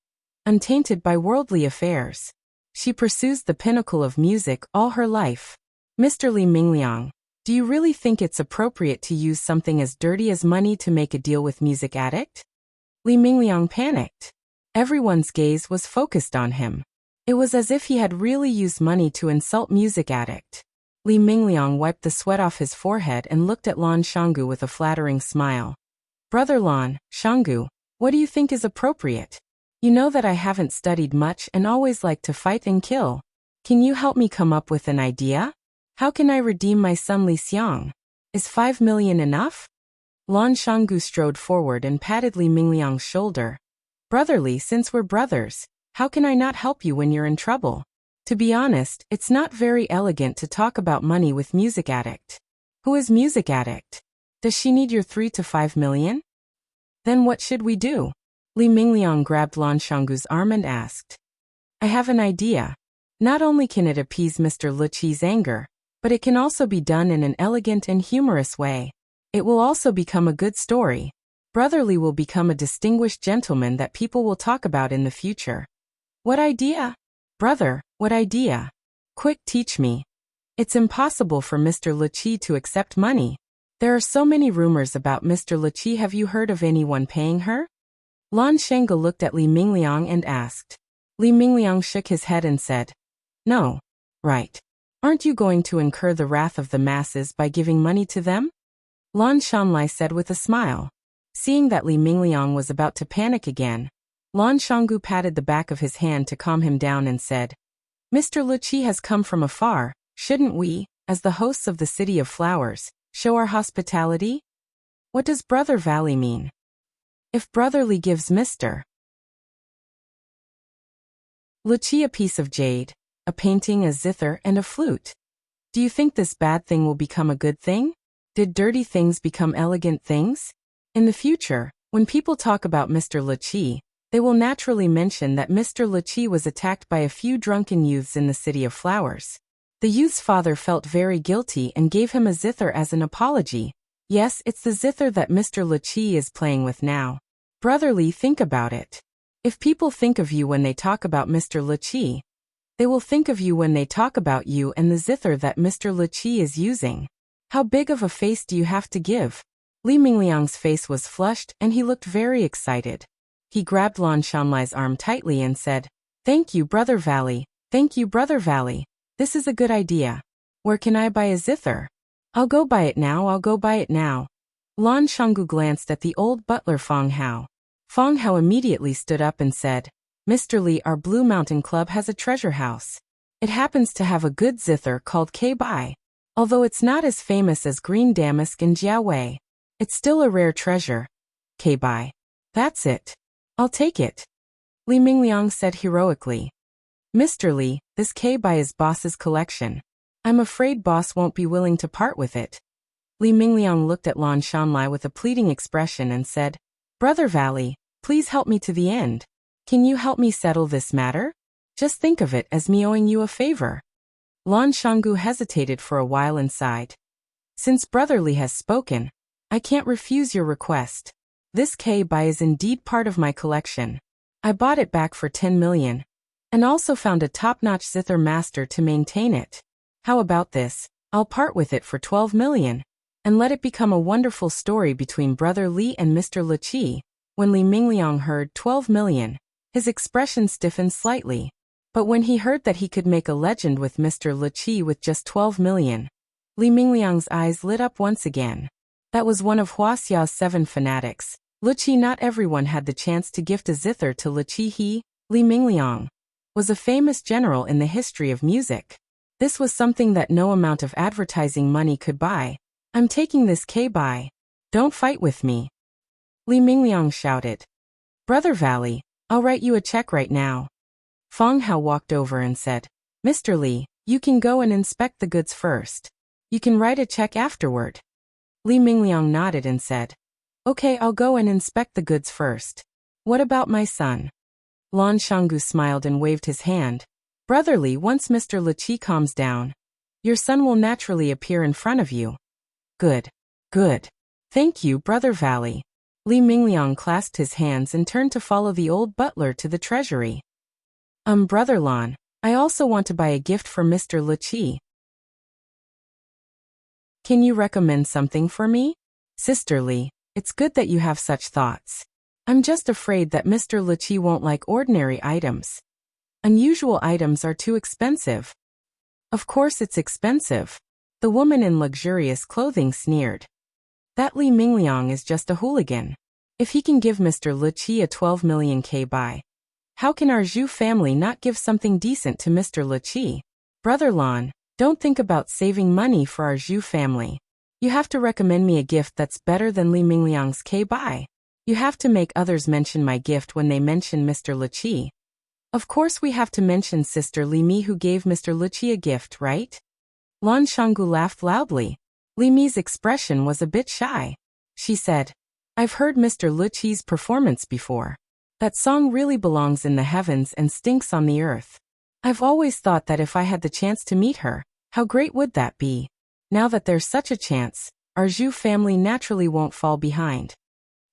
Untainted by worldly affairs. She pursues the pinnacle of music all her life. Mr. Li Mingliang, do you really think it's appropriate to use something as dirty as money to make a deal with music addict? Li Mingliang panicked. Everyone's gaze was focused on him. It was as if he had really used money to insult music addict. Li Mingliang wiped the sweat off his forehead and looked at Lan Shanggu with a flattering smile. Brother Lan Shanggu, what do you think is appropriate? You know that I haven't studied much and always like to fight and kill. Can you help me come up with an idea? How can I redeem my son Li Xiang? Is 5 million enough? Lan Shanggu strode forward and patted Li Mingliang's shoulder. Brotherly, since we're brothers, how can I not help you when you're in trouble? To be honest, it's not very elegant to talk about money with music addict. Who is music addict? Does she need your 3 to 5 million? Then what should we do? Li Mingliang grabbed Lan Shanggu's arm and asked. I have an idea. Not only can it appease Mr. Liqi's anger, but it can also be done in an elegant and humorous way. It will also become a good story. Brotherly will become a distinguished gentleman that people will talk about in the future. What idea? Brother, what idea? Quick, teach me. It's impossible for Mr. Liqi to accept money. There are so many rumors about Mr. Liqi. Have you heard of anyone paying her? Lan Shanggu looked at Li Mingliang and asked. Li Mingliang shook his head and said, no. Right. Aren't you going to incur the wrath of the masses by giving money to them? Lan Shanlai said with a smile. Seeing that Li Mingliang was about to panic again, Lan Shanggu patted the back of his hand to calm him down and said, Mr. Liqi has come from afar. Shouldn't we, as the hosts of the City of Flowers, show our hospitality? What does Brother Valley mean? If Brotherly gives Mr. Liqi a piece of jade, a painting, a zither, and a flute, do you think this bad thing will become a good thing? Did dirty things become elegant things? In the future, when people talk about Mr. Liqi, they will naturally mention that Mr. Wuxia was attacked by a few drunken youths in the City of Flowers. The youth's father felt very guilty and gave him a zither as an apology. Yes, it's the zither that Mr. Wuxia is playing with now. Brotherly, think about it. If people think of you when they talk about Mr. Wuxia, they will think of you when they talk about you and the zither that Mr. Wuxia is using. How big of a face do you have to give? Li Mingliang's face was flushed and he looked very excited. He grabbed Lan Shanlai's arm tightly and said, "Thank you, Brother Valley. Thank you, Brother Valley. This is a good idea. Where can I buy a zither?" "I'll go buy it now, I'll go buy it now." Lan Shanggu glanced at the old butler Fong Hao. Fong Hao immediately stood up and said, "Mr. Li, our Blue Mountain Club has a treasure house. It happens to have a good zither called K-Bai. Although it's not as famous as Green Damask and Jiaowei, it's still a rare treasure. K-Bai. That's it. I'll take it." Li Mingliang said heroically. "Mr. Li, this K-Bai is boss's collection. I'm afraid boss won't be willing to part with it." Li Mingliang looked at Lan Shanlai with a pleading expression and said, "Brother Valley, please help me to the end. Can you help me settle this matter? Just think of it as me owing you a favor." Lan Shanggu hesitated for a while and sighed. "Since Brother Li has spoken, I can't refuse your request. This K-Bai is indeed part of my collection. I bought it back for 10 million, and also found a top-notch zither master to maintain it. How about this? I'll part with it for 12 million, and let it become a wonderful story between Brother Li and Mr. Wuxia." When Li Mingliang heard 12 million, his expression stiffened slightly. But when he heard that he could make a legend with Mr. Wuxia with just 12 million, Li Mingliang's eyes lit up once again. That was one of Huaxia's 7 fanatics. Wuxia. Not everyone had the chance to gift a zither to Wuxia. He, Li Mingliang, was a famous general in the history of music. This was something that no amount of advertising money could buy. "I'm taking this K-Bai. Don't fight with me," Li Mingliang shouted. "Brother Valley, I'll write you a check right now." Fong Hao walked over and said, "Mr. Li, you can go and inspect the goods first. You can write a check afterward." Li Mingliang nodded and said, "Okay, I'll go and inspect the goods first. What about my son?" Lan Shanggu smiled and waved his hand. "Brother Li, once Mr. Wuxia calms down, your son will naturally appear in front of you." "Good. Good. Thank you, Brother Valley." Li Mingliang clasped his hands and turned to follow the old butler to the treasury. Brother Lan, I also want to buy a gift for Mr. Wuxia. Can you recommend something for me?" "Sister Li, it's good that you have such thoughts. I'm just afraid that Mr. Wuxia won't like ordinary items. Unusual items are too expensive." "Of course it's expensive." The woman in luxurious clothing sneered. "That Li Mingliang is just a hooligan. If he can give Mr. Wuxia 12 million K-Bai, how can our Zhu family not give something decent to Mr. Wuxia? Brother Lan, don't think about saving money for our Zhu family. You have to recommend me a gift that's better than Li Mingliang's K-Bai. You have to make others mention my gift when they mention Mr. Wuxia. Of course we have to mention Sister Li Mi who gave Mr. Wuxia a gift, right?" Lan Shanggu laughed loudly. Li Mi's expression was a bit shy. She said, "I've heard Mr. Wuxia's performance before. That song really belongs in the heavens and stinks on the earth. I've always thought that if I had the chance to meet her, how great would that be? Now that there's such a chance, our Zhu family naturally won't fall behind."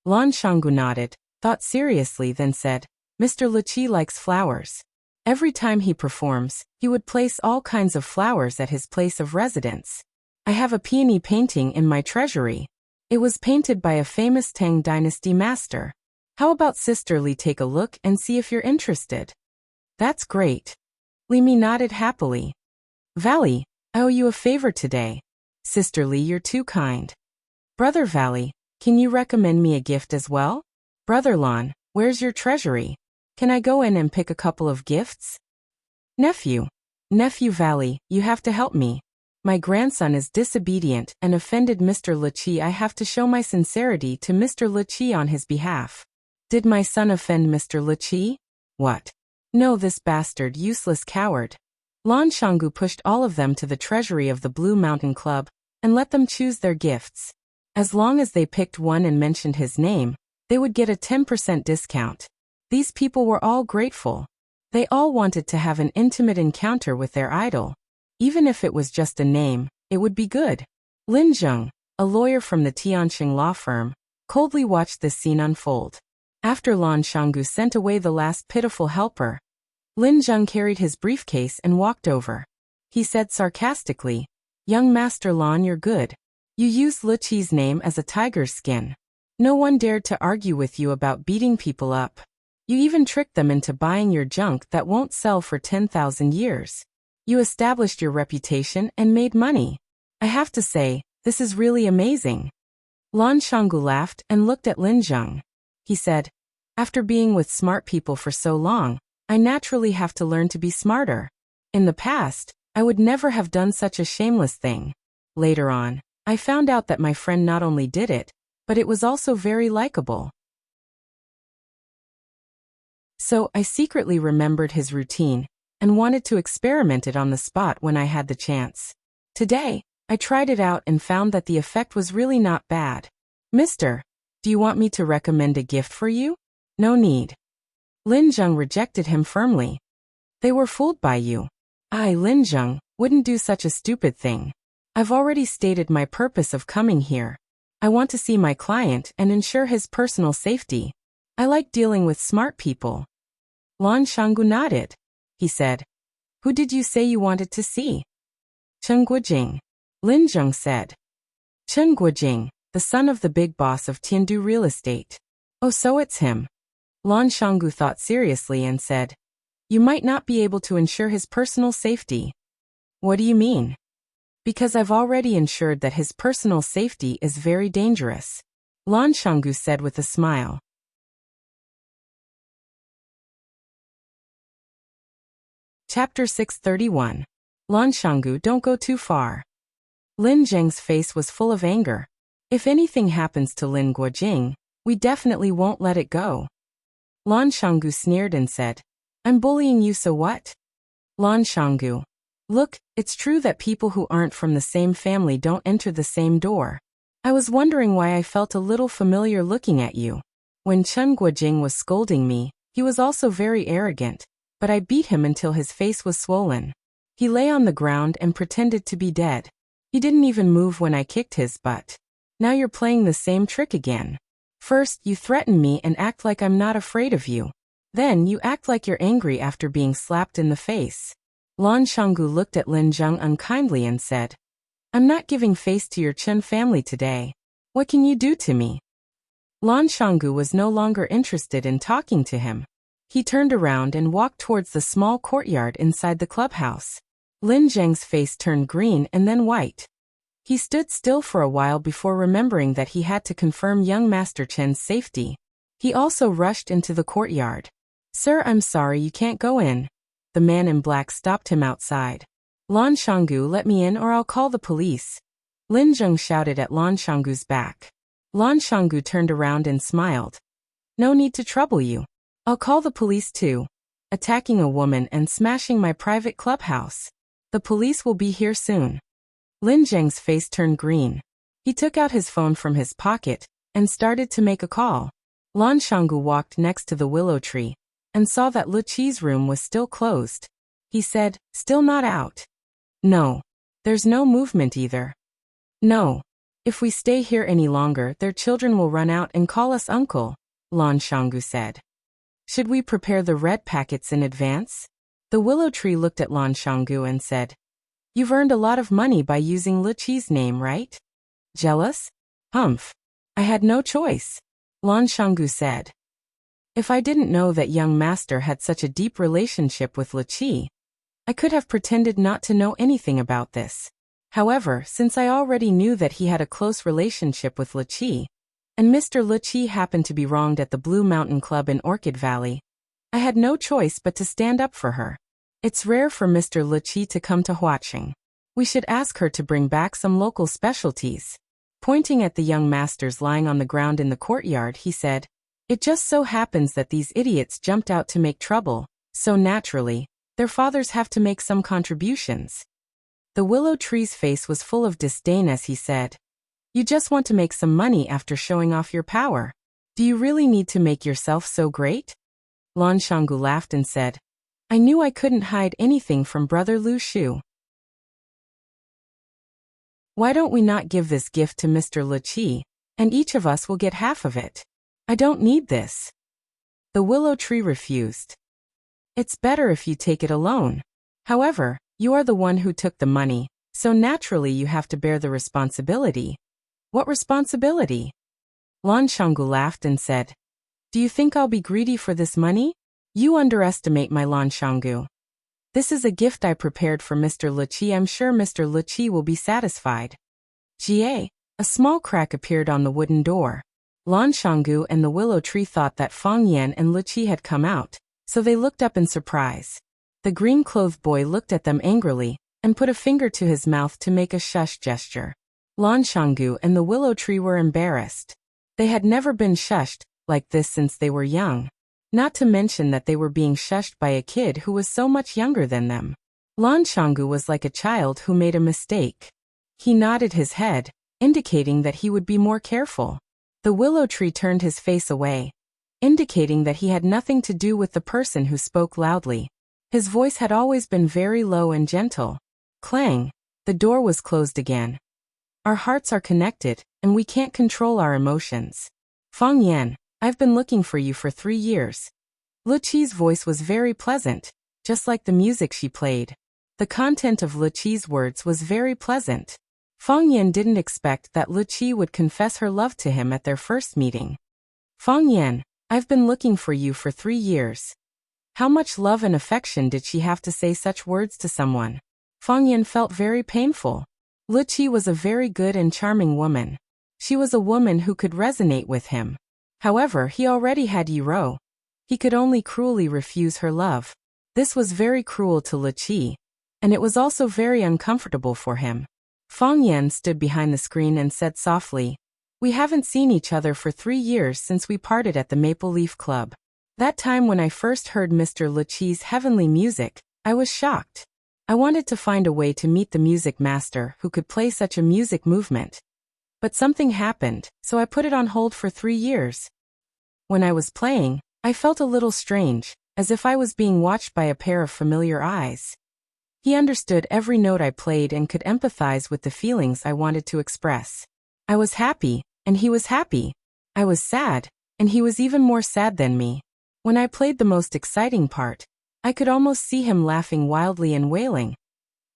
Lan Shanggu nodded, thought seriously, then said, "Mr. Wuxia likes flowers. Every time he performs, he would place all kinds of flowers at his place of residence. I have a peony painting in my treasury. It was painted by a famous Tang Dynasty master. How about Sister Li take a look and see if you're interested?" "That's great." Li Mi nodded happily. "Valley, I owe you a favor today. Sister Li, you're too kind. Brother Valley, can you recommend me a gift as well?" "Brother Lan, where's your treasury? Can I go in and pick a couple of gifts?" Nephew Valley, you have to help me. My grandson is disobedient and offended Mr. Wuxia. I have to show my sincerity to Mr. Wuxia on his behalf." "Did my son offend Mr. Wuxia?" "What? No, this bastard, useless coward." Lan Shanggu pushed all of them to the treasury of the Blue Mountain Club and let them choose their gifts. As long as they picked one and mentioned his name, they would get a 10% discount. These people were all grateful. They all wanted to have an intimate encounter with their idol. Even if it was just a name, it would be good. Lin Zheng, a lawyer from the Tianqing law firm, coldly watched this scene unfold. After Lan Shanggu sent away the last pitiful helper, Lin Zheng carried his briefcase and walked over. He said sarcastically, "Young Master Lan, you're good. You used Lu Qi's name as a tiger's skin. No one dared to argue with you about beating people up. You even tricked them into buying your junk that won't sell for 10,000 years. You established your reputation and made money. I have to say, this is really amazing." Lan Shanggu laughed and looked at Lin Zheng. He said, "After being with smart people for so long, I naturally have to learn to be smarter. In the past, I would never have done such a shameless thing. Later on, I found out that my friend not only did it, but it was also very likable. So I secretly remembered his routine and wanted to experiment it on the spot when I had the chance. Today, I tried it out and found that the effect was really not bad. Mister, do you want me to recommend a gift for you? No need." Lin Zheng rejected him firmly. "They were fooled by you. I, Lin Zheng, wouldn't do such a stupid thing. I've already stated my purpose of coming here. I want to see my client and ensure his personal safety. I like dealing with smart people." Lan Shanggu nodded. He said, "Who did you say you wanted to see?" "Chen Guojing," Lin Zheng said. "Chen Guojing, the son of the big boss of Tiandu Real Estate. Oh, so it's him." Lan Shanggu thought seriously and said, "You might not be able to ensure his personal safety." "What do you mean?" "Because I've already ensured that his personal safety is very dangerous," Lan Shanggu said with a smile. Chapter 631. Lan Shanggu, don't go too far. Lin Zheng's face was full of anger. If anything happens to Lin Guojing, we definitely won't let it go. Lan Shanggu sneered and said, "I'm bullying you, so what?" Lan Shanggu, "Look, it's true that people who aren't from the same family don't enter the same door. I was wondering why I felt a little familiar looking at you. When Chen Guojing was scolding me, he was also very arrogant, but I beat him until his face was swollen. He lay on the ground and pretended to be dead. He didn't even move when I kicked his butt. Now you're playing the same trick again. First, you threaten me and act like I'm not afraid of you. Then you act like you're angry after being slapped in the face." Lan Shanggu looked at Lin Zheng unkindly and said, "I'm not giving face to your Chen family today. What can you do to me?" Lan Shanggu was no longer interested in talking to him. He turned around and walked towards the small courtyard inside the clubhouse. Lin Zheng's face turned green and then white. He stood still for a while before remembering that he had to confirm young Master Chen's safety. He also rushed into the courtyard. "Sir, I'm sorry, you can't go in." The man in black stopped him outside. "Lan Shanggu, let me in or I'll call the police." Lin Zheng shouted at Lan Shanggu's back. Lan Shanggu turned around and smiled. "No need to trouble you. I'll call the police too. Attacking a woman and smashing my private clubhouse. The police will be here soon." Lin Zheng's face turned green. He took out his phone from his pocket and started to make a call. Lan Shanggu walked next to the willow tree and saw that Lu Qi's room was still closed. He said, "Still not out?" "No. There's no movement either." "No. If we stay here any longer, their children will run out and call us uncle," Lan Shanggu said. "Should we prepare the red packets in advance?" The willow tree looked at Lan Shanggu and said, "You've earned a lot of money by using Lu Qi's name, right? Jealous?" "Humph. I had no choice," Lan Shanggu said. "If I didn't know that young master had such a deep relationship with Lu Qi, I could have pretended not to know anything about this. However, since I already knew that he had a close relationship with Lu Qi, and Mr. Lu Qi happened to be wronged at the Blue Mountain Club in Orchid Valley, I had no choice but to stand up for her. It's rare for Mr. Lu Qi to come to Huaqing. We should ask her to bring back some local specialties." Pointing at the young masters lying on the ground in the courtyard, he said, "It just so happens that these idiots jumped out to make trouble, so naturally, their fathers have to make some contributions." The willow tree's face was full of disdain as he said, "You just want to make some money after showing off your power. Do you really need to make yourself so great?" Lan Shanggu laughed and said, I knew I couldn't hide anything from brother Lu Shu. Why don't we not give this gift to Mr. Lu Qi, and each of us will get half of it? I don't need this. The willow tree refused. It's better if you take it alone. However, you are the one who took the money, so naturally you have to bear the responsibility. What responsibility? Lan Shanggu laughed and said, Do you think I'll be greedy for this money? You underestimate my Lan Shanggu. This is a gift I prepared for Mr. Lu Qi. I'm sure Mr. Lu Qi will be satisfied. Jie, a small crack appeared on the wooden door. Lan Shanggu and the willow tree thought that Fang Yan and Lu Qi had come out, so they looked up in surprise. The green-clothed boy looked at them angrily, and put a finger to his mouth to make a shush gesture. Lan Shanggu and the willow tree were embarrassed. They had never been shushed like this since they were young. Not to mention that they were being shushed by a kid who was so much younger than them. Lan Shanggu was like a child who made a mistake. He nodded his head, indicating that he would be more careful. The willow tree turned his face away, indicating that he had nothing to do with the person who spoke loudly. His voice had always been very low and gentle. Clang! The door was closed again. Our hearts are connected, and we can't control our emotions. Fang Yan, I've been looking for you for 3 years. Lu Qi's voice was very pleasant, just like the music she played. The content of Lu Qi's words was very pleasant. Fang Yan didn't expect that Lu Qi would confess her love to him at their first meeting. Fang Yan, I've been looking for you for 3 years. How much love and affection did she have to say such words to someone? Fang Yan felt very painful. Lu Qi was a very good and charming woman. She was a woman who could resonate with him. However, he already had Yi Rou. He could only cruelly refuse her love. This was very cruel to Lu Qi, and it was also very uncomfortable for him. Fang Yan stood behind the screen and said softly, We haven't seen each other for 3 years since we parted at the Maple Leaf Club. That time when I first heard Mr. Lu Qi's heavenly music, I was shocked. I wanted to find a way to meet the music master who could play such a music movement. But something happened, so I put it on hold for 3 years. When I was playing, I felt a little strange, as if I was being watched by a pair of familiar eyes. He understood every note I played and could empathize with the feelings I wanted to express. I was happy, and he was happy. I was sad, and he was even more sad than me. When I played the most exciting part, I could almost see him laughing wildly and wailing.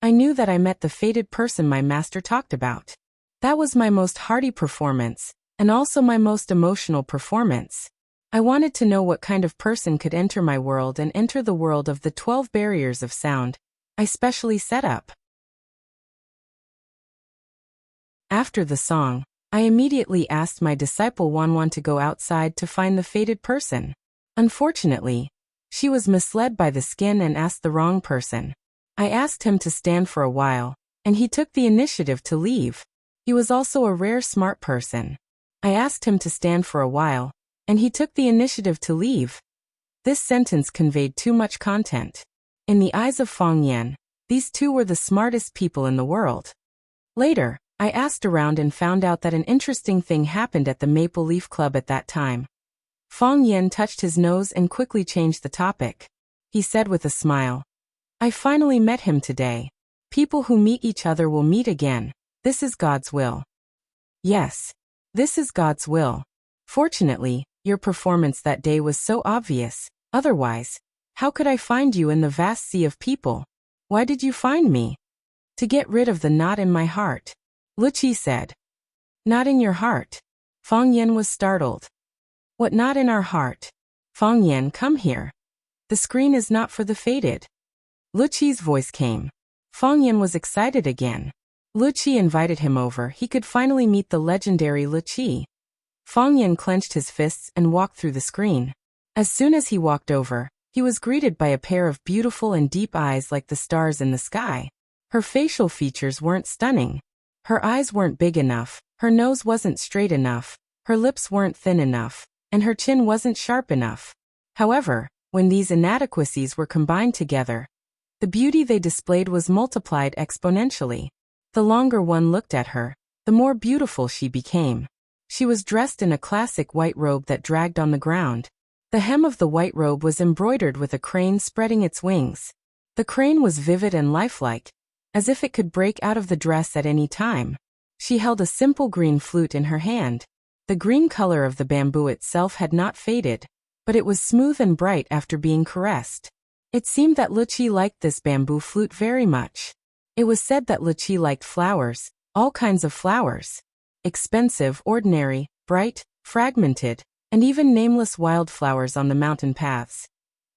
I knew that I met the fated person my master talked about. That was my most hearty performance, and also my most emotional performance. I wanted to know what kind of person could enter my world and enter the world of the 12 barriers of sound I specially set up. After the song, I immediately asked my disciple Wanwan to go outside to find the fated person. Unfortunately, she was misled by the skin and asked the wrong person. I asked him to stand for a while, and he took the initiative to leave. He was also a rare smart person. I asked him to stand for a while, and he took the initiative to leave. This sentence conveyed too much content. In the eyes of Fang Yan, these two were the smartest people in the world. Later, I asked around and found out that an interesting thing happened at the Maple Leaf Club at that time. Fang Yan touched his nose and quickly changed the topic. He said with a smile, I finally met him today. People who meet each other will meet again. This is God's will. Yes, this is God's will. Fortunately, your performance that day was so obvious. Otherwise, how could I find you in the vast sea of people? Why did you find me? To get rid of the knot in my heart. Lu Qi said. Knot in your heart? Fang Yan was startled. What knot in our heart? Fang Yan, come here. The screen is not for the fated. Lu Qi's voice came. Fang Yan was excited again. Lu Qi invited him over. He could finally meet the legendary Lu Qi. Fang Yan clenched his fists and walked through the screen. As soon as he walked over, he was greeted by a pair of beautiful and deep eyes like the stars in the sky. Her facial features weren't stunning. Her eyes weren't big enough, her nose wasn't straight enough, her lips weren't thin enough, and her chin wasn't sharp enough. However, when these inadequacies were combined together, the beauty they displayed was multiplied exponentially. The longer one looked at her, the more beautiful she became. She was dressed in a classic white robe that dragged on the ground. The hem of the white robe was embroidered with a crane spreading its wings. The crane was vivid and lifelike, as if it could break out of the dress at any time. She held a simple green flute in her hand. The green color of the bamboo itself had not faded, but it was smooth and bright after being caressed. It seemed that Wuxia liked this bamboo flute very much. It was said that Wuxia liked flowers, all kinds of flowers. Expensive, ordinary, bright, fragmented, and even nameless wildflowers on the mountain paths.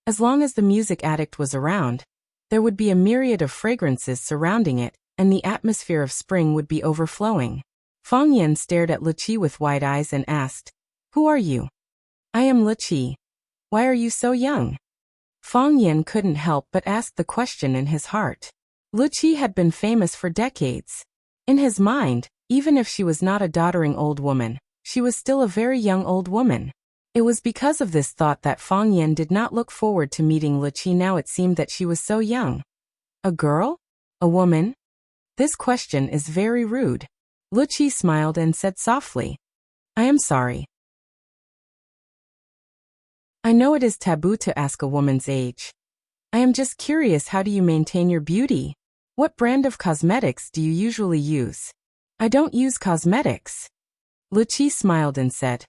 As long as the music addict was around, there would be a myriad of fragrances surrounding it, and the atmosphere of spring would be overflowing. Fang Yan stared at Wuxia with wide eyes and asked, "Who are you?" "I am Wuxia. Why are you so young?" Fang Yan couldn't help but ask the question in his heart. Wuxia had been famous for decades. In his mind, even if she was not a doddering old woman, she was still a very young old woman. It was because of this thought that Fang Yan did not look forward to meeting Wuxia. Now it seemed that she was so young. A girl? A woman? This question is very rude. Wuxia smiled and said softly, "I am sorry. I know it is taboo to ask a woman's age. I am just curious, how do you maintain your beauty? What brand of cosmetics do you usually use?" "I don't use cosmetics." Wuxia smiled and said,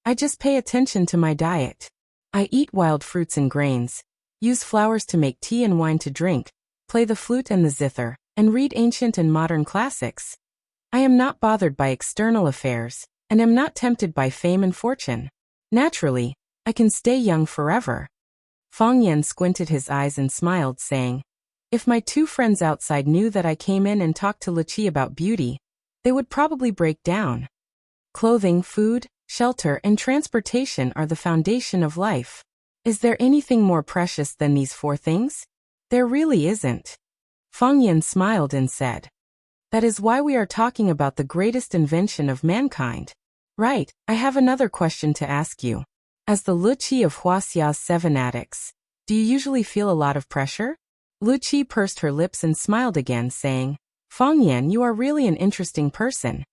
"I just pay attention to my diet. I eat wild fruits and grains, use flowers to make tea and wine to drink, play the flute and the zither, and read ancient and modern classics. I am not bothered by external affairs, and am not tempted by fame and fortune. Naturally, I can stay young forever." Fang Yan squinted his eyes and smiled, saying, "If my two friends outside knew that I came in and talked to Wuxia about beauty, they would probably break down. Clothing, food, shelter, and transportation are the foundation of life. Is there anything more precious than these four things? There really isn't." Fang Yan smiled and said, "That is why we are talking about the greatest invention of mankind. Right, I have another question to ask you. As the Wuxia of Wuxia's 7 addicts, do you usually feel a lot of pressure?" Wuxia pursed her lips and smiled again, saying, "Fang Yan, you are really an interesting person.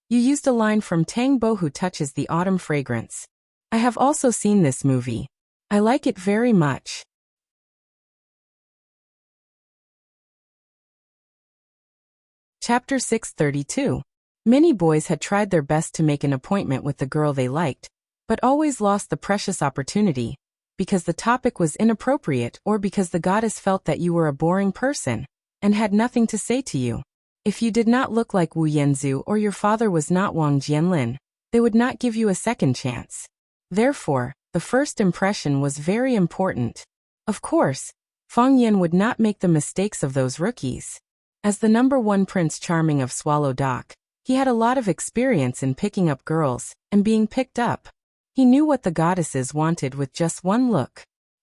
You used a line from Tang Bo who touches the autumn fragrance. I have also seen this movie. I like it very much." Chapter 632. Many boys had tried their best to make an appointment with the girl they liked, but always lost the precious opportunity, because the topic was inappropriate or because the goddess felt that you were a boring person and had nothing to say to you. If you did not look like Wu Yanzu or your father was not Wang Jianlin, they would not give you a second chance. Therefore, the first impression was very important. Of course, Fang Yan would not make the mistakes of those rookies. As the #1 Prince Charming of Swallow Dock, he had a lot of experience in picking up girls and being picked up. He knew what the goddesses wanted with just one look.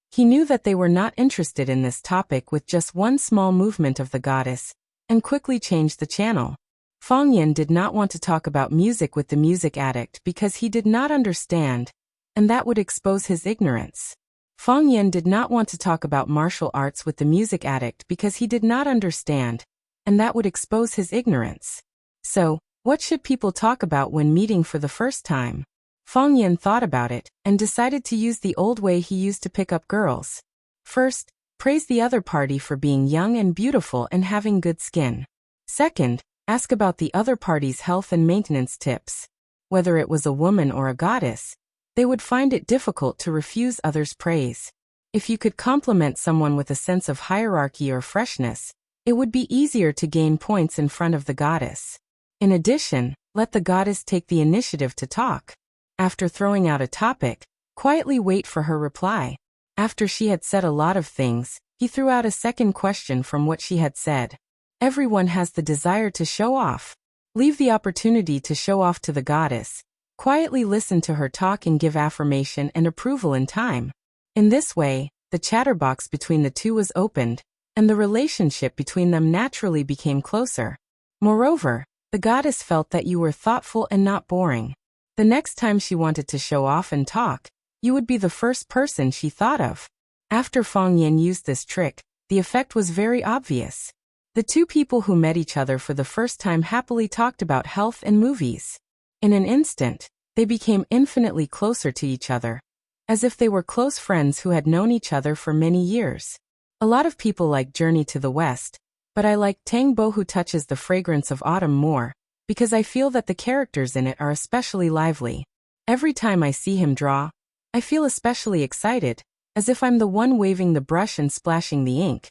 He knew that they were not interested in this topic with just one small movement of the goddess, and quickly changed the channel. Fang Yan did not want to talk about music with the music addict because he did not understand, and that would expose his ignorance. Fang Yan did not want to talk about martial arts with the music addict because he did not understand, and that would expose his ignorance. So, what should people talk about when meeting for the first time? Fang Yan thought about it, and decided to use the old way he used to pick up girls. First, praise the other party for being young and beautiful and having good skin. Second, ask about the other party's health and maintenance tips. Whether it was a woman or a goddess, they would find it difficult to refuse others' praise. If you could compliment someone with a sense of hierarchy or freshness, it would be easier to gain points in front of the goddess. In addition, let the goddess take the initiative to talk. After throwing out a topic, quietly wait for her reply. After she had said a lot of things, he threw out a second question from what she had said. Everyone has the desire to show off. Leave the opportunity to show off to the goddess. Quietly listen to her talk and give affirmation and approval in time. In this way, the chatterbox between the two was opened, and the relationship between them naturally became closer. Moreover, the goddess felt that you were thoughtful and not boring. The next time she wanted to show off and talk, you would be the first person she thought of. After Fang Yan used this trick, the effect was very obvious. The two people who met each other for the first time happily talked about health and movies. In an instant, they became infinitely closer to each other. as if they were close friends who had known each other for many years. A lot of people like Journey to the West, but I like Tangbo, who touches the fragrance of autumn more, because I feel that the characters in it are especially lively. Every time I see him draw, I feel especially excited, as if I'm the one waving the brush and splashing the ink.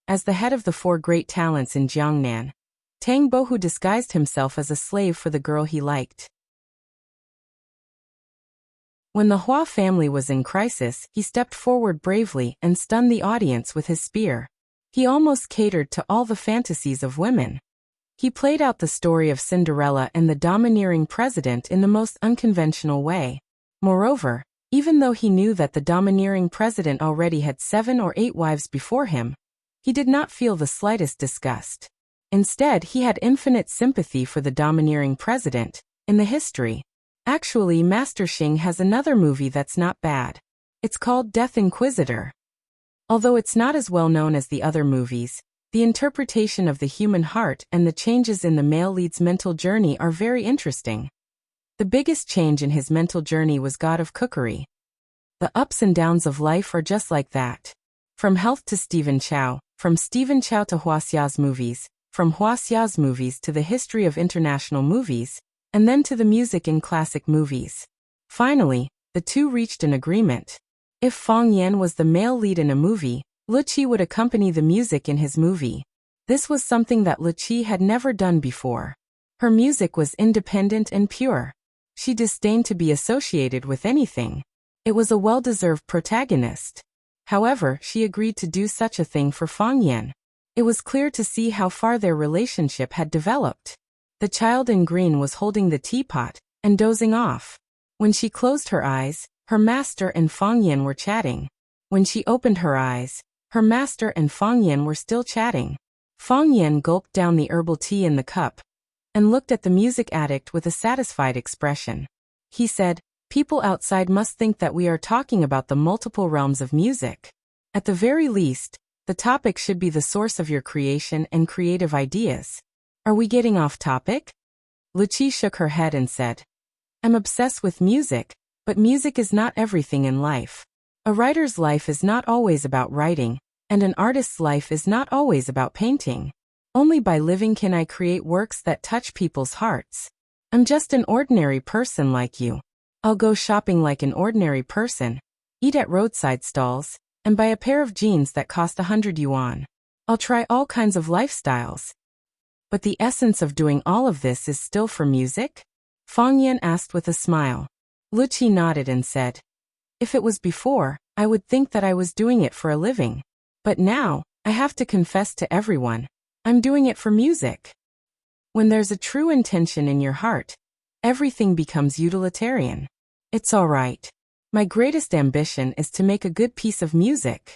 As the head of the 4 great talents in Jiangnan, Tangbo, who disguised himself as a slave for the girl he liked. When the Hua family was in crisis, he stepped forward bravely and stunned the audience with his spear. He almost catered to all the fantasies of women. He played out the story of Cinderella and the domineering president in the most unconventional way. Moreover, even though he knew that the domineering president already had 7 or 8 wives before him, he did not feel the slightest disgust. Instead, he had infinite sympathy for the domineering president. In the history, actually, Master Xing has another movie that's not bad. It's called Death Inquisitor. Although it's not as well known as the other movies, the interpretation of the human heart and the changes in the male lead's mental journey are very interesting. The biggest change in his mental journey was God of Cookery. The ups and downs of life are just like that. From health to Stephen Chow, from Stephen Chow to Huaxia's movies, from Huaxia's movies to the history of international movies, and then to the music in classic movies. Finally, the two reached an agreement. If Fang Yan was the male lead in a movie, Lu Qi would accompany the music in his movie. This was something that Lu Qi had never done before. Her music was independent and pure. She disdained to be associated with anything. It was a well-deserved protagonist. However, she agreed to do such a thing for Fang Yan. It was clear to see how far their relationship had developed. The child in green was holding the teapot and dozing off. When she closed her eyes, her master and Fang Yan were chatting. When she opened her eyes, her master and Fang Yan were still chatting. Fang Yan gulped down the herbal tea in the cup and looked at the music addict with a satisfied expression. He said, "People outside must think that we are talking about the multiple realms of music. At the very least, the topic should be the source of your creation and creative ideas. Are we getting off topic?" Lu Qi shook her head and said, "I'm obsessed with music, but music is not everything in life. A writer's life is not always about writing, and an artist's life is not always about painting. Only by living can I create works that touch people's hearts. I'm just an ordinary person like you. I'll go shopping like an ordinary person, eat at roadside stalls, and buy a pair of jeans that cost 100 yuan. I'll try all kinds of lifestyles. But the essence of doing all of this is still for music?" Fang Yan asked with a smile. Lu Qi nodded and said, "If it was before, I would think that I was doing it for a living. But now, I have to confess to everyone, I'm doing it for music. When there's a true intention in your heart, everything becomes utilitarian. It's all right. My greatest ambition is to make a good piece of music.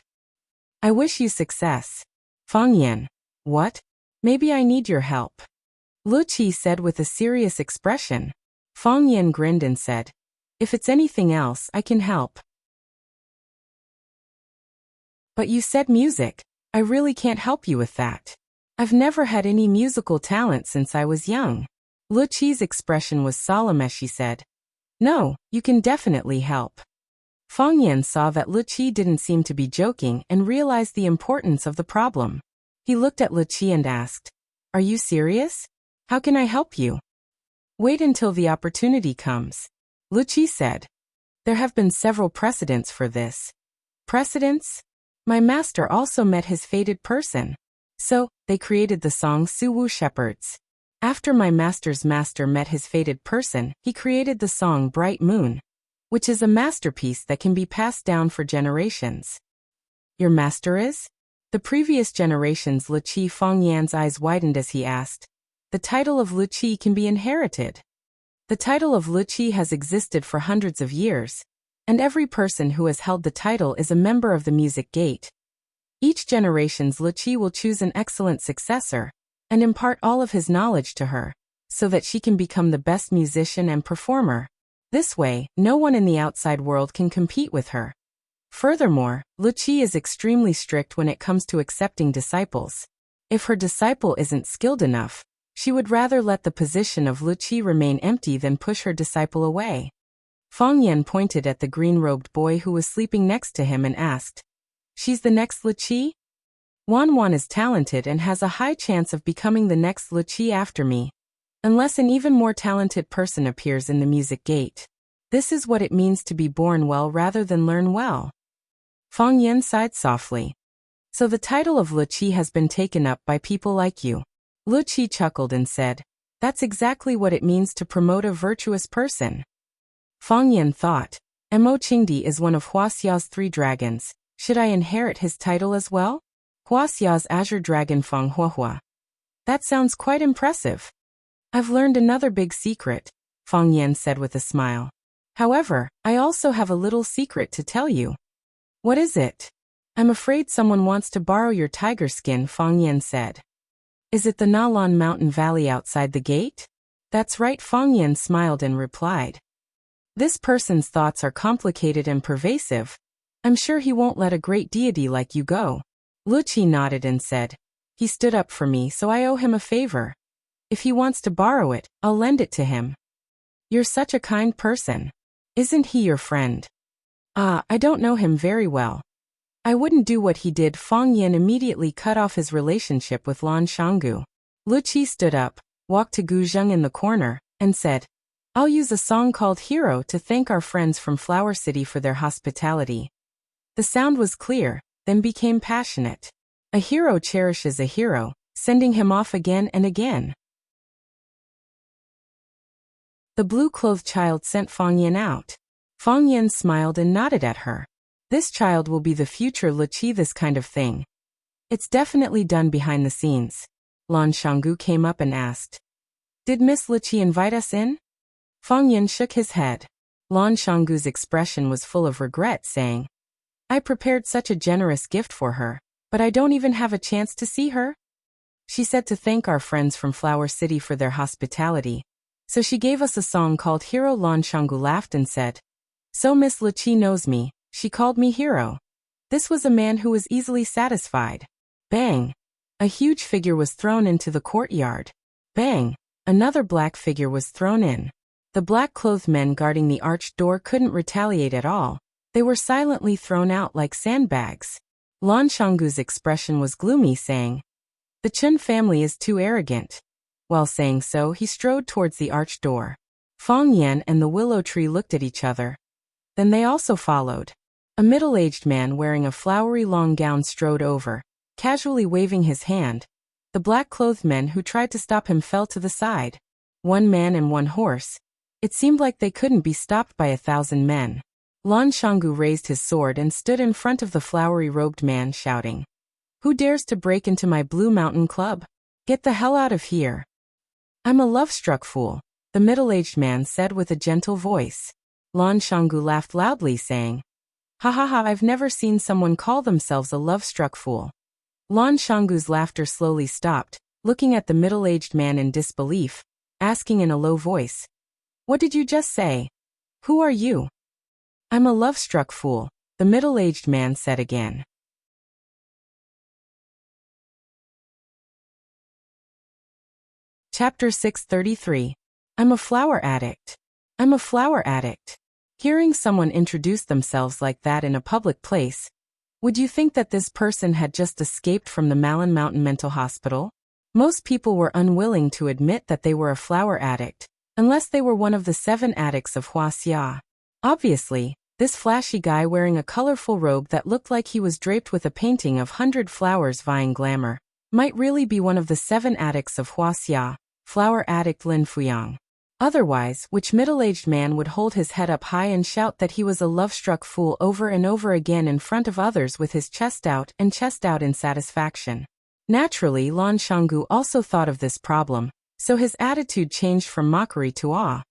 I wish you success." Fang Yan, "What? Maybe I need your help," Lu Qi said with a serious expression. Fang Yan grinned and said, "If it's anything else, I can help." "But you said music. I really can't help you with that. I've never had any musical talent since I was young." Lu Qi's expression was solemn as she said, "No, you can definitely help." Fang Yan saw that Lu Qi didn't seem to be joking and realized the importance of the problem. He looked at Lu Qi and asked, "Are you serious? How can I help you?" "Wait until the opportunity comes," Lu Qi said. "There have been several precedents for this." "Precedents? My master also met his fated person. So, they created the song Suwu Shepherds. After my master's master met his fated person, he created the song Bright Moon, which is a masterpiece that can be passed down for generations." "Your master is?" The previous generations. Lu Qi. Fang Yan's eyes widened as he asked, "The title of Lu Qi can be inherited?" "The title of Lu Qi has existed for hundreds of years, and every person who has held the title is a member of the Music Gate. Each generation's Lu Qi will choose an excellent successor and impart all of his knowledge to her, so that she can become the best musician and performer. This way, no one in the outside world can compete with her. Furthermore, Lu Qi is extremely strict when it comes to accepting disciples. If her disciple isn't skilled enough, she would rather let the position of Lu Qi remain empty than push her disciple away." Fang Yan pointed at the green-robed boy who was sleeping next to him and asked, "She's the next Luqi? Wan Wan is talented and has a high chance of becoming the next Luqi after me, unless an even more talented person appears in the music gate. This is what it means to be born well rather than learn well." Fang Yan sighed softly. "So the title of Luqi has been taken up by people like you." Luqi chuckled and said, "That's exactly what it means to promote a virtuous person." Fang Yan thought, Mo Qingdi is one of Huaxia's 3 dragons. Should I inherit his title as well? Huaxia's Azure Dragon Fang Huahua. That sounds quite impressive. I've learned another big secret, Fang Yan said with a smile. However, I also have a little secret to tell you. What is it? I'm afraid someone wants to borrow your tiger skin, Fang Yan said. Is it the Nalan mountain valley outside the gate? That's right, Fang Yan smiled and replied. This person's thoughts are complicated and pervasive. I'm sure he won't let a great deity like you go. Luqi nodded and said, he stood up for me, so I owe him a favor. If he wants to borrow it, I'll lend it to him. You're such a kind person. Isn't he your friend? I don't know him very well. I wouldn't do what he did. Fang Yan immediately cut off his relationship with Lan Shanggu. Luqi stood up, walked to Gu Zheng in the corner, and said, I'll use a song called Hero to thank our friends from Flower City for their hospitality. The sound was clear, then became passionate. A hero cherishes a hero, sending him off again and again. The blue-clothed child sent Fang Yan out. Fang Yan smiled and nodded at her. This child will be the future Luqi. This kind of thing. It's definitely done behind the scenes. Lan Shanggu came up and asked, Did Miss Luqi invite us in? Fang Yan shook his head. Lan Shanggu's expression was full of regret, saying, I prepared such a generous gift for her, but I don't even have a chance to see her. She said to thank our friends from Flower City for their hospitality, so she gave us a song called Hero. Lan Shanggu laughed and said, So Miss Luqi knows me, she called me Hero. This was a man who was easily satisfied. Bang! A huge figure was thrown into the courtyard. Bang! Another black figure was thrown in. The black-clothed men guarding the arched door couldn't retaliate at all. They were silently thrown out like sandbags. Lan Shanggu's expression was gloomy, saying, The Chen family is too arrogant. While saying so, he strode towards the arched door. Fang Yan and the willow tree looked at each other. Then they also followed. A middle-aged man wearing a flowery long gown strode over, casually waving his hand. The black-clothed men who tried to stop him fell to the side. 1 man and 1 horse. It seemed like they couldn't be stopped by 1,000 men. Lan Shanggu raised his sword and stood in front of the flowery-robed man, shouting, Who dares to break into my Blue Mountain Club? Get the hell out of here. I'm a love-struck fool, the middle-aged man said with a gentle voice. Lan Shanggu laughed loudly, saying, Ha ha ha, I've never seen someone call themselves a love-struck fool. Lan Shanggu's laughter slowly stopped, looking at the middle-aged man in disbelief, asking in a low voice, What did you just say? Who are you? I'm a love-struck fool, the middle-aged man said again. Chapter 633. I'm a flower addict. I'm a flower addict. Hearing someone introduce themselves like that in a public place, would you think that this person had just escaped from the Malin Mountain Mental Hospital? Most people were unwilling to admit that they were a flower addict, unless they were one of the 7 addicts of Huaxia. Obviously, this flashy guy wearing a colorful robe that looked like he was draped with a painting of 100 flowers vying glamour might really be one of the 7 addicts of Huaxia, flower addict Lin Fuyang. Otherwise, which middle-aged man would hold his head up high and shout that he was a love-struck fool over and over again in front of others with his chest out in satisfaction? Naturally, Lan Shanggu also thought of this problem, so his attitude changed from mockery to awe.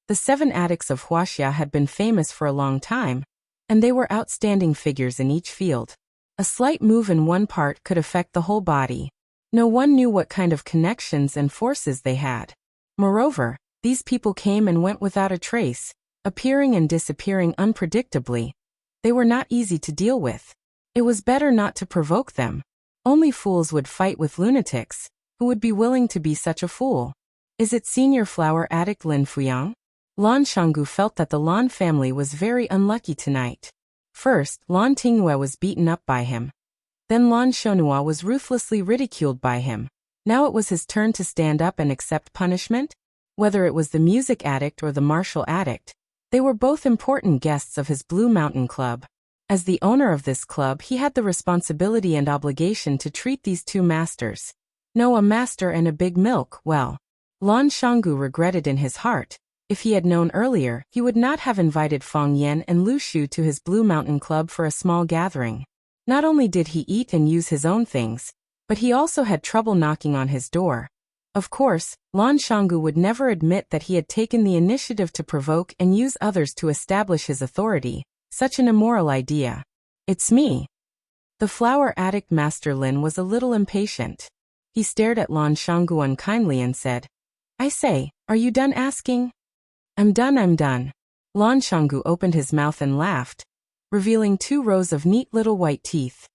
The 7 addicts of Huaxia had been famous for a long time, and they were outstanding figures in each field. A slight move in one part could affect the whole body. No one knew what kind of connections and forces they had. Moreover, these people came and went without a trace, appearing and disappearing unpredictably. They were not easy to deal with. It was better not to provoke them. Only fools would fight with lunatics. Who would be willing to be such a fool? Is it senior flower addict Lin Fuyang? Lan Shanggu felt that the Lan family was very unlucky tonight. First, Lan Tingyue was beaten up by him. Then Lan Shonhua was ruthlessly ridiculed by him. Now it was his turn to stand up and accept punishment? Whether it was the music addict or the martial addict, they were both important guests of his Blue Mountain Club. As the owner of this club, he had the responsibility and obligation to treat these two masters. No, a master and a big milk, well. Lan Shanggu regretted in his heart. If he had known earlier, he would not have invited Feng Yan and Lu Shu to his Blue Mountain Club for a small gathering. Not only did he eat and use his own things, but he also had trouble knocking on his door. Of course, Lan Shanggu would never admit that he had taken the initiative to provoke and use others to establish his authority. Such an immoral idea. It's me. The flower addict Master Lin was a little impatient. He stared at Lan Shanggu unkindly and said, I say, are you done asking? I'm done. Lan Shanggu opened his mouth and laughed, revealing 2 rows of neat little white teeth.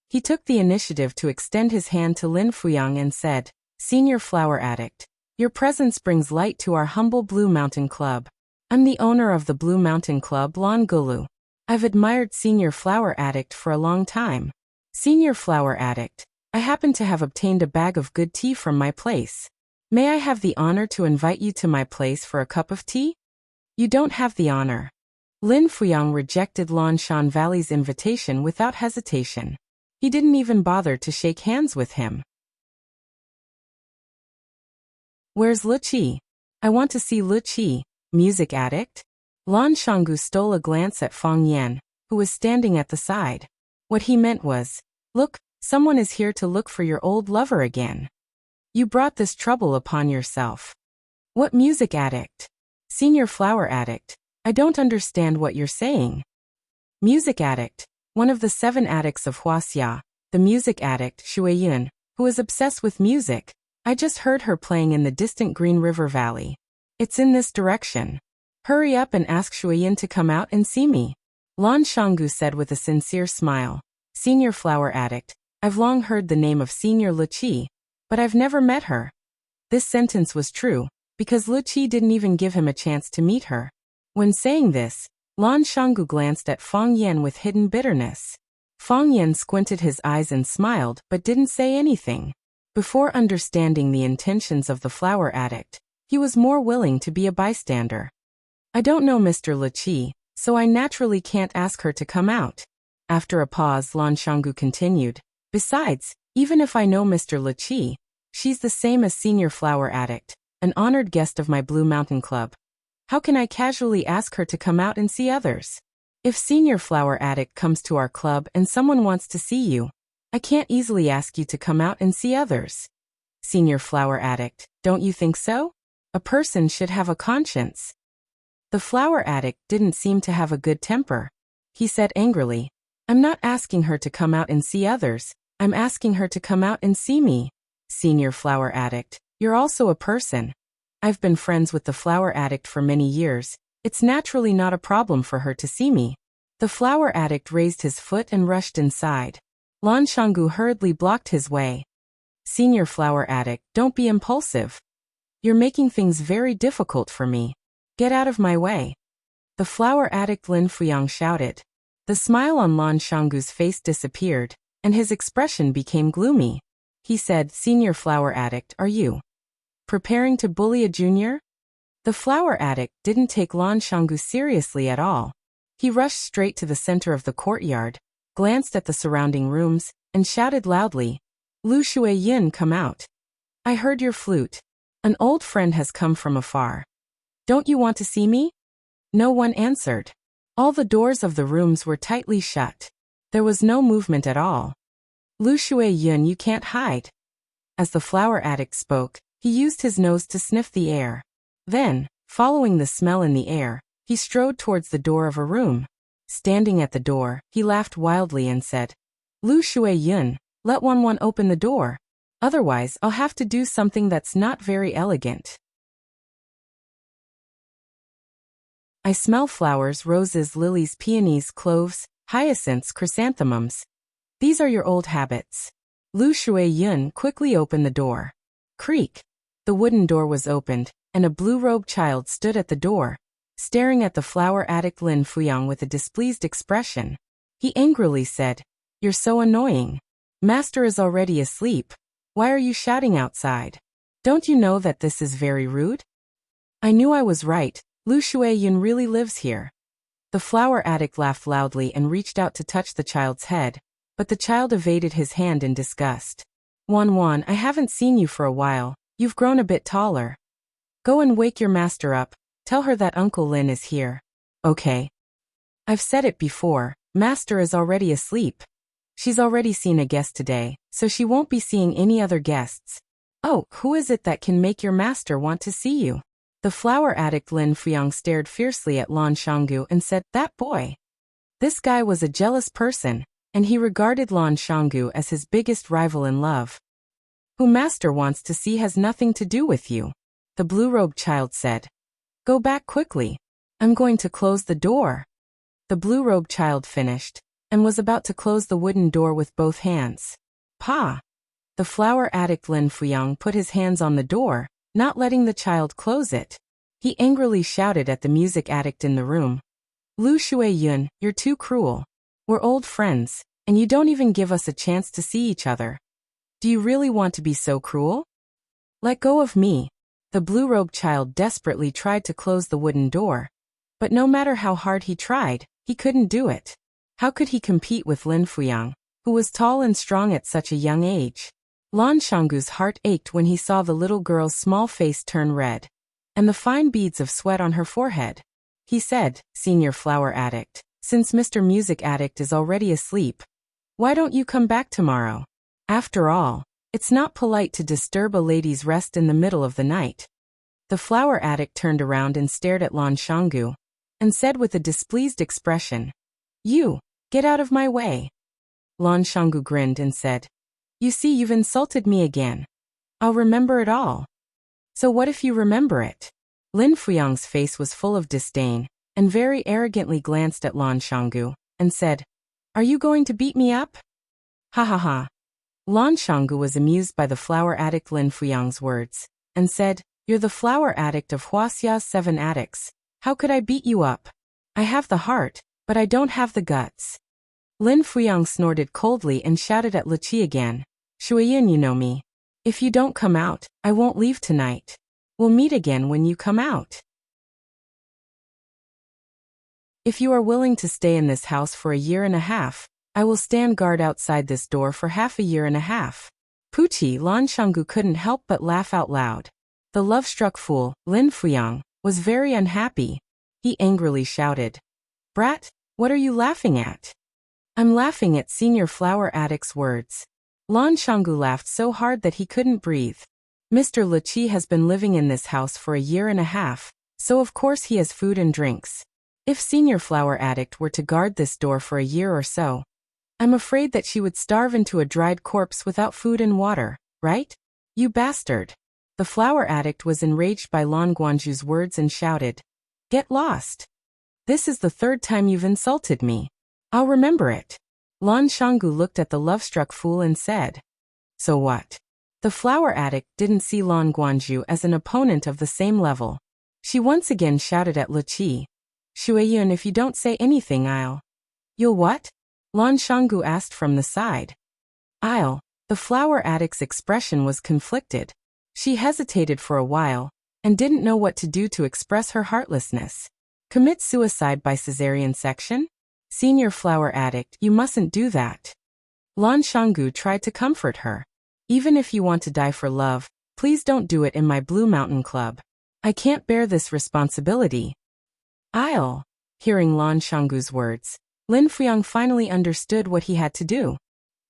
He took the initiative to extend his hand to Lin Fuyang and said, Senior Flower Addict, your presence brings light to our humble Blue Mountain Club. I'm the owner of the Blue Mountain Club, Lan Gulu. I've admired Senior Flower Addict for a long time. Senior Flower Addict, I happen to have obtained a bag of good tea from my place. May I have the honor to invite you to my place for a cup of tea? You don't have the honor. Lin Fuyang rejected Lan Shan Valley's invitation without hesitation. He didn't even bother to shake hands with him. Where's Lu Qi? I want to see Lu Qi, music addict. Lan Shanggu stole a glance at Feng Yan, who was standing at the side. What he meant was, look, someone is here to look for your old lover again. You brought this trouble upon yourself. What music addict? Senior Flower Addict, I don't understand what you're saying. Music addict, one of the 7 addicts of Wuxia, the music addict Shuiyun, who is obsessed with music. I just heard her playing in the distant Green River Valley. It's in this direction. Hurry up and ask Shuiyun to come out and see me. Lan Shanggu said with a sincere smile. Senior Flower Addict, I've long heard the name of Senior Lu Qi, but I've never met her. This sentence was true, because Lu Qi didn't even give him a chance to meet her. When saying this, Lan Shanggu glanced at Feng Yan with hidden bitterness. Feng Yan squinted his eyes and smiled but didn't say anything. Before understanding the intentions of the flower addict, he was more willing to be a bystander. I don't know Mr. Lu Qi, so I naturally can't ask her to come out. After a pause, Lan Shanggu continued. Besides, even if I know Mr. Lu Qi, she's the same as Senior Flower Addict, an honored guest of my Blue Mountain Club. How can I casually ask her to come out and see others? If Senior Flower Addict comes to our club and someone wants to see you, I can't easily ask you to come out and see others. Senior Flower Addict, don't you think so? A person should have a conscience. The flower addict didn't seem to have a good temper. He said angrily, I'm not asking her to come out and see others, I'm asking her to come out and see me. Senior Flower Addict, you're also a person. I've been friends with the flower addict for many years. It's naturally not a problem for her to see me. The flower addict raised his foot and rushed inside. Lan Shanggu hurriedly blocked his way. Senior Flower Addict, don't be impulsive. You're making things very difficult for me. Get out of my way. The flower addict Lin Fuyang shouted. The smile on Lan Shanggu's face disappeared, and his expression became gloomy. He said, Senior Flower Addict, are you preparing to bully a junior? The flower addict didn't take Lan Shanggu seriously at all. He rushed straight to the center of the courtyard, glanced at the surrounding rooms, and shouted loudly, Lu Shuiyun, come out. I heard your flute. An old friend has come from afar. Don't you want to see me? No one answered. All the doors of the rooms were tightly shut. There was no movement at all. Lu Shuiyun, you can't hide. As the flower addict spoke, he used his nose to sniff the air. Then, following the smell in the air, he strode towards the door of a room. Standing at the door, he laughed wildly and said, Lu Shuiyun, let one open the door. Otherwise, I'll have to do something that's not very elegant. I smell flowers, roses, lilies, peonies, cloves, hyacinths, chrysanthemums. These are your old habits. Lu Shuiyun quickly opened the door. Creak. The wooden door was opened, and a blue-robed child stood at the door. staring at the flower addict Lin Fuyang with a displeased expression. He angrily said, "You're so annoying. Master is already asleep. Why are you shouting outside? Don't you know that this is very rude?" "I knew I was right. Lu Shuiyun really lives here." The flower addict laughed loudly and reached out to touch the child's head, but the child evaded his hand in disgust. "Wan, I haven't seen you for a while. You've grown a bit taller. Go and wake your master up. Tell her that Uncle Lin is here." "Okay. I've said it before, Master is already asleep. She's already seen a guest today, so she won't be seeing any other guests." "Oh, who is it that can make your master want to see you?" The flower addict Lin Fuyang stared fiercely at Lan Shanggu and said, "That boy." This guy was a jealous person, and he regarded Lan Shanggu as his biggest rival in love. "Who master wants to see has nothing to do with you," the blue-robed child said. "Go back quickly. I'm going to close the door." The blue-robed child finished, and was about to close the wooden door with both hands. "Pa!" The flower addict Lin Fuyang put his hands on the door, not letting the child close it. He angrily shouted at the music addict in the room. "Lu Shuiyun, you're too cruel. We're old friends, and you don't even give us a chance to see each other. Do you really want to be so cruel? Let go of me." The blue-robed child desperately tried to close the wooden door, but no matter how hard he tried, he couldn't do it. How could he compete with Lin Fuyang, who was tall and strong at such a young age? Lan Shanggu's heart ached when he saw the little girl's small face turn red, and the fine beads of sweat on her forehead. He said, "Senior flower addict, since Mr. Music Addict is already asleep, why don't you come back tomorrow? After all, it's not polite to disturb a lady's rest in the middle of the night." The flower addict turned around and stared at Lan Shanggu, and said with a displeased expression, "You, get out of my way." Lan Shanggu grinned and said, "You see, you've insulted me again. I'll remember it all." "So what if you remember it?" Lin Fuyang's face was full of disdain, and very arrogantly glanced at Lan Shanggu, and said, "Are you going to beat me up?" "Ha ha ha." Lan Shanggu was amused by the flower addict Lin Fuyang's words, and said, "You're the flower addict of Wuxia's 7 addicts. How could I beat you up? I have the heart, but I don't have the guts." Lin Fuyang snorted coldly and shouted at Luqi again, "Shuiyun, you know me. If you don't come out, I won't leave tonight. We'll meet again when you come out. If you are willing to stay in this house for 1.5 years, I will stand guard outside this door for half 1.5 years. Pucci Lan Shanggu couldn't help but laugh out loud. The love-struck fool, Lin Fuyang, was very unhappy. He angrily shouted, "Brat, what are you laughing at?" "I'm laughing at Senior Flower Addict's words." Lan Shanggu laughed so hard that he couldn't breathe. Mr. Luqi has been living in this house for 1.5 years, so of course he has food and drinks. If Senior Flower Addict were to guard this door for 1 year or so, I'm afraid that she would starve into a dried corpse without food and water, right? "You bastard." The flower addict was enraged by Lan Guanju's words and shouted, "Get lost. This is the 3rd time you've insulted me. I'll remember it." Lan Shanggu looked at the love-struck fool and said, "So what?" The flower addict didn't see Lan Guanju as an opponent of the same level. She once again shouted at Luqi, "Shuiyun, if you don't say anything, I'll..." "You'll what?" Lan Shanggu asked from the side. "I'll..." The flower addict's expression was conflicted. She hesitated for a while, and didn't know what to do to express her heartlessness. Commit suicide by cesarean section? "Senior flower addict, you mustn't do that." Lan Shanggu tried to comfort her. "Even if you want to die for love, please don't do it in my Blue Mountain Club. I can't bear this responsibility." "I'll..." Hearing Lan Shanggu's words, Lin Fuyang finally understood what he had to do.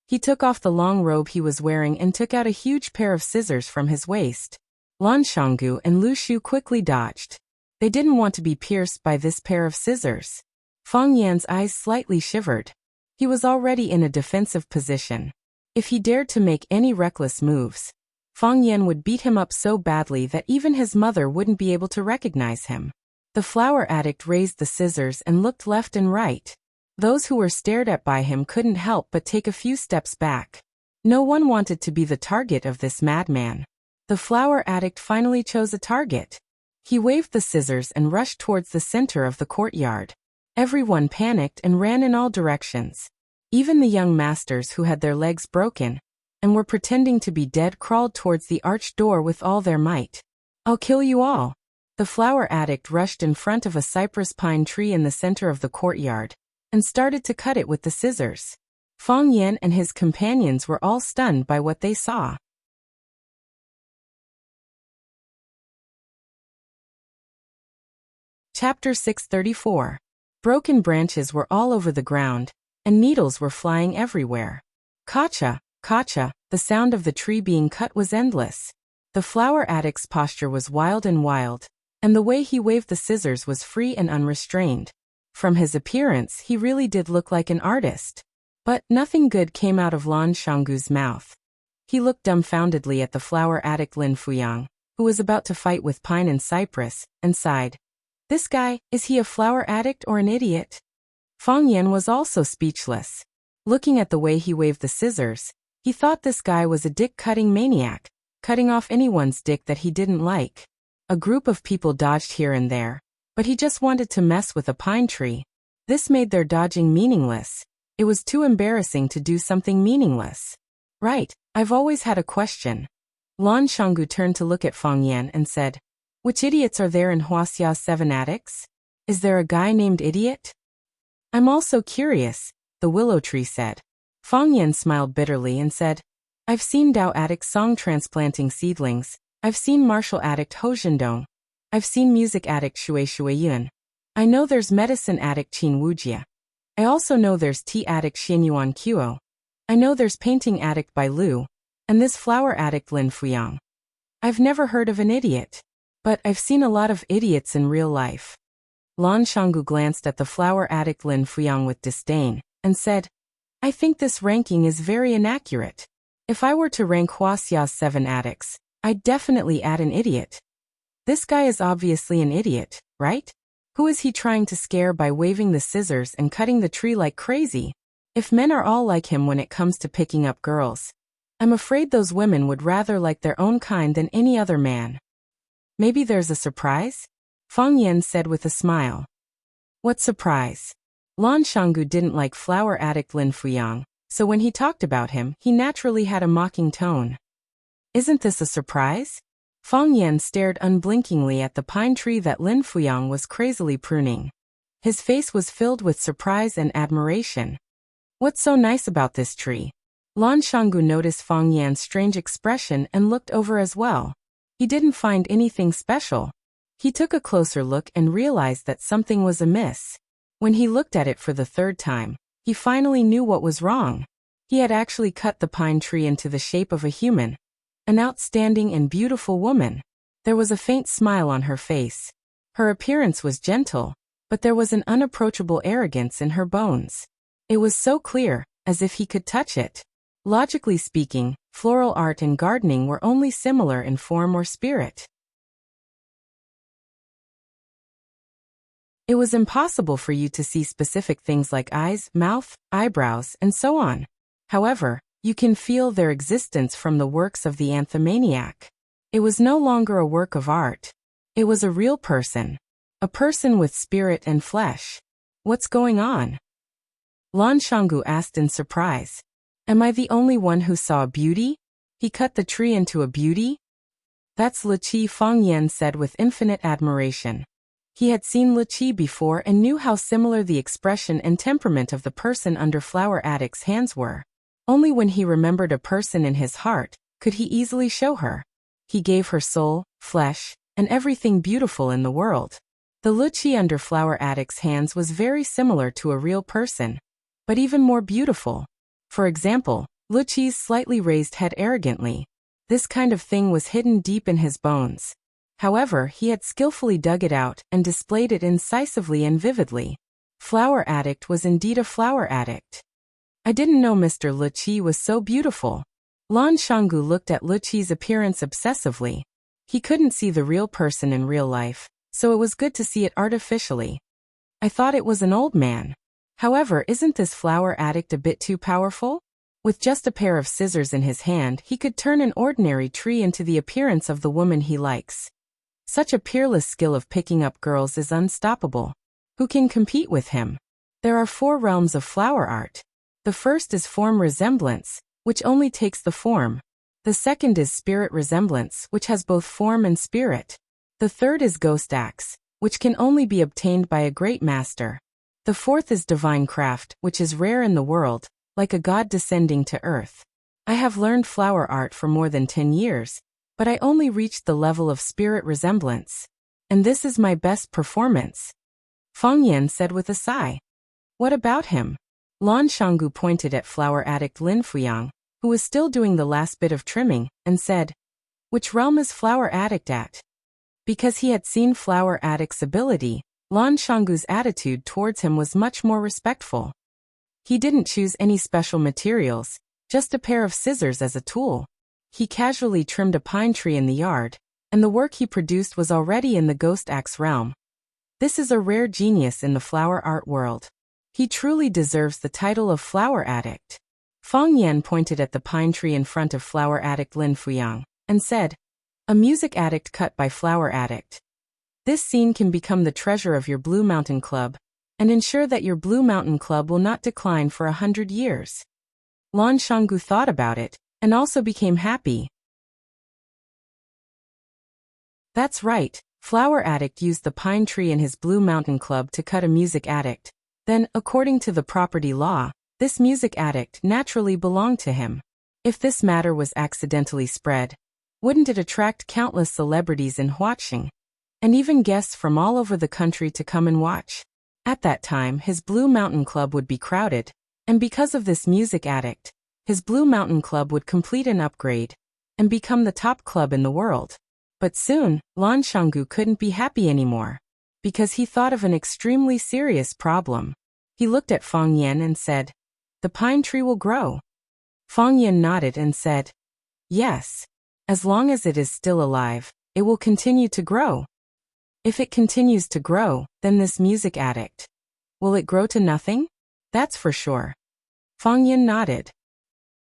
He took off the long robe he was wearing and took out a huge pair of scissors from his waist. Lan Shanggu and Lu Shu quickly dodged. They didn't want to be pierced by this pair of scissors. Fang Yan's eyes slightly shivered. He was already in a defensive position. If he dared to make any reckless moves, Fang Yan would beat him up so badly that even his mother wouldn't be able to recognize him. The flower addict raised the scissors and looked left and right. Those who were stared at by him couldn't help but take a few steps back. No one wanted to be the target of this madman. The flower addict finally chose a target. He waved the scissors and rushed towards the center of the courtyard. Everyone panicked and ran in all directions. Even the young masters who had their legs broken and were pretending to be dead crawled towards the arched door with all their might. "I'll kill you all." The flower addict rushed in front of a cypress pine tree in the center of the courtyard and started to cut it with the scissors. Fang Yan and his companions were all stunned by what they saw. Chapter 634. Broken branches were all over the ground, and needles were flying everywhere. Kacha, kacha, the sound of the tree being cut was endless. The flower addict's posture was wild, and the way he waved the scissors was free and unrestrained. From his appearance, he really did look like an artist. But nothing good came out of Lan Shanggu's mouth. He looked dumbfoundedly at the flower addict Lin Fuyang, who was about to fight with Pine and Cypress, and sighed. "This guy, is he a flower addict or an idiot?" Fang Yan was also speechless. Looking at the way he waved the scissors, he thought this guy was a dick-cutting maniac, cutting off anyone's dick that he didn't like. A group of people dodged here and there, but he just wanted to mess with a pine tree. This made their dodging meaningless. It was too embarrassing to do something meaningless. "Right, I've always had a question." Lan Shanggu turned to look at Fang Yan and said, "Which idiots are there in Wuxia's 7 addicts? Is there a guy named Idiot?" "I'm also curious," the willow tree said. Fang Yan smiled bitterly and said, "I've seen Dao addict song transplanting seedlings. I've seen martial addict Ho Zhendong. I've seen music addict Shui Yun. I know there's medicine addict Qin Wujia. I also know there's tea addict Xianyuan Qiuo. I know there's painting addict Bai Lu, and this flower addict Lin Fuyang. I've never heard of an idiot. But I've seen a lot of idiots in real life." Lan Shanggu glanced at the flower addict Lin Fuyang with disdain, and said, "I think this ranking is very inaccurate. If I were to rank Wuxia's 7 addicts, I'd definitely add an idiot. This guy is obviously an idiot, right? Who is he trying to scare by waving the scissors and cutting the tree like crazy? If men are all like him when it comes to picking up girls, I'm afraid those women would rather like their own kind than any other man. Maybe there's a surprise?" Fang Yan said with a smile. "What surprise?" Lan Shanggu didn't like flower addict Lin Fuyang, so when he talked about him, he naturally had a mocking tone. "Isn't this a surprise?" Fang Yan stared unblinkingly at the pine tree that Lin Fuyang was crazily pruning. His face was filled with surprise and admiration. "What's so nice about this tree?" Lan Shanggu noticed Fang Yan's strange expression and looked over as well. He didn't find anything special. He took a closer look and realized that something was amiss. When he looked at it for the 3rd time, he finally knew what was wrong. He had actually cut the pine tree into the shape of a human, an outstanding and beautiful woman. There was a faint smile on her face. Her appearance was gentle, but there was an unapproachable arrogance in her bones. It was so clear, as if he could touch it. Logically speaking, floral art and gardening were only similar in form or spirit. It was impossible for you to see specific things like eyes, mouth, eyebrows, and so on. However, you can feel their existence from the works of the anthomaniac. It was no longer a work of art. It was a real person. A person with spirit and flesh. "What's going on?" Lan Shanggu asked in surprise. "Am I the only one who saw a beauty? He cut the tree into a beauty?" "That's Li Qi," Fang Yan said with infinite admiration. He had seen Li Qi before and knew how similar the expression and temperament of the person under flower addict's hands were. Only when he remembered a person in his heart could he easily show her. He gave her soul, flesh, and everything beautiful in the world. The Li Qi under flower addict's hands was very similar to a real person, but even more beautiful. For example, Li Qi's slightly raised head arrogantly. This kind of thing was hidden deep in his bones. However, he had skillfully dug it out and displayed it incisively and vividly. Flower addict was indeed a flower addict. "I didn't know Mr. Li Qi was so beautiful." Lan Shanggu looked at Li Qi's appearance obsessively. He couldn't see the real person in real life, so it was good to see it artificially. "I thought it was an old man. However, isn't this flower addict a bit too powerful? With just a pair of scissors in his hand, he could turn an ordinary tree into the appearance of the woman he likes." Such a peerless skill of picking up girls is unstoppable. Who can compete with him? There are 4 realms of flower art. The first is form resemblance, which only takes the form. The second is spirit resemblance, which has both form and spirit. The third is ghost acts, which can only be obtained by a great master. The fourth is divine craft, which is rare in the world, like a god descending to earth. I have learned flower art for more than 10 years, but I only reached the level of spirit resemblance. And this is my best performance. Fang Yan said with a sigh. What about him? Lan Shanggu pointed at flower addict Lin Fuyang, who was still doing the last bit of trimming, and said, Which realm is flower addict at? Because he had seen flower addict's ability, Lan Shanggu's attitude towards him was much more respectful. He didn't choose any special materials, just a pair of scissors as a tool. He casually trimmed a pine tree in the yard, and the work he produced was already in the ghost axe realm. This is a rare genius in the flower art world. He truly deserves the title of flower addict. Fang Yan pointed at the pine tree in front of flower addict Lin Fuyang, and said, A music addict cut by flower addict. This scene can become the treasure of your Blue Mountain Club, and ensure that your Blue Mountain Club will not decline for 100 years. Lan Shanggu thought about it, and also became happy. That's right, Flower Addict used the pine tree in his Blue Mountain Club to cut a music addict. Then, according to the property law, this music addict naturally belonged to him. If this matter was accidentally spread, wouldn't it attract countless celebrities in watching, and even guests from all over the country to come and watch? At that time, his Blue Mountain Club would be crowded, and because of this music addict, his Blue Mountain Club would complete an upgrade and become the top club in the world. But soon, Lan Shanggu couldn't be happy anymore, because he thought of an extremely serious problem. He looked at Fang Yan and said, The pine tree will grow. Fang Yan nodded and said, Yes. As long as it is still alive, it will continue to grow. If it continues to grow, then this music addict, will it grow to nothing? That's for sure. Fang Yan nodded.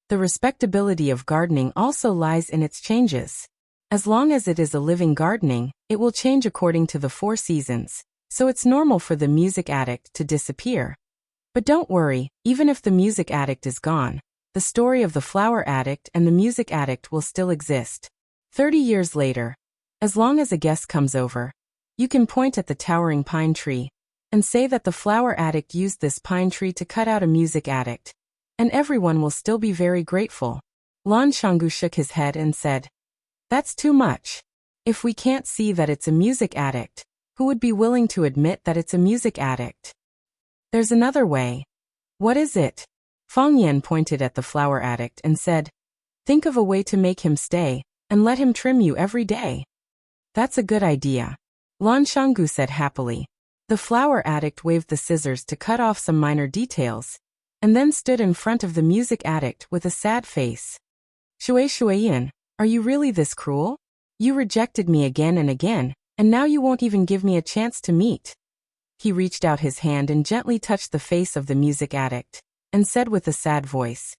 The respectability of gardening also lies in its changes. As long as it is a living gardening, it will change according to the 4 seasons, so it's normal for the music addict to disappear. But don't worry, even if the music addict is gone, the story of the flower addict and the music addict will still exist. 30 years later, as long as a guest comes over, you can point at the towering pine tree and say that the flower addict used this pine tree to cut out a music addict, and everyone will still be very grateful. Lan Shanggu shook his head and said, That's too much. If we can't see that it's a music addict, who would be willing to admit that it's a music addict? There's another way. What is it? Fang Yan pointed at the flower addict and said, Think of a way to make him stay, and let him trim you every day. That's a good idea. Lan Shanggu said happily. The flower addict waved the scissors to cut off some minor details, and then stood in front of the music addict with a sad face. Shuiyan, are you really this cruel? You rejected me again and again, and now you won't even give me a chance to meet. He reached out his hand and gently touched the face of the music addict, and said with a sad voice,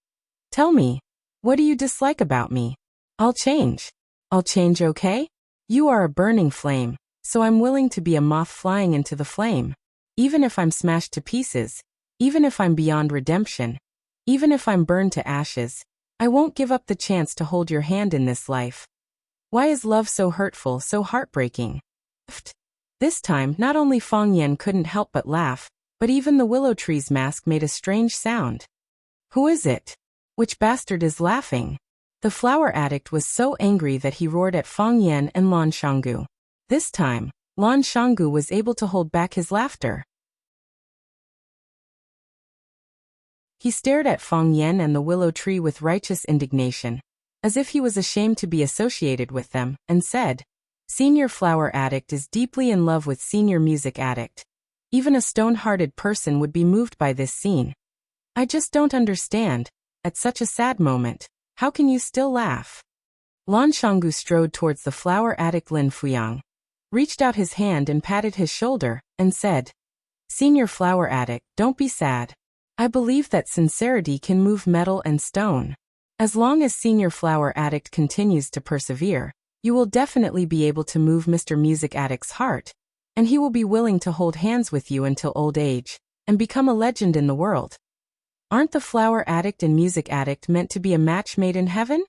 Tell me, what do you dislike about me? I'll change. I'll change, okay? You are a burning flame, so I'm willing to be a moth flying into the flame. Even if I'm smashed to pieces, even if I'm beyond redemption, even if I'm burned to ashes, I won't give up the chance to hold your hand in this life. Why is love so hurtful, so heartbreaking? This time, not only Fang Yan couldn't help but laugh, but even the willow tree's mask made a strange sound. Who is it? Which bastard is laughing? The flower addict was so angry that he roared at Fang Yan and Lan Shanggu. This time, Lan Shanggu was able to hold back his laughter. He stared at Fang Yan and the willow tree with righteous indignation, as if he was ashamed to be associated with them, and said, Senior flower addict is deeply in love with senior music addict. Even a stone-hearted person would be moved by this scene. I just don't understand. At such a sad moment, how can you still laugh? Lan Shanggu strode towards the flower addict Lin Fuyang, reached out his hand and patted his shoulder, and said, Senior flower addict, don't be sad. I believe that sincerity can move metal and stone. As long as senior flower addict continues to persevere, You will definitely be able to move Mr. Music Addict's heart, and he will be willing to hold hands with you until old age, and become a legend in the world. Aren't the Flower Addict and Music Addict meant to be a match made in heaven?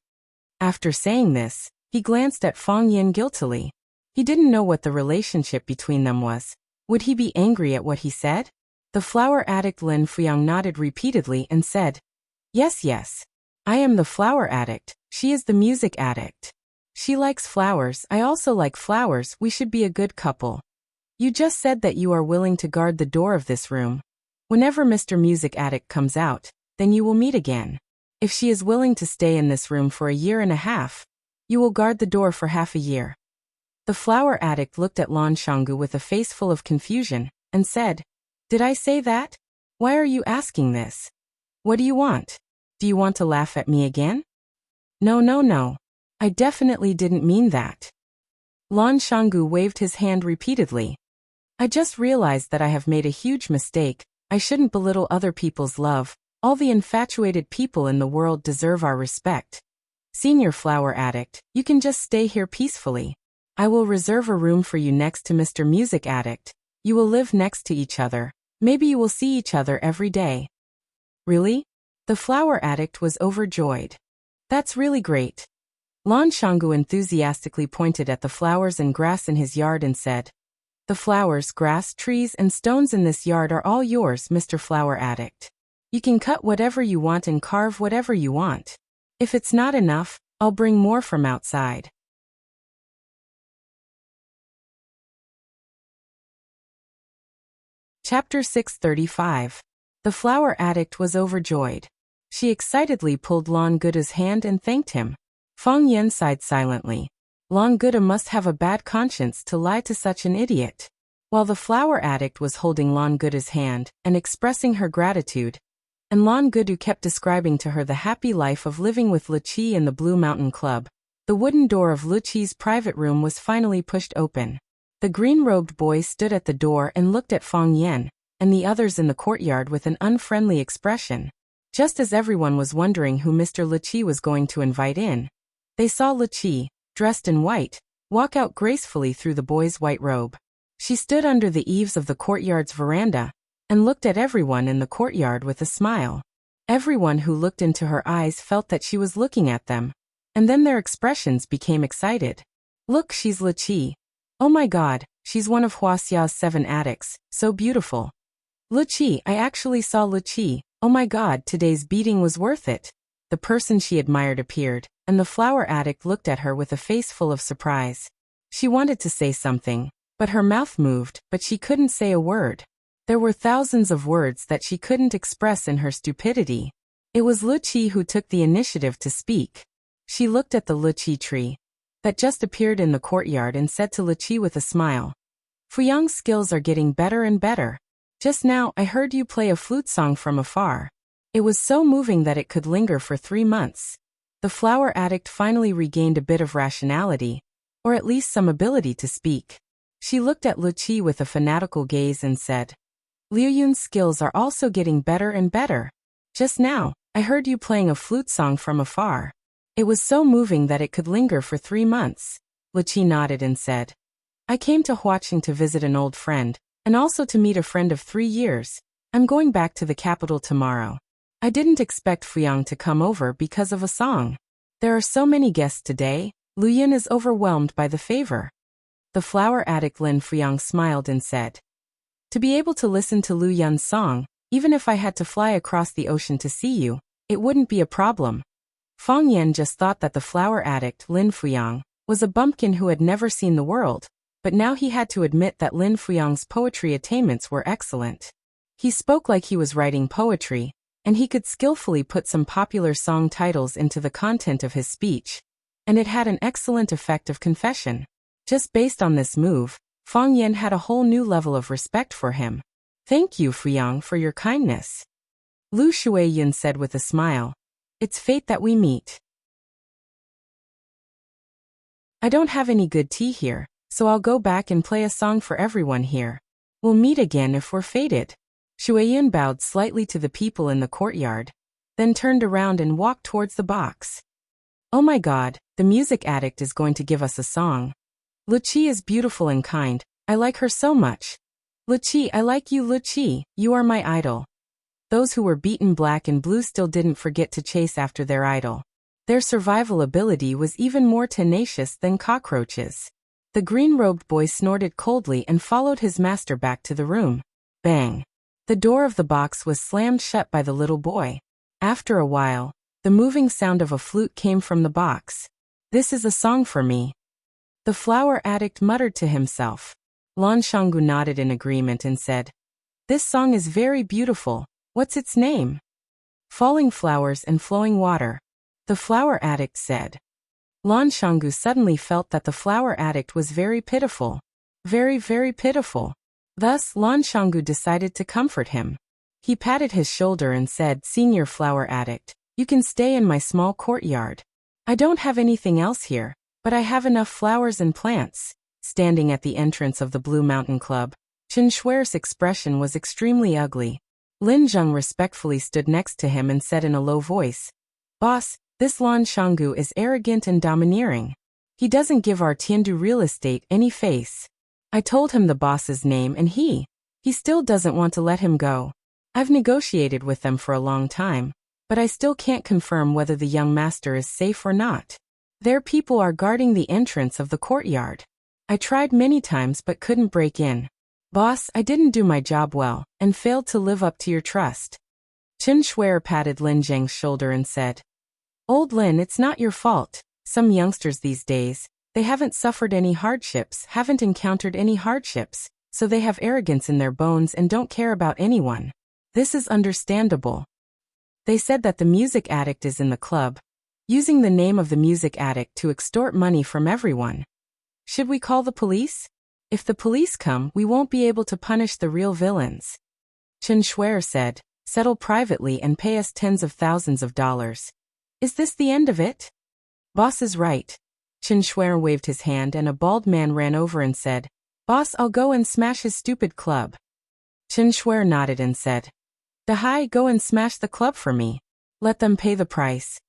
After saying this, he glanced at Fang Yin guiltily. He didn't know what the relationship between them was. Would he be angry at what he said? The Flower Addict Lin Fuyang nodded repeatedly and said, "Yes, yes. I am the Flower Addict, she is the Music Addict. She likes flowers, I also like flowers, we should be a good couple. You just said that you are willing to guard the door of this room. Whenever Mr. Music Addict comes out, then you will meet again. If she is willing to stay in this room for a year and a half, you will guard the door for half a year." The Flower Addict looked at Lan Shanggu with a face full of confusion, and said, "Did I say that? Why are you asking this? What do you want? Do you want to laugh at me again?" No, no, no. I definitely didn't mean that." Lan Shanggu waved his hand repeatedly. "I just realized that I have made a huge mistake. I shouldn't belittle other people's love. All the infatuated people in the world deserve our respect. Senior Flower Addict, you can just stay here peacefully. I will reserve a room for you next to Mr. Music Addict. You will live next to each other. Maybe you will see each other every day." "Really?" The Flower Addict was overjoyed. "That's really great." Lan Shanggu enthusiastically pointed at the flowers and grass in his yard and said, "The flowers, grass, trees, and stones in this yard are all yours, Mr. Flower Addict. You can cut whatever you want and carve whatever you want. If it's not enough, I'll bring more from outside." Chapter 635. The Flower Addict was overjoyed. She excitedly pulled Lan Guda's hand and thanked him. Fang Yen sighed silently. Lan Guda must have a bad conscience to lie to such an idiot. While the Flower Addict was holding Lan Guda's hand and expressing her gratitude, and Lan Gudu kept describing to her the happy life of living with Lu Qi in the Blue Mountain Club, the wooden door of Lu Qi's private room was finally pushed open. The green-robed boy stood at the door and looked at Fang Yen and the others in the courtyard with an unfriendly expression. Just as everyone was wondering who Mr. Lu Qi was going to invite in, they saw Lu Qi, dressed in white, walk out gracefully through the boy's white robe. She stood under the eaves of the courtyard's veranda and looked at everyone in the courtyard with a smile. Everyone who looked into her eyes felt that she was looking at them, and then their expressions became excited. "Look, she's Lu Qi. Oh my god, she's one of Wuxia's 7 addicts, so beautiful. Lu Qi, I actually saw Lu Qi. Oh my god, today's beating was worth it." The person she admired appeared, and the Flower Addict looked at her with a face full of surprise. She wanted to say something, but her mouth moved, but she couldn't say a word. There were thousands of words that she couldn't express in her stupidity. It was Lu Qi who took the initiative to speak. She looked at the Lu Qi tree that just appeared in the courtyard and said to Lu Qi with a smile, "Fuyang's skills are getting better and better. Just now I heard you play a flute song from afar. It was so moving that it could linger for 3 months." The Flower Addict finally regained a bit of rationality, or at least some ability to speak. She looked at Lu Qi with a fanatical gaze and said, "Liu Yun's skills are also getting better and better. Just now, I heard you playing a flute song from afar. It was so moving that it could linger for 3 months. Lu Qi nodded and said, "I came to Huaqing to visit an old friend, and also to meet a friend of 3 years. I'm going back to the capital tomorrow. I didn't expect Fuyang to come over because of a song. There are so many guests today, Lu Yun is overwhelmed by the favor." The Flower Addict Lin Fuyang smiled and said, "To be able to listen to Lu Yun's song, even if I had to fly across the ocean to see you, it wouldn't be a problem." Fang Yen just thought that the Flower Addict Lin Fuyang was a bumpkin who had never seen the world, but now he had to admit that Lin Fuyang's poetry attainments were excellent. He spoke like he was writing poetry, and he could skillfully put some popular song titles into the content of his speech, and it had an excellent effect of confession. Just based on this move, Fang Yen had a whole new level of respect for him. "Thank you, Fuyang, for your kindness," Lu Shuiyun said with a smile. "It's fate that we meet. I don't have any good tea here, so I'll go back and play a song for everyone here. We'll meet again if we're fated." Shuiyun bowed slightly to the people in the courtyard, then turned around and walked towards the box. Oh my God, the music addict is going to give us a song. Luqi is beautiful and kind. I like her so much. Luqi, I like you, Luqi. You are my idol. Those who were beaten black and blue still didn't forget to chase after their idol. Their survival ability was even more tenacious than cockroaches. The green-robed boy snorted coldly and followed his master back to the room. Bang! The door of the box was slammed shut by the little boy. After a while, the moving sound of a flute came from the box. This is a song for me. The flower addict muttered to himself. Lan Shanggu nodded in agreement and said, This song is very beautiful. What's its name? Falling flowers and flowing water. The flower addict said. Lan Shanggu suddenly felt that the flower addict was very pitiful. Very, very pitiful. Thus, Lan Shanggu decided to comfort him. He patted his shoulder and said, Senior flower addict, you can stay in my small courtyard. I don't have anything else here, but I have enough flowers and plants. Standing at the entrance of the Blue Mountain Club, Chen Shuer's expression was extremely ugly. Lin Zheng respectfully stood next to him and said in a low voice, Boss, this Lan Shanggu is arrogant and domineering. He doesn't give our Tiandu real estate any face. I told him the boss's name and he still doesn't want to let him go. I've negotiated with them for a long time, but I still can't confirm whether the young master is safe or not. Their people are guarding the entrance of the courtyard. I tried many times but couldn't break in. Boss, I didn't do my job well, and failed to live up to your trust. Chen Shuer patted Lin Zheng's shoulder and said, Old Lin, it's not your fault. Some youngsters these days, they haven't suffered any hardships, haven't encountered any hardships, so they have arrogance in their bones and don't care about anyone. This is understandable. They said that the music addict is in the club, using the name of the music addict to extort money from everyone. Should we call the police? If the police come, we won't be able to punish the real villains. Chen Shuer said, Settle privately and pay us tens of thousands of dollars. Is this the end of it? Boss is right. Chen Shuer waved his hand and a bald man ran over and said, Boss, I'll go and smash his stupid club. Chen Shuer nodded and said, Dahai, go and smash the club for me. Let them pay the price.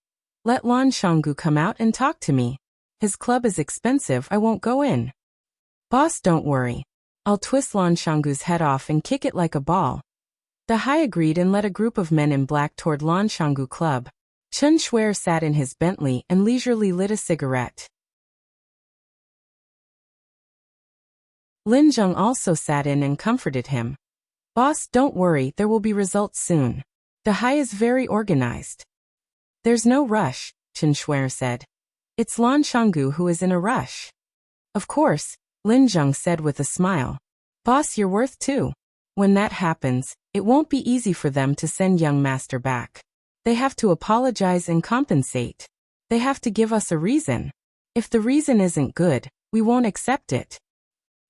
Let Lan Shanggu come out and talk to me. His club is expensive, I won't go in. Boss, don't worry. I'll twist Lan Shanggu's head off and kick it like a ball. Dahai agreed and led a group of men in black toward Lan Shanggu club. Chen Shuer sat in his Bentley and leisurely lit a cigarette. Lin Zheng also sat in and comforted him. Boss, don't worry, there will be results soon. Dahai is very organized. There's no rush, Chen Shuer said. It's Lan Shanggu who is in a rush. Of course, Lin Zheng said with a smile. Boss, you're worth two. When that happens, it won't be easy for them to send young master back. They have to apologize and compensate. They have to give us a reason. If the reason isn't good, we won't accept it.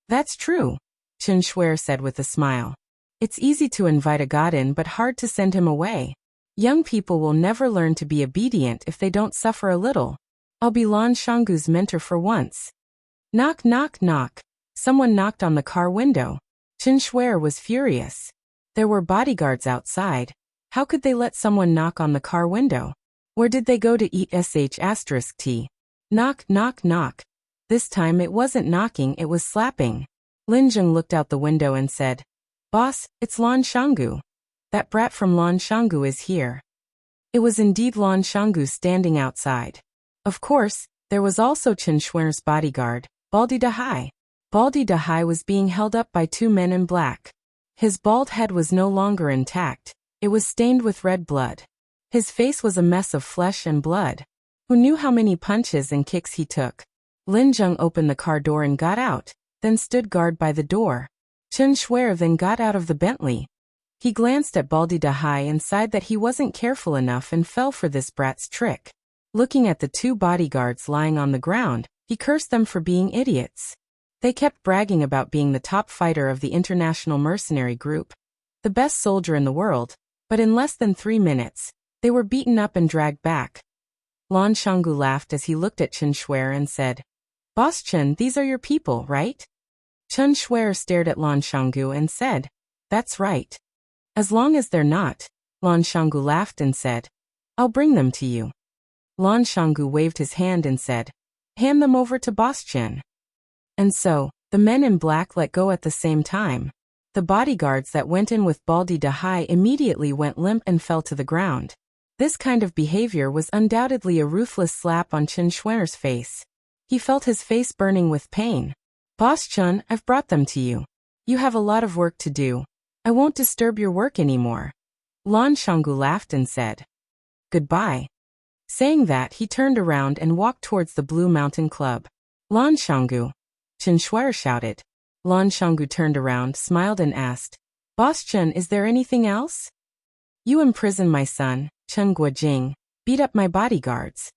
That's true, Chen Shuer said with a smile. It's easy to invite a god in but hard to send him away. Young people will never learn to be obedient if they don't suffer a little. I'll be Lan Shanggu's mentor for once. Knock, knock, knock. Someone knocked on the car window. Chen Shuer was furious. There were bodyguards outside. How could they let someone knock on the car window? Where did they go to eat sh*t? Knock, knock, knock. This time it wasn't knocking, it was slapping. Lin Zheng looked out the window and said, Boss, it's Lan Shanggu. That brat from Lan Shanggu is here. It was indeed Lan Shanggu standing outside. Of course, there was also Chen Shuer's bodyguard, Baldi Dahai. Baldi Dahai was being held up by two men in black. His bald head was no longer intact. It was stained with red blood. His face was a mess of flesh and blood. Who knew how many punches and kicks he took? Lin Zheng opened the car door and got out, then stood guard by the door. Chen Shuer then got out of the Bentley. He glanced at Baldi Dahai and sighed that he wasn't careful enough and fell for this brat's trick. Looking at the two bodyguards lying on the ground, he cursed them for being idiots. They kept bragging about being the top fighter of the international mercenary group, the best soldier in the world, but in less than 3 minutes, they were beaten up and dragged back. Lan Shanggu laughed as he looked at Chen Shuer and said, Boss Chen, these are your people, right? Chen Shuer stared at Lan Shanggu and said, That's right. As long as they're not, Lan Shanggu laughed and said, I'll bring them to you. Lan Shanggu waved his hand and said, "Hand them over to Boss Chen." And so, the men in black let go at the same time. The bodyguards that went in with Baldi Dahai immediately went limp and fell to the ground. This kind of behavior was undoubtedly a ruthless slap on Chen Shuer's face. He felt his face burning with pain. "Boss Chen, I've brought them to you. You have a lot of work to do. I won't disturb your work anymore." Lan Shanggu laughed and said, "Goodbye." Saying that, he turned around and walked towards the Blue Mountain Club. "Lan Shanggu!" Chen Shuer shouted. Lan Shanggu turned around, smiled and asked, "Boss Chen, is there anything else?" "You imprisoned my son, Chen Guojing, beat up my bodyguards.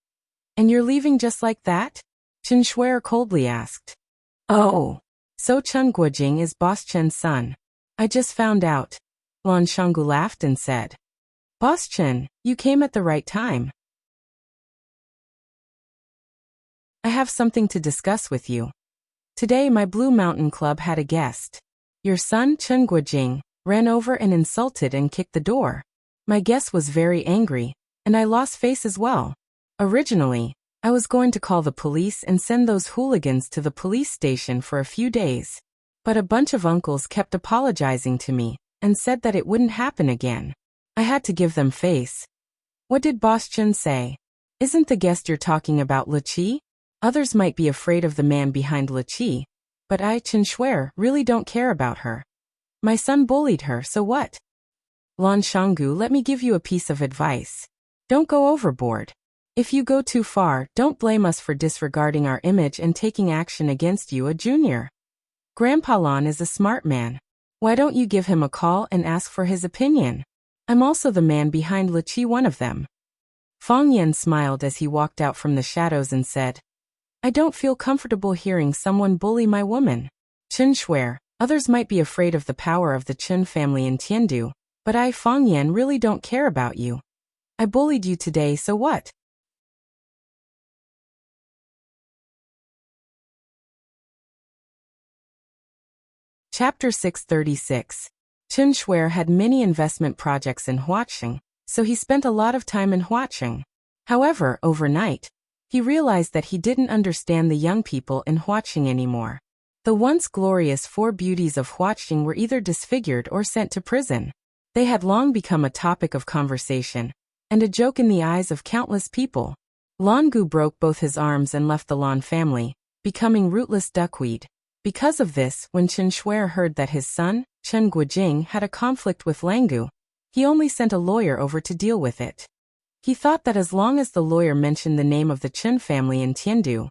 And you're leaving just like that?" Chen Shuer coldly asked. "Oh, so Chen Guojing is Boss Chen's son. I just found out." Lan Shanggu laughed and said, "Boss Chen, you came at the right time. I have something to discuss with you. Today my Blue Mountain Club had a guest. Your son, Chen Guojing, ran over and insulted and kicked the door. My guest was very angry, and I lost face as well. Originally, I was going to call the police and send those hooligans to the police station for a few days. But a bunch of uncles kept apologizing to me and said that it wouldn't happen again. I had to give them face." "What did Boss Chen say? Isn't the guest you're talking about Luqi? Others might be afraid of the man behind Luqi, but I, Chen Shuer, really don't care about her. My son bullied her, so what?" "Lan Shanggu, let me give you a piece of advice. Don't go overboard. If you go too far, don't blame us for disregarding our image and taking action against you, a junior. Grandpa Lan is a smart man. Why don't you give him a call and ask for his opinion? I'm also the man behind Luqi, one of them." Fang Yan smiled as he walked out from the shadows and said, "I don't feel comfortable hearing someone bully my woman. Chen Shuer, others might be afraid of the power of the Chen family in Tiandu, but I, Fang Yan, really don't care about you. I bullied you today, so what?" Chapter 636. Chen Shuer had many investment projects in Huaqing, so he spent a lot of time in Huaqing. However, overnight, he realized that he didn't understand the young people in Huaqing anymore. The once glorious four beauties of Huaqing were either disfigured or sent to prison. They had long become a topic of conversation, and a joke in the eyes of countless people. Lan Gu broke both his arms and left the Lan family, becoming rootless duckweed. Because of this, when Chen Shuer heard that his son, Chen Guojing, had a conflict with Langu, he only sent a lawyer over to deal with it. He thought that as long as the lawyer mentioned the name of the Chen family in Tiandu,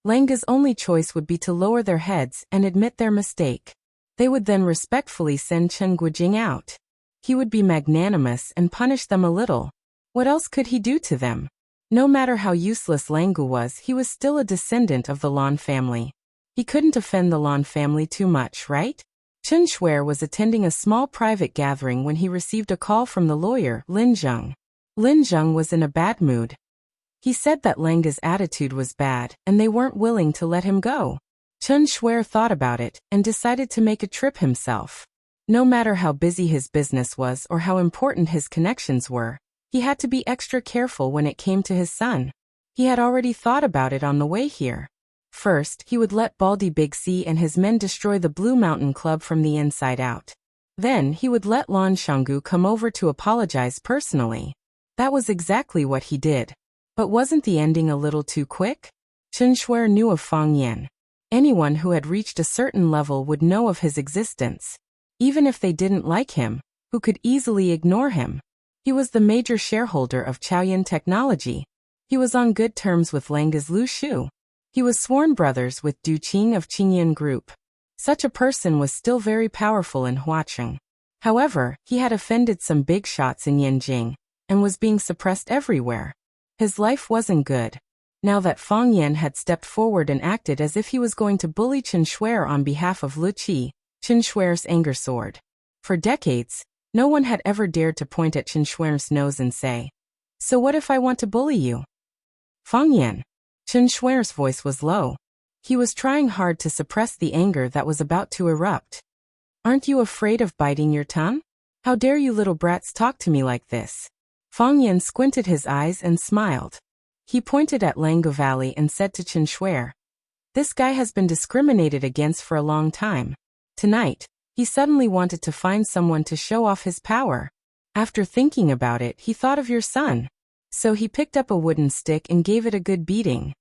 Langu's only choice would be to lower their heads and admit their mistake. They would then respectfully send Chen Guojing out. He would be magnanimous and punish them a little. What else could he do to them? No matter how useless Langu was, he was still a descendant of the Lan family. He couldn't offend the Lan family too much, right? Chen Shuer was attending a small private gathering when he received a call from the lawyer, Lin Zheng. Lin Zheng was in a bad mood. He said that Langu's attitude was bad, and they weren't willing to let him go. Chen Shuer thought about it, and decided to make a trip himself. No matter how busy his business was or how important his connections were, he had to be extra careful when it came to his son. He had already thought about it on the way here. First, he would let Baldi Big C and his men destroy the Blue Mountain Club from the inside out. Then, he would let Lan Shanggu come over to apologize personally. That was exactly what he did. But wasn't the ending a little too quick? Chen Shuer knew of Fang Yan. Anyone who had reached a certain level would know of his existence. Even if they didn't like him, who could easily ignore him. He was the major shareholder of Chaoyan Technology. He was on good terms with Langu's Lu Shu. He was sworn brothers with Du Qing of Qingyan Group. Such a person was still very powerful in Huaqing. However, he had offended some big shots in Yanjing, and was being suppressed everywhere. His life wasn't good. Now that Fang Yan had stepped forward and acted as if he was going to bully Chen Shuer on behalf of Luqi, Chen Shuer's anger soared. For decades, no one had ever dared to point at Chen Shuer's nose and say, "So what if I want to bully you?" Fang Yan. Chen Shuer's voice was low. He was trying hard to suppress the anger that was about to erupt. "Aren't you afraid of biting your tongue? How dare you little brats talk to me like this?" Fang Yan squinted his eyes and smiled. He pointed at Lango Valley and said to Chen Shuer, "This guy has been discriminated against for a long time. Tonight, he suddenly wanted to find someone to show off his power. After thinking about it, he thought of your son. So he picked up a wooden stick and gave it a good beating.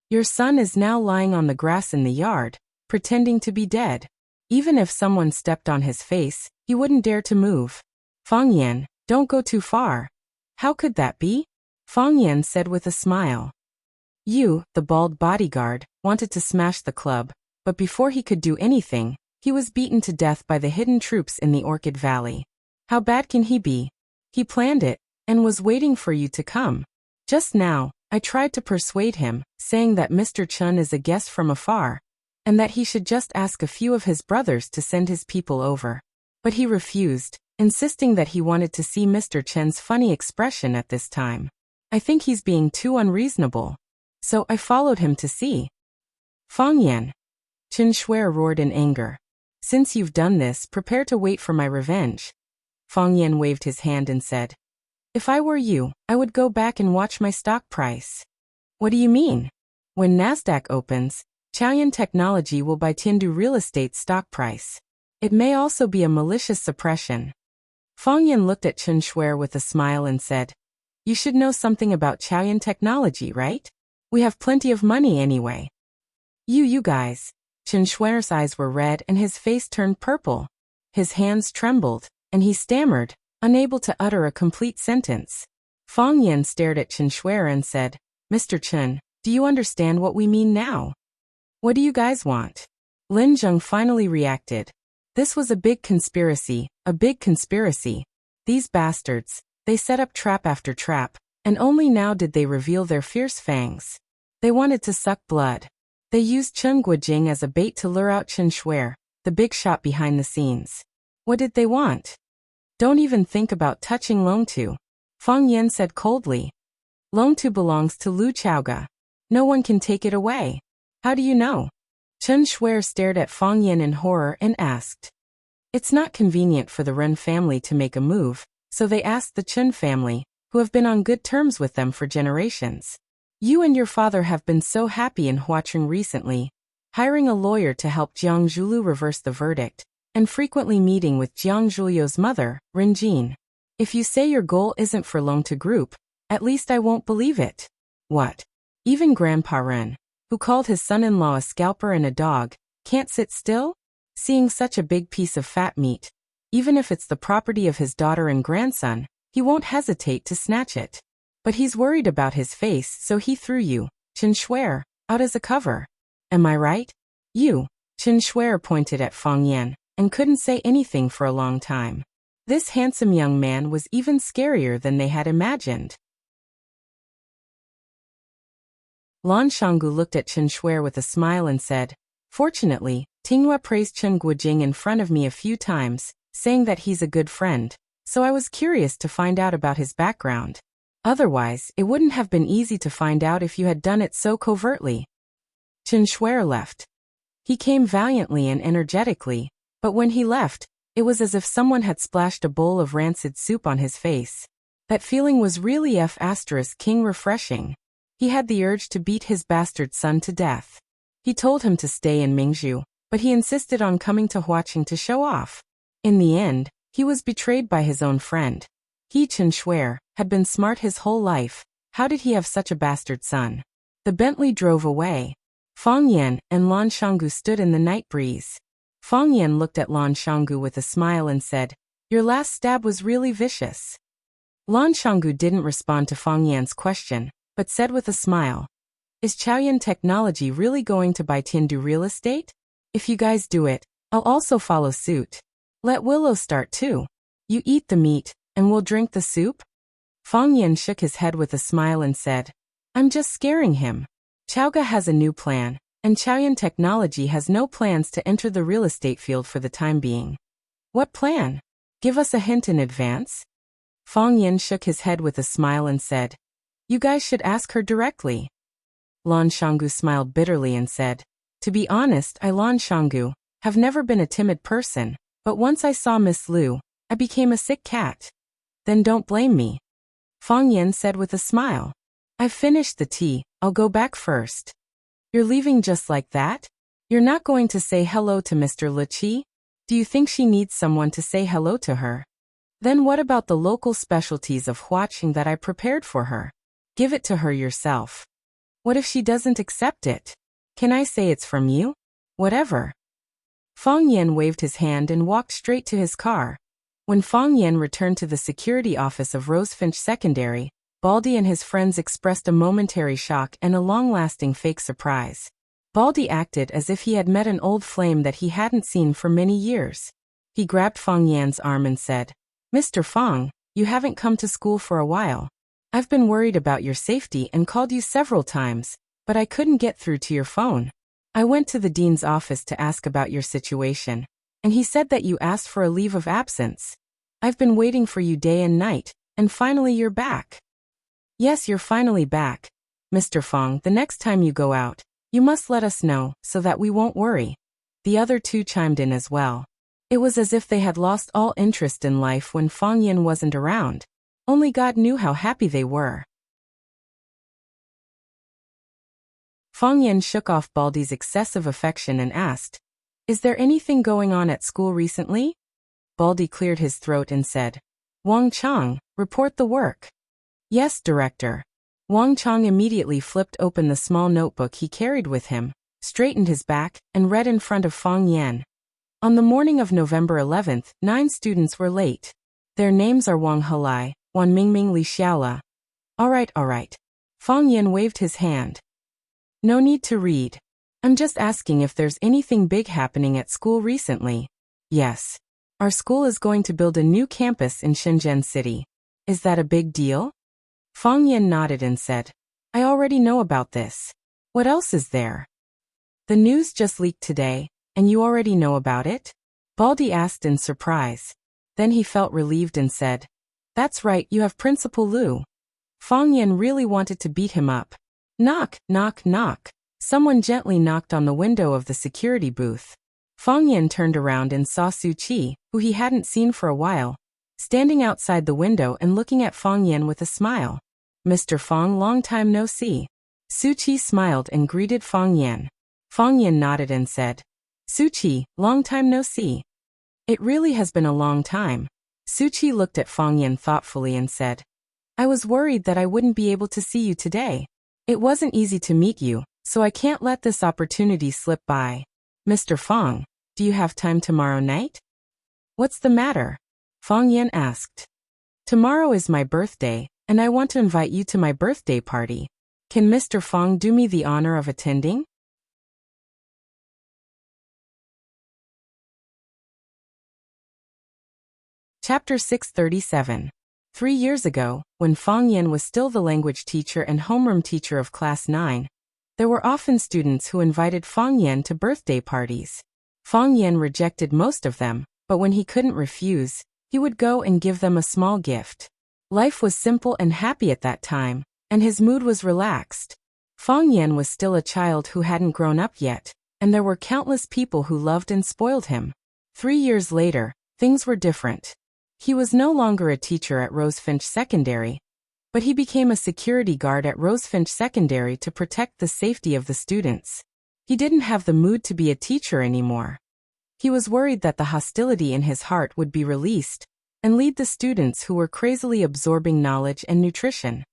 Your son is now lying on the grass in the yard, pretending to be dead. Even if someone stepped on his face, he wouldn't dare to move. Fang Yan, don't go too far." "How could that be?" Fang Yan said with a smile. "You, the bald bodyguard, wanted to smash the club, but before he could do anything, he was beaten to death by the hidden troops in the Orchid Valley. How bad can he be? He planned it, and was waiting for you to come. Just now, I tried to persuade him, saying that Mr. Chen is a guest from afar, and that he should just ask a few of his brothers to send his people over. But he refused, insisting that he wanted to see Mr. Chen's funny expression at this time. I think he's being too unreasonable. So I followed him to see." "Fang Yan," Chen Shuer roared in anger. "Since you've done this, prepare to wait for my revenge." Fang Yan waved his hand and said, "If I were you, I would go back and watch my stock price." "What do you mean?" "When Nasdaq opens, Chaoyan Technology will buy Tiandu Real Estate's stock price. It may also be a malicious suppression." Fang Yan looked at Chen Shuer with a smile and said, "You should know something about Chaoyan Technology, right? We have plenty of money anyway." You guys." Chen Shuer's eyes were red and his face turned purple. His hands trembled, and he stammered, unable to utter a complete sentence. Fang Yan stared at Chen Shuer and said, "Mr. Chen, do you understand what we mean now? What do you guys want?" Lin Zheng finally reacted. This was a big conspiracy, a big conspiracy. These bastards, they set up trap after trap, and only now did they reveal their fierce fangs. They wanted to suck blood. They used Chen Guojing as a bait to lure out Chen Shuer, the big shot behind the scenes. What did they want? "Don't even think about touching Longtu," Fang Yan said coldly. "Longtu belongs to Lu Chaoga. No one can take it away." "How do you know?" Chen Shuer stared at Fang Yan in horror and asked. It's not convenient for the Ren family to make a move, so they asked the Chen family, who have been on good terms with them for generations. "You and your father have been so happy in Huacheng recently, hiring a lawyer to help Jiang Zhulu reverse the verdict, and frequently meeting with Jiang Zhulio's mother, Rin Jin. If you say your goal isn't for Longtu Group, at least I won't believe it." "What? Even Grandpa Ren, who called his son-in-law a scalper and a dog, can't sit still? Seeing such a big piece of fat meat, even if it's the property of his daughter and grandson, he won't hesitate to snatch it. But he's worried about his face, so he threw you, Chen Shuer, out as a cover. Am I right?" "You," Chen Shuer pointed at Fang Yan, and couldn't say anything for a long time. This handsome young man was even scarier than they had imagined. Lan Shanggu looked at Chen Shuer with a smile and said, "Fortunately, Tinghua praised Chen Guojing in front of me a few times, saying that he's a good friend, so I was curious to find out about his background. Otherwise, it wouldn't have been easy to find out if you had done it so covertly." Chen Shuer left. He came valiantly and energetically, but when he left, it was as if someone had splashed a bowl of rancid soup on his face. That feeling was really F***king refreshing. He had the urge to beat his bastard son to death. He told him to stay in Mingzhu, but he insisted on coming to Huacheng to show off. In the end, he was betrayed by his own friend. He, Chen Shuer, had been smart his whole life. How did he have such a bastard son? The Bentley drove away. Fang Yan and Lan Shanggu stood in the night breeze. Fang Yan looked at Lan Shanggu with a smile and said, "Your last stab was really vicious." Lan Shanggu didn't respond to Fang Yan's question, but said with a smile, "Is Chaoyan Technology really going to buy Tiandu Real Estate? If you guys do it, I'll also follow suit. Let Willow start too. You eat the meat, and we'll drink the soup?" Fang Yan shook his head with a smile and said, "I'm just scaring him. Chaoga has a new plan, and Chaoyan Technology has no plans to enter the real estate field for the time being." "What plan? Give us a hint in advance." Fang Yan shook his head with a smile and said, "You guys should ask her directly." Lan Shanggu smiled bitterly and said, "To be honest, I, Lan Shanggu, have never been a timid person, but once I saw Miss Lu, I became a sick cat." "Then don't blame me. Fang Yan said with a smile. I've finished the tea, I'll go back first. You're leaving just like that? You're not going to say hello to Mr. Liqi? Do you think she needs someone to say hello to her? Then what about the local specialties of Huaqing that I prepared for her? Give it to her yourself. What if she doesn't accept it? Can I say it's from you? Whatever. Fang Yan waved his hand and walked straight to his car. When Fang Yan returned to the security office of Rosefinch Secondary, Baldy and his friends expressed a momentary shock and a long-lasting fake surprise. Baldy acted as if he had met an old flame that he hadn't seen for many years. He grabbed Fang Yan's arm and said, Mr. Fang, you haven't come to school for a while. I've been worried about your safety and called you several times, but I couldn't get through to your phone. I went to the dean's office to ask about your situation, and he said that you asked for a leave of absence. I've been waiting for you day and night, and finally you're back. Yes, you're finally back. Mr. Fang, the next time you go out, you must let us know, so that we won't worry. The other two chimed in as well. It was as if they had lost all interest in life when Fang Yan wasn't around. Only God knew how happy they were. Fang Yan shook off Baldy's excessive affection and asked, Is there anything going on at school recently? Baldy cleared his throat and said, Wang Chang, report the work. Yes, Director. Wang Chang immediately flipped open the small notebook he carried with him, straightened his back, and read in front of Fang Yan. On the morning of November 11th, 9 students were late. Their names are Wang Helai, Wan Mingming Li Xiaola. All right. Fang Yan waved his hand. No need to read. I'm just asking if there's anything big happening at school recently. Yes. Our school is going to build a new campus in Shenzhen City. Is that a big deal? Fang Yan nodded and said, I already know about this. What else is there? The news just leaked today, and you already know about it? Baldy asked in surprise. Then he felt relieved and said, That's right, you have Principal Lu. Fang Yan really wanted to beat him up. Knock, knock, knock. Someone gently knocked on the window of the security booth. Fang Yan turned around and saw Su Qi, who he hadn't seen for a while, standing outside the window and looking at Fang Yan with a smile. Mr. Fang, long time no see. Su Qi smiled and greeted Fang Yan. Fang Yan nodded and said, Su Qi, long time no see. It really has been a long time. Su Qi looked at Fang Yan thoughtfully and said, I was worried that I wouldn't be able to see you today. It wasn't easy to meet you, so I can't let this opportunity slip by. Mr. Fang, do you have time tomorrow night? What's the matter? Fang Yan asked. Tomorrow is my birthday, and I want to invite you to my birthday party. Can Mr. Fang do me the honor of attending? Chapter 637. 3 years ago, when Fang Yan was still the language teacher and homeroom teacher of Class 9, there were often students who invited Fang Yan to birthday parties. Fang Yan rejected most of them, but when he couldn't refuse, he would go and give them a small gift. Life was simple and happy at that time, and his mood was relaxed. Fang Yan was still a child who hadn't grown up yet, and there were countless people who loved and spoiled him. 3 years later, things were different. He was no longer a teacher at Rosefinch Secondary, but he became a security guard at Rosefinch Secondary to protect the safety of the students. He didn't have the mood to be a teacher anymore. He was worried that the hostility in his heart would be released and lead the students who were crazily absorbing knowledge and nutrition.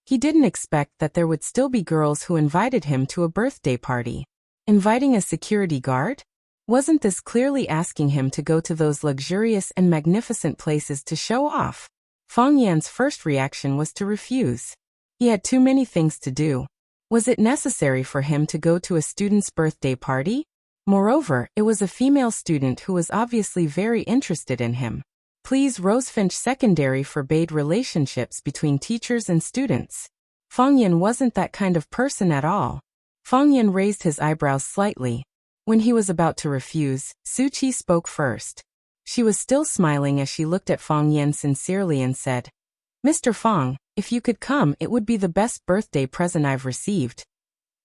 He didn't expect that there would still be girls who invited him to a birthday party. Inviting a security guard? Wasn't this clearly asking him to go to those luxurious and magnificent places to show off? Fang Yan's first reaction was to refuse. He had too many things to do. Was it necessary for him to go to a student's birthday party? Moreover, it was a female student who was obviously very interested in him. Please, Rosefinch Secondary forbade relationships between teachers and students. Fang Yan wasn't that kind of person at all. Fang Yan raised his eyebrows slightly. When he was about to refuse, Su Qi spoke first. She was still smiling as she looked at Fang Yan sincerely and said, Mr. Fang, if you could come, it would be the best birthday present I've received.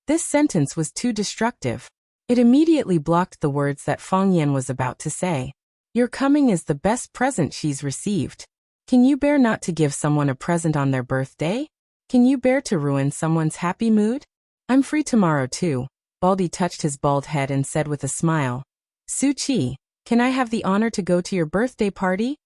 This sentence was too destructive. It immediately blocked the words that Fang Yan was about to say. Your coming is the best present she's received. Can you bear not to give someone a present on their birthday? Can you bear to ruin someone's happy mood? I'm free tomorrow too. Baldy touched his bald head and said with a smile. Su-Chi, can I have the honor to go to your birthday party?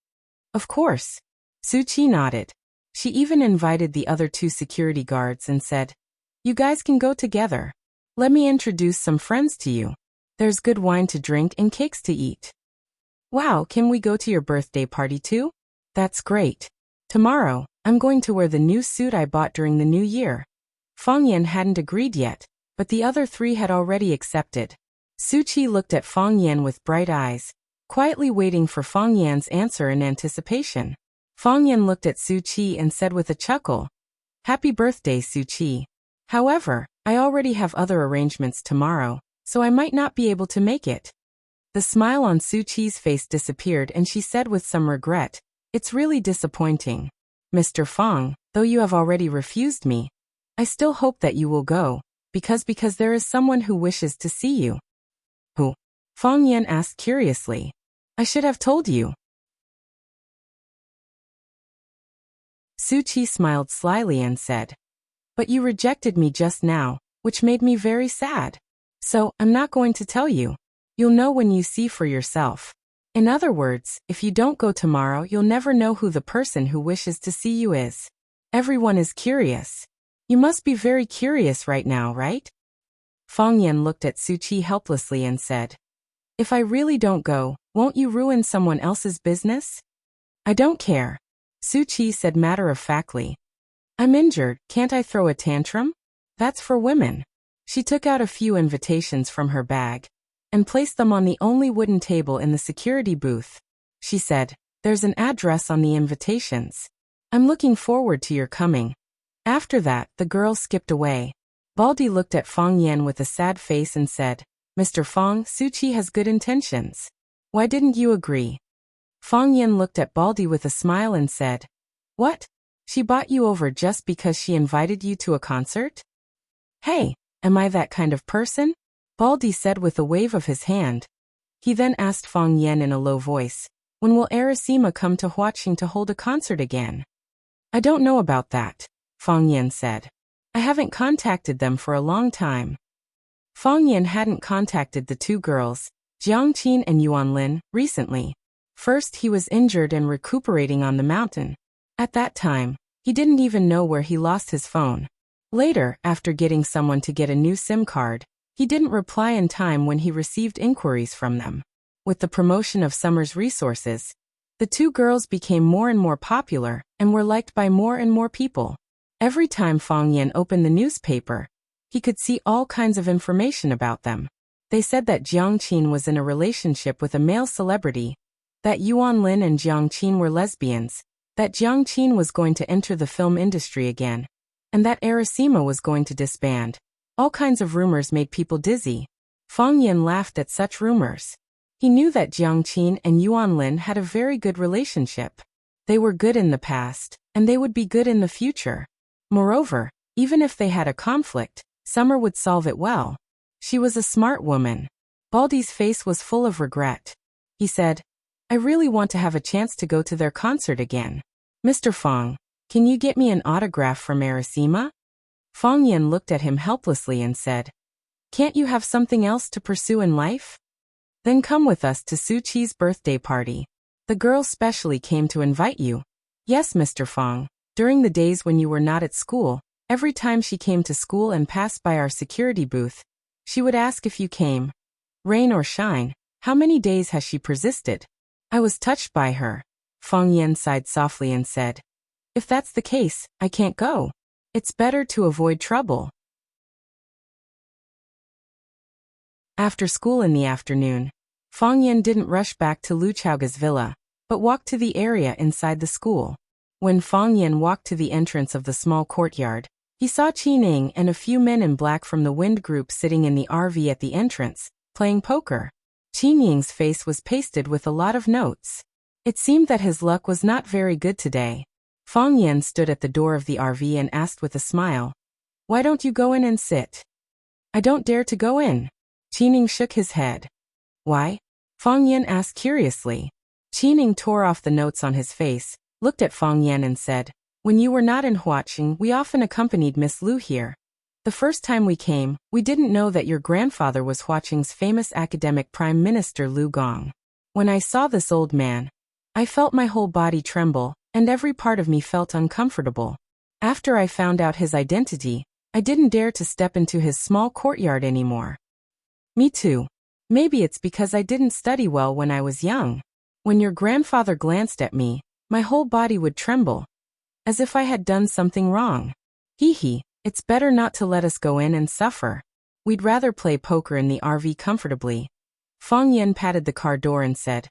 Of course. Su-Chi nodded. She even invited the other 2 security guards and said, You guys can go together. Let me introduce some friends to you. There's good wine to drink and cakes to eat. Wow, can we go to your birthday party too? That's great. Tomorrow, I'm going to wear the new suit I bought during the new year. Fang Yan hadn't agreed yet, but the other 3 had already accepted. Su-Chi looked at Fang Yan with bright eyes, quietly waiting for Fang Yan's answer in anticipation. Fang Yan looked at Su-Chi and said with a chuckle, Happy birthday, Su-Chi. However, I already have other arrangements tomorrow, so I might not be able to make it. The smile on Su-Chi's face disappeared and she said with some regret, It's really disappointing. Mr. Fang, though you have already refused me, I still hope that you will go, because there is someone who wishes to see you. Who? Fang Yan asked curiously. I should have told you. Su-Chi smiled slyly and said, But you rejected me just now, which made me very sad. So, I'm not going to tell you. You'll know when you see for yourself. In other words, if you don't go tomorrow, you'll never know who the person who wishes to see you is. Everyone is curious. You must be very curious right now, right? Fang Yan looked at Su-Chi helplessly and said, If I really don't go, won't you ruin someone else's business? I don't care. Su-Chi said matter-of-factly. I'm injured, can't I throw a tantrum? That's for women. She took out a few invitations from her bag and placed them on the only wooden table in the security booth. She said, There's an address on the invitations. I'm looking forward to your coming. After that, the girl skipped away. Baldy looked at Fang Yan with a sad face and said, Mr. Fang, Su-Chi has good intentions. Why didn't you agree? Fang Yan looked at Baldy with a smile and said, What? She bought you over just because she invited you to a concert? Hey, am I that kind of person? Baldy said with a wave of his hand. He then asked Fang Yan in a low voice, When will Arasima come to Huaqing to hold a concert again? I don't know about that, Fang Yan said. I haven't contacted them for a long time. Fang Yan hadn't contacted the 2 girls, Jiang Qin and Yuan Lin, recently. First, he was injured and recuperating on the mountain. At that time, he didn't even know where he lost his phone. Later, after getting someone to get a new SIM card, he didn't reply in time when he received inquiries from them. With the promotion of Summer's resources, the 2 girls became more and more popular and were liked by more and more people. Every time Fang Yan opened the newspaper, he could see all kinds of information about them. They said that Jiang Qin was in a relationship with a male celebrity, that Yuan Lin and Jiang Qin were lesbians, that Jiang Qin was going to enter the film industry again, and that Arasima was going to disband. All kinds of rumors made people dizzy. Fang Yan laughed at such rumors. He knew that Jiang Qin and Yuan Lin had a very good relationship. They were good in the past, and they would be good in the future. Moreover, even if they had a conflict, Summer would solve it well. She was a smart woman. Baldy's face was full of regret. He said, I really want to have a chance to go to their concert again. Mr. Fang, can you get me an autograph from Arasima? Fang Yan looked at him helplessly and said, Can't you have something else to pursue in life? Then come with us to Su-Chi's birthday party. The girl specially came to invite you. Yes, Mr. Fang. During the days when you were not at school, every time she came to school and passed by our security booth, she would ask if you came. Rain or shine, how many days has she persisted? I was touched by her. Fang Yan sighed softly and said, If that's the case, I can't go. It's better to avoid trouble. After school in the afternoon, Fang Yan didn't rush back to Lu Chaoga's villa, but walked to the area inside the school. When Fang Yan walked to the entrance of the small courtyard, he saw Qi Ning and a few men in black from the Wind Group sitting in the RV at the entrance, playing poker. Qi Ning's face was pasted with a lot of notes. It seemed that his luck was not very good today. Fang Yan stood at the door of the RV and asked with a smile, Why don't you go in and sit? I don't dare to go in. Qi Ning shook his head. Why? Fang Yan asked curiously. Qi Ning tore off the notes on his face, looked at Fang Yan and said, "When you were not in Huaqing, we often accompanied Miss Lu here. The first time we came, we didn't know that your grandfather was Huaqing's famous academic Prime Minister Lu Gong. When I saw this old man, I felt my whole body tremble, and every part of me felt uncomfortable. After I found out his identity, I didn't dare to step into his small courtyard anymore." Me too. Maybe it's because I didn't study well when I was young. When your grandfather glanced at me, my whole body would tremble, as if I had done something wrong. Hee. It's better not to let us go in and suffer. We'd rather play poker in the RV comfortably. Fang Yan patted the car door and said,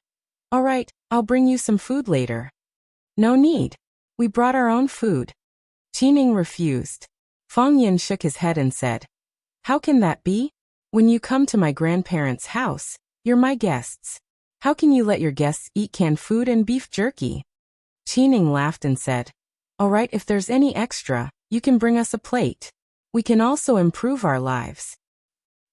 "All right, I'll bring you some food later." "No need. We brought our own food." Qining refused. Fang Yan shook his head and said, "How can that be? When you come to my grandparents' house, you're my guests. How can you let your guests eat canned food and beef jerky?" Qining laughed and said, "All right, if there's any extra, you can bring us a plate. We can also improve our lives."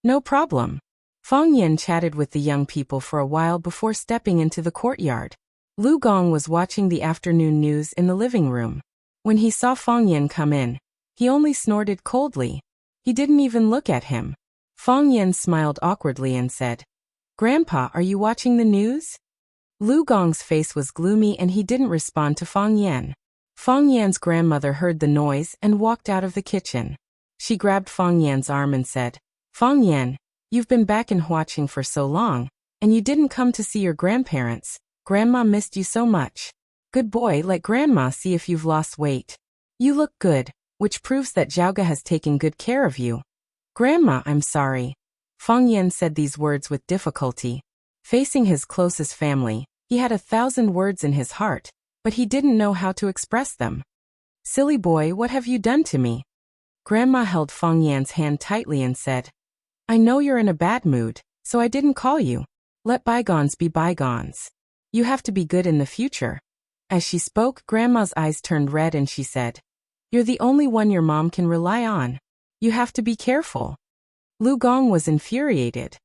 "No problem." Fang Yan chatted with the young people for a while before stepping into the courtyard. Lu Gong was watching the afternoon news in the living room. When he saw Fang Yan come in, he only snorted coldly. He didn't even look at him. Fang Yan smiled awkwardly and said, "Grandpa, are you watching the news?" Lu Gong's face was gloomy and he didn't respond to Fang Yan. Fang Yan's grandmother heard the noise and walked out of the kitchen. She grabbed Fang Yan's arm and said, "Fang Yan, you've been back in Huaqing for so long, and you didn't come to see your grandparents. Grandma missed you so much. Good boy, let Grandma see if you've lost weight. You look good, which proves that Zhaoga has taken good care of you." "Grandma, I'm sorry." Fang Yan said these words with difficulty. Facing his closest family, he had 1,000 words in his heart, but he didn't know how to express them. "Silly boy, what have you done to me?" Grandma held Fang Yan's hand tightly and said, "I know you're in a bad mood, so I didn't call you. Let bygones be bygones. You have to be good in the future." As she spoke, Grandma's eyes turned red and she said, "You're the only one your mom can rely on. You have to be careful." Lu Gong was infuriated.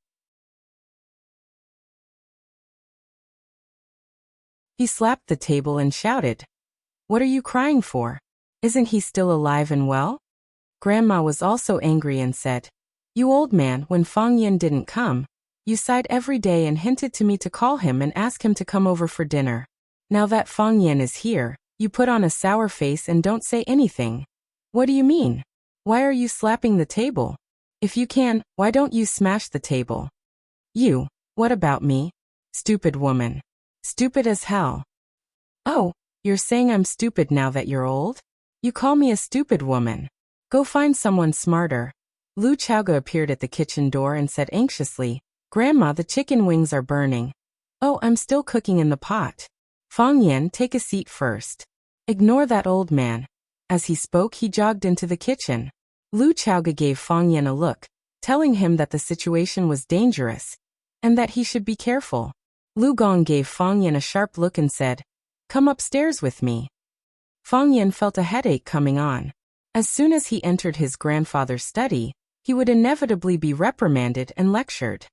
He slapped the table and shouted, "What are you crying for? Isn't he still alive and well?" Grandma was also angry and said, "You old man, when Fang Yan didn't come, you sighed every day and hinted to me to call him and ask him to come over for dinner. Now that Fang Yan is here, you put on a sour face and don't say anything. What do you mean? Why are you slapping the table? If you can, why don't you smash the table?" "You, what about me? Stupid woman. Stupid as hell." "Oh, you're saying I'm stupid now that you're old? You call me a stupid woman. Go find someone smarter." Lu Chaoga appeared at the kitchen door and said anxiously, "Grandma, the chicken wings are burning." "Oh, I'm still cooking in the pot." "Fang Yan, take a seat first. Ignore that old man." As he spoke, he jogged into the kitchen. Lu Chaoga gave Fang Yan a look, telling him that the situation was dangerous, and that he should be careful. Lu Gong gave Fang Yan a sharp look and said, "Come upstairs with me." Fang Yan felt a headache coming on. As soon as he entered his grandfather's study, he would inevitably be reprimanded and lectured.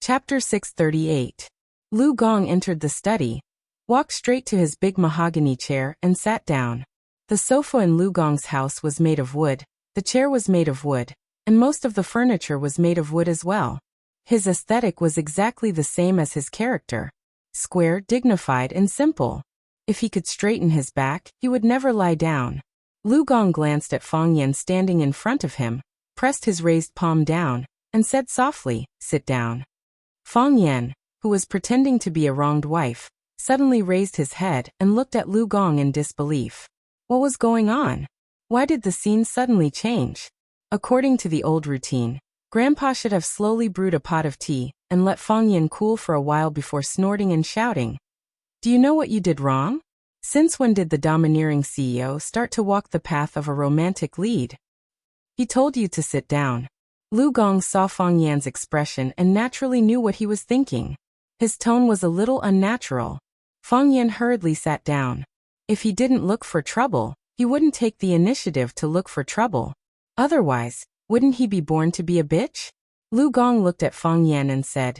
Chapter 638. Lu Gong entered the study, walked straight to his big mahogany chair and sat down. The sofa in Lu Gong's house was made of wood, the chair was made of wood, and most of the furniture was made of wood as well. His aesthetic was exactly the same as his character: square, dignified, and simple. If he could straighten his back, he would never lie down. Lu Gong glanced at Fang Yan standing in front of him, pressed his raised palm down, and said softly, "Sit down." Fang Yan, who was pretending to be a wronged wife, suddenly raised his head and looked at Lu Gong in disbelief. What was going on? Why did the scene suddenly change? According to the old routine, Grandpa should have slowly brewed a pot of tea and let Fang Yan cool for a while before snorting and shouting, "Do you know what you did wrong? Since when did the domineering CEO start to walk the path of a romantic lead? He told you to sit down." Lu Gong saw Fang Yan's expression and naturally knew what he was thinking. His tone was a little unnatural. Fang Yan hurriedly sat down. If he didn't look for trouble, he wouldn't take the initiative to look for trouble. Otherwise, wouldn't he be born to be a bitch? Lu Gong looked at Fang Yan and said,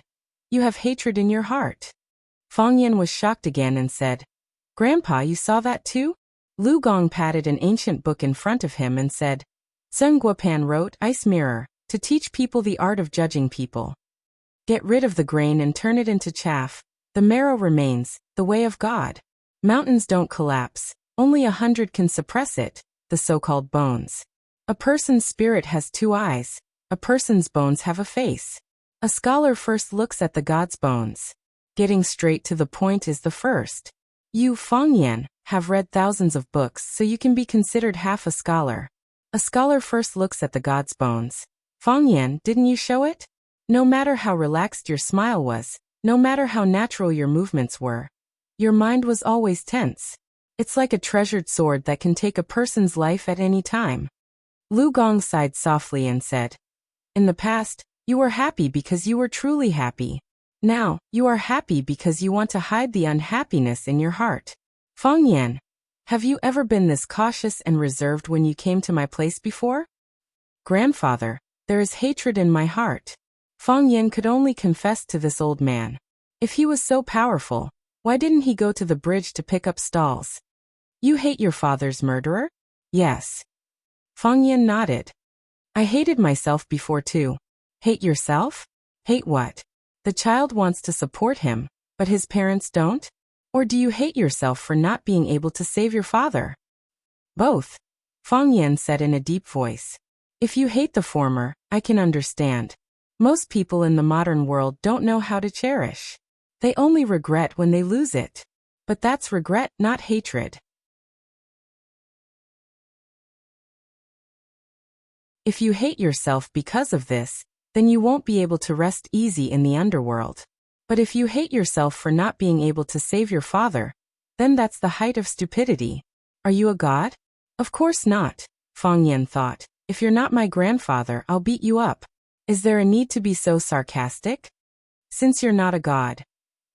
"You have hatred in your heart." Fang Yan was shocked again and said, "Grandpa, you saw that too?" Lu Gong patted an ancient book in front of him and said, Sun Guopan wrote, "Ice Mirror, to teach people the art of judging people. Get rid of the grain and turn it into chaff. The marrow remains, the way of God. Mountains don't collapse, only 100 can suppress it, the so-called bones. A person's spirit has 2 eyes, a person's bones have a face. A scholar first looks at the God's bones. Getting straight to the point is the first. You, Fang Yan, have read thousands of books, so you can be considered half a scholar. A scholar first looks at the God's bones. Fang Yan, didn't you show it? No matter how relaxed your smile was, no matter how natural your movements were, your mind was always tense. It's like a treasured sword that can take a person's life at any time." Lu Gong sighed softly and said, "In the past, you were happy because you were truly happy. Now, you are happy because you want to hide the unhappiness in your heart. Fang Yan, have you ever been this cautious and reserved when you came to my place before?" "Grandfather, there is hatred in my heart." Fang Yan could only confess to this old man. If he was so powerful, why didn't he go to the bridge to pick up stalls? "You hate your father's murderer?" "Yes." Fang Yan nodded. "I hated myself before too." "Hate yourself? Hate what? The child wants to support him, but his parents don't? Or do you hate yourself for not being able to save your father?" "Both," Fang Yan said in a deep voice. "If you hate the former, I can understand. Most people in the modern world don't know how to cherish. They only regret when they lose it. But that's regret, not hatred. If you hate yourself because of this, then you won't be able to rest easy in the underworld. But if you hate yourself for not being able to save your father, then that's the height of stupidity. Are you a god?" "Of course not," Fang Yan thought. "If you're not my grandfather, I'll beat you up. Is there a need to be so sarcastic? Since you're not a god,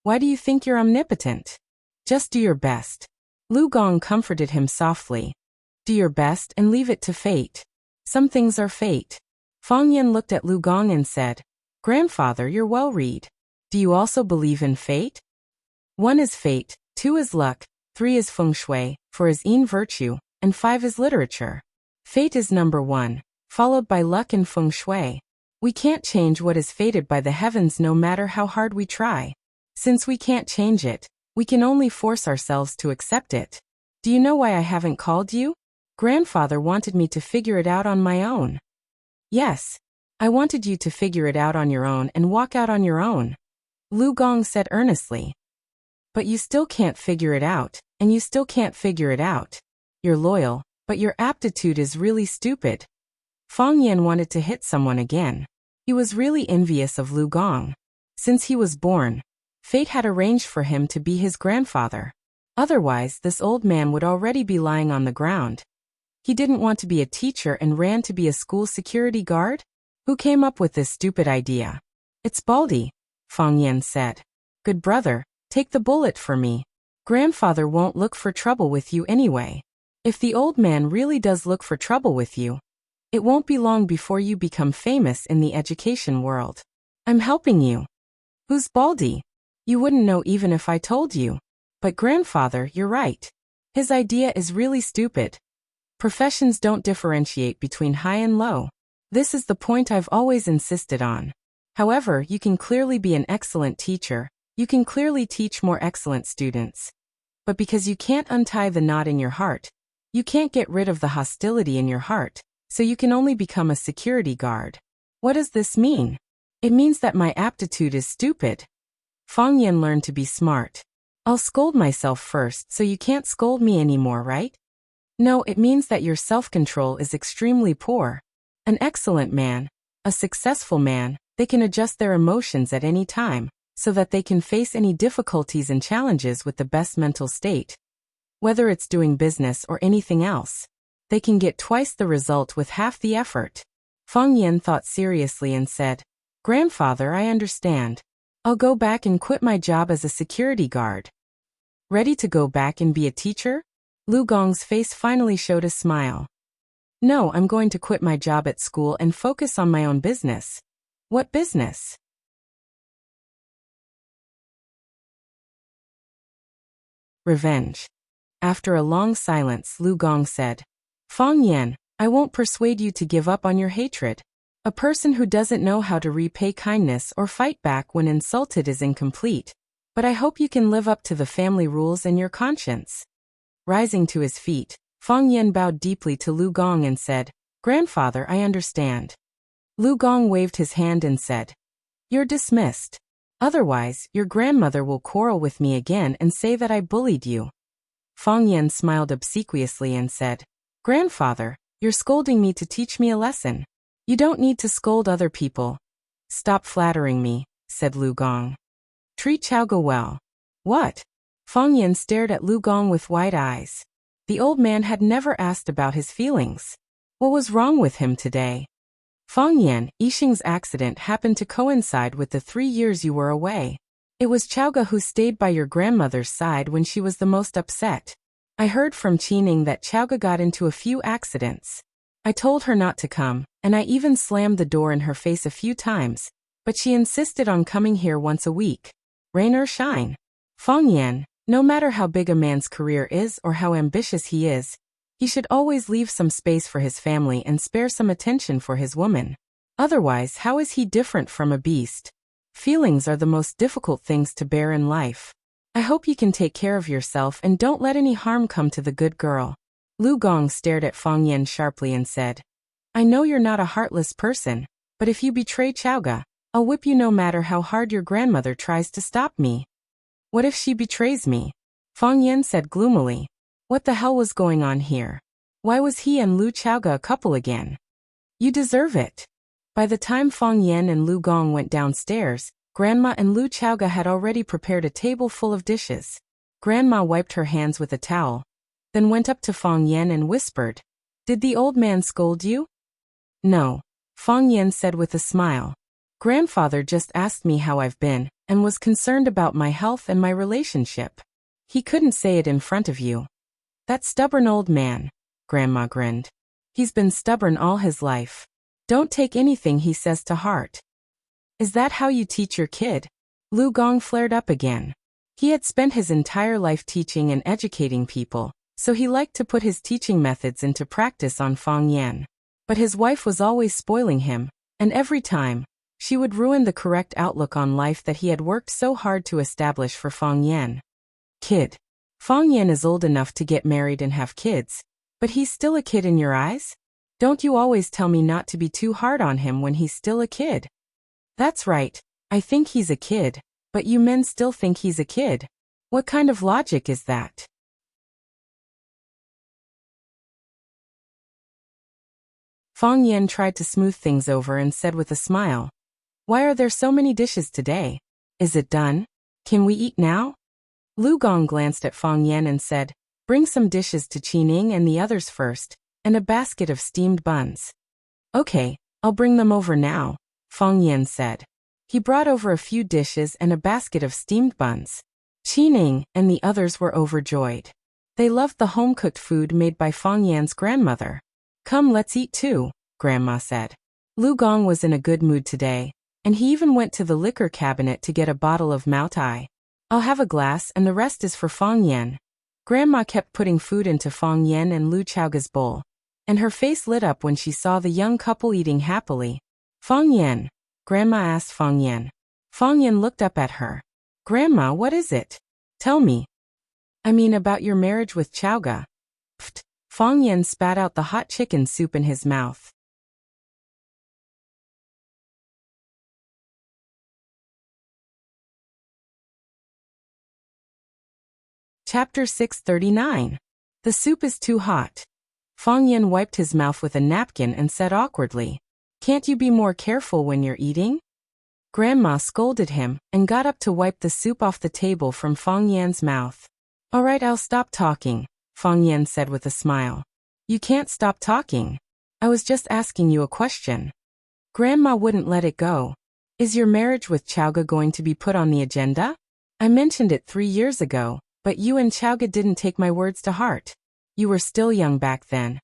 why do you think you're omnipotent? Just do your best." Lu Gong comforted him softly. "Do your best and leave it to fate. Some things are fate." Fang Yan looked at Lu Gong and said, "Grandfather, you're well-read. Do you also believe in fate? 1 is fate, 2 is luck, 3 is feng shui, 4 is yin virtue, and 5 is literature. Fate is number 1, followed by luck and feng shui. We can't change what is fated by the heavens no matter how hard we try. Since we can't change it, we can only force ourselves to accept it. Do you know why I haven't called you? Grandfather wanted me to figure it out on my own." "Yes, I wanted you to figure it out on your own and walk out on your own," Lu Gong said earnestly. "But you still can't figure it out, and you still can't figure it out. You're loyal, but your aptitude is really stupid." Fang Yan wanted to hit someone again. He was really envious of Lu Gong. Since he was born, fate had arranged for him to be his grandfather. Otherwise, this old man would already be lying on the ground. He didn't want to be a teacher and ran to be a school security guard? Who came up with this stupid idea? "It's Baldy," Fang Yan said. "Good brother, take the bullet for me. Grandfather won't look for trouble with you anyway. If the old man really does look for trouble with you, it won't be long before you become famous in the education world. I'm helping you." "Who's Baldy?" "You wouldn't know even if I told you. But grandfather, you're right. His idea is really stupid. Professions don't differentiate between high and low. This is the point I've always insisted on. However, you can clearly be an excellent teacher, you can clearly teach more excellent students. But because you can't untie the knot in your heart, you can't get rid of the hostility in your heart, so you can only become a security guard. What does this mean? It means that my aptitude is stupid." Fang Yan learned to be smart. "I'll scold myself first so you can't scold me anymore, right?" "No, it means that your self-control is extremely poor. An excellent man, a successful man, they can adjust their emotions at any time, so that they can face any difficulties and challenges with the best mental state. Whether it's doing business or anything else, they can get twice the result with half the effort." Fang Yan thought seriously and said, "Grandfather, I understand. I'll go back and quit my job as a security guard." "Ready to go back and be a teacher?" Lu Gong's face finally showed a smile. "No, I'm going to quit my job at school and focus on my own business. What business? Revenge. After a long silence, Lu Gong said, Fang Yan, I won't persuade you to give up on your hatred. A person who doesn't know how to repay kindness or fight back when insulted is incomplete. But I hope you can live up to the family rules and your conscience. Rising to his feet, Fang Yan bowed deeply to Lu Gong and said, Grandfather, I understand. Lu Gong waved his hand and said, You're dismissed. Otherwise, your grandmother will quarrel with me again and say that I bullied you. Fang Yan smiled obsequiously and said, Grandfather, you're scolding me to teach me a lesson. You don't need to scold other people. Stop flattering me, said Lu Gong. Treat Chaoga well. What? Fang Yan stared at Lu Gong with wide eyes. The old man had never asked about his feelings. What was wrong with him today? Fang Yan, Yixing's accident happened to coincide with the 3 years you were away. It was Chaoga who stayed by your grandmother's side when she was the most upset. I heard from Qining that Chaoga got into a few accidents. I told her not to come, and I even slammed the door in her face a few times, but she insisted on coming here once a week. Rain or shine. Fang Yan, no matter how big a man's career is or how ambitious he is, he should always leave some space for his family and spare some attention for his woman. Otherwise, how is he different from a beast? Feelings are the most difficult things to bear in life. I hope you can take care of yourself and don't let any harm come to the good girl. Lu Gong stared at Fang Yan sharply and said, I know you're not a heartless person, but if you betray Chaoga, I'll whip you no matter how hard your grandmother tries to stop me. What if she betrays me? Fang Yan said gloomily. What the hell was going on here? Why was he and Lu Chaoga a couple again? You deserve it. By the time Fang Yan and Lu Gong went downstairs, Grandma and Lu Chaoga had already prepared a table full of dishes. Grandma wiped her hands with a towel, then went up to Fang Yan and whispered, Did the old man scold you? No, Fang Yan said with a smile. Grandfather just asked me how I've been, and was concerned about my health and my relationship. He couldn't say it in front of you. That stubborn old man, Grandma grinned. He's been stubborn all his life. Don't take anything he says to heart. Is that how you teach your kid? Lu Gong flared up again. He had spent his entire life teaching and educating people, so he liked to put his teaching methods into practice on Fang Yan. But his wife was always spoiling him, and every time, she would ruin the correct outlook on life that he had worked so hard to establish for Fang Yan. Kid. Fang Yan is old enough to get married and have kids, but he's still a kid in your eyes? Don't you always tell me not to be too hard on him when he's still a kid? That's right, I think he's a kid, but you men still think he's a kid. What kind of logic is that? Fang Yan tried to smooth things over and said with a smile, Why are there so many dishes today? Is it done? Can we eat now? Lu Gong glanced at Fang Yan and said, Bring some dishes to Qining and the others first, and a basket of steamed buns. Okay, I'll bring them over now, Fang Yan said. He brought over a few dishes and a basket of steamed buns. Qining and the others were overjoyed. They loved the home-cooked food made by Fang Yan's grandmother. Come, let's eat too, Grandma said. Lu Gong was in a good mood today, and he even went to the liquor cabinet to get a bottle of Mao Tai. I'll have a glass and the rest is for Fang Yan. Grandma kept putting food into Fang Yan and Lu Chaoga's bowl, and her face lit up when she saw the young couple eating happily. Fang Yan, Grandma asked Fang Yan. Fang Yan looked up at her. Grandma, what is it? Tell me. I mean about your marriage with Chaoga. Pfft. Fang Yan spat out the hot chicken soup in his mouth. Chapter 639. The soup is too hot. Fang Yan wiped his mouth with a napkin and said awkwardly, Can't you be more careful when you're eating? Grandma scolded him and got up to wipe the soup off the table from Fang Yan's mouth. All right, I'll stop talking, Fang Yan said with a smile. You can't stop talking. I was just asking you a question. Grandma wouldn't let it go. Is your marriage with Chaoga going to be put on the agenda? I mentioned it 3 years ago. But you and Chaoga didn't take my words to heart. You were still young back then.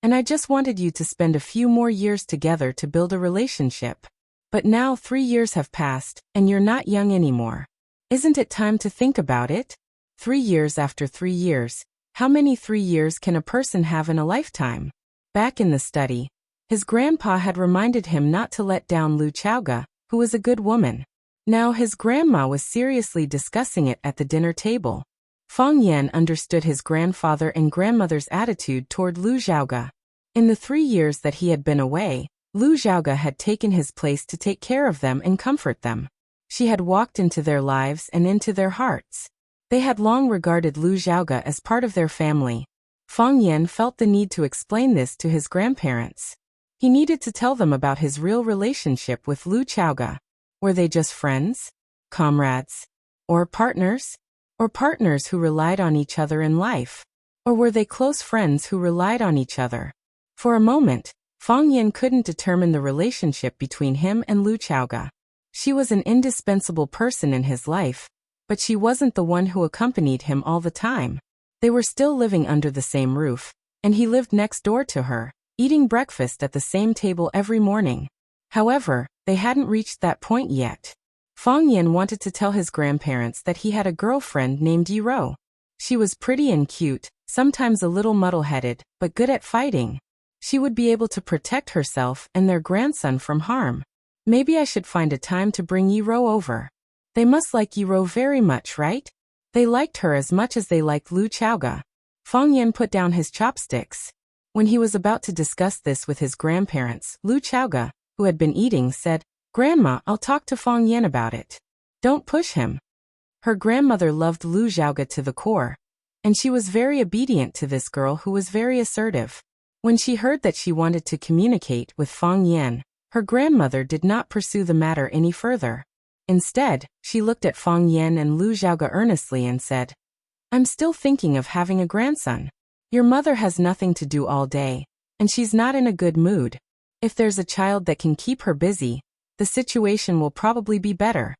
And I just wanted you to spend a few more years together to build a relationship. But now 3 years have passed, and you're not young anymore. Isn't it time to think about it? 3 years after 3 years. How many 3 years can a person have in a lifetime? Back in the study, his grandpa had reminded him not to let down Lu Chaoga, who was a good woman. Now his grandma was seriously discussing it at the dinner table. Fang Yan understood his grandfather and grandmother's attitude toward Lu Xiaoga. In the 3 years that he had been away, Lu Xiaoga had taken his place to take care of them and comfort them. She had walked into their lives and into their hearts. They had long regarded Lu Xiaoga as part of their family. Fang Yan felt the need to explain this to his grandparents. He needed to tell them about his real relationship with Lu Xiaoga. Were they just friends? Comrades? Or partners? Or partners who relied on each other in life? Or were they close friends who relied on each other? For a moment, Fang Yan couldn't determine the relationship between him and Lu Xiaoga. She was an indispensable person in his life, but she wasn't the one who accompanied him all the time. They were still living under the same roof, and he lived next door to her, eating breakfast at the same table every morning. However, they hadn't reached that point yet. Fang Yan wanted to tell his grandparents that he had a girlfriend named Yi Ro. She was pretty and cute, sometimes a little muddle-headed, but good at fighting. She would be able to protect herself and their grandson from harm. Maybe I should find a time to bring Yi Ro over. They must like Yi Ro very much, right? They liked her as much as they liked Lu Xiaoga. Fang Yan put down his chopsticks. When he was about to discuss this with his grandparents, Lu Xiaoga, who had been eating, said, "Grandma, I'll talk to Fang Yan about it. Don't push him." Her grandmother loved Lu Xiaoga to the core, and she was very obedient to this girl who was very assertive. When she heard that she wanted to communicate with Fang Yan, her grandmother did not pursue the matter any further. Instead, she looked at Fang Yan and Lu Xiaoga earnestly and said, "I'm still thinking of having a grandson. Your mother has nothing to do all day, and she's not in a good mood. If there's a child that can keep her busy, the situation will probably be better."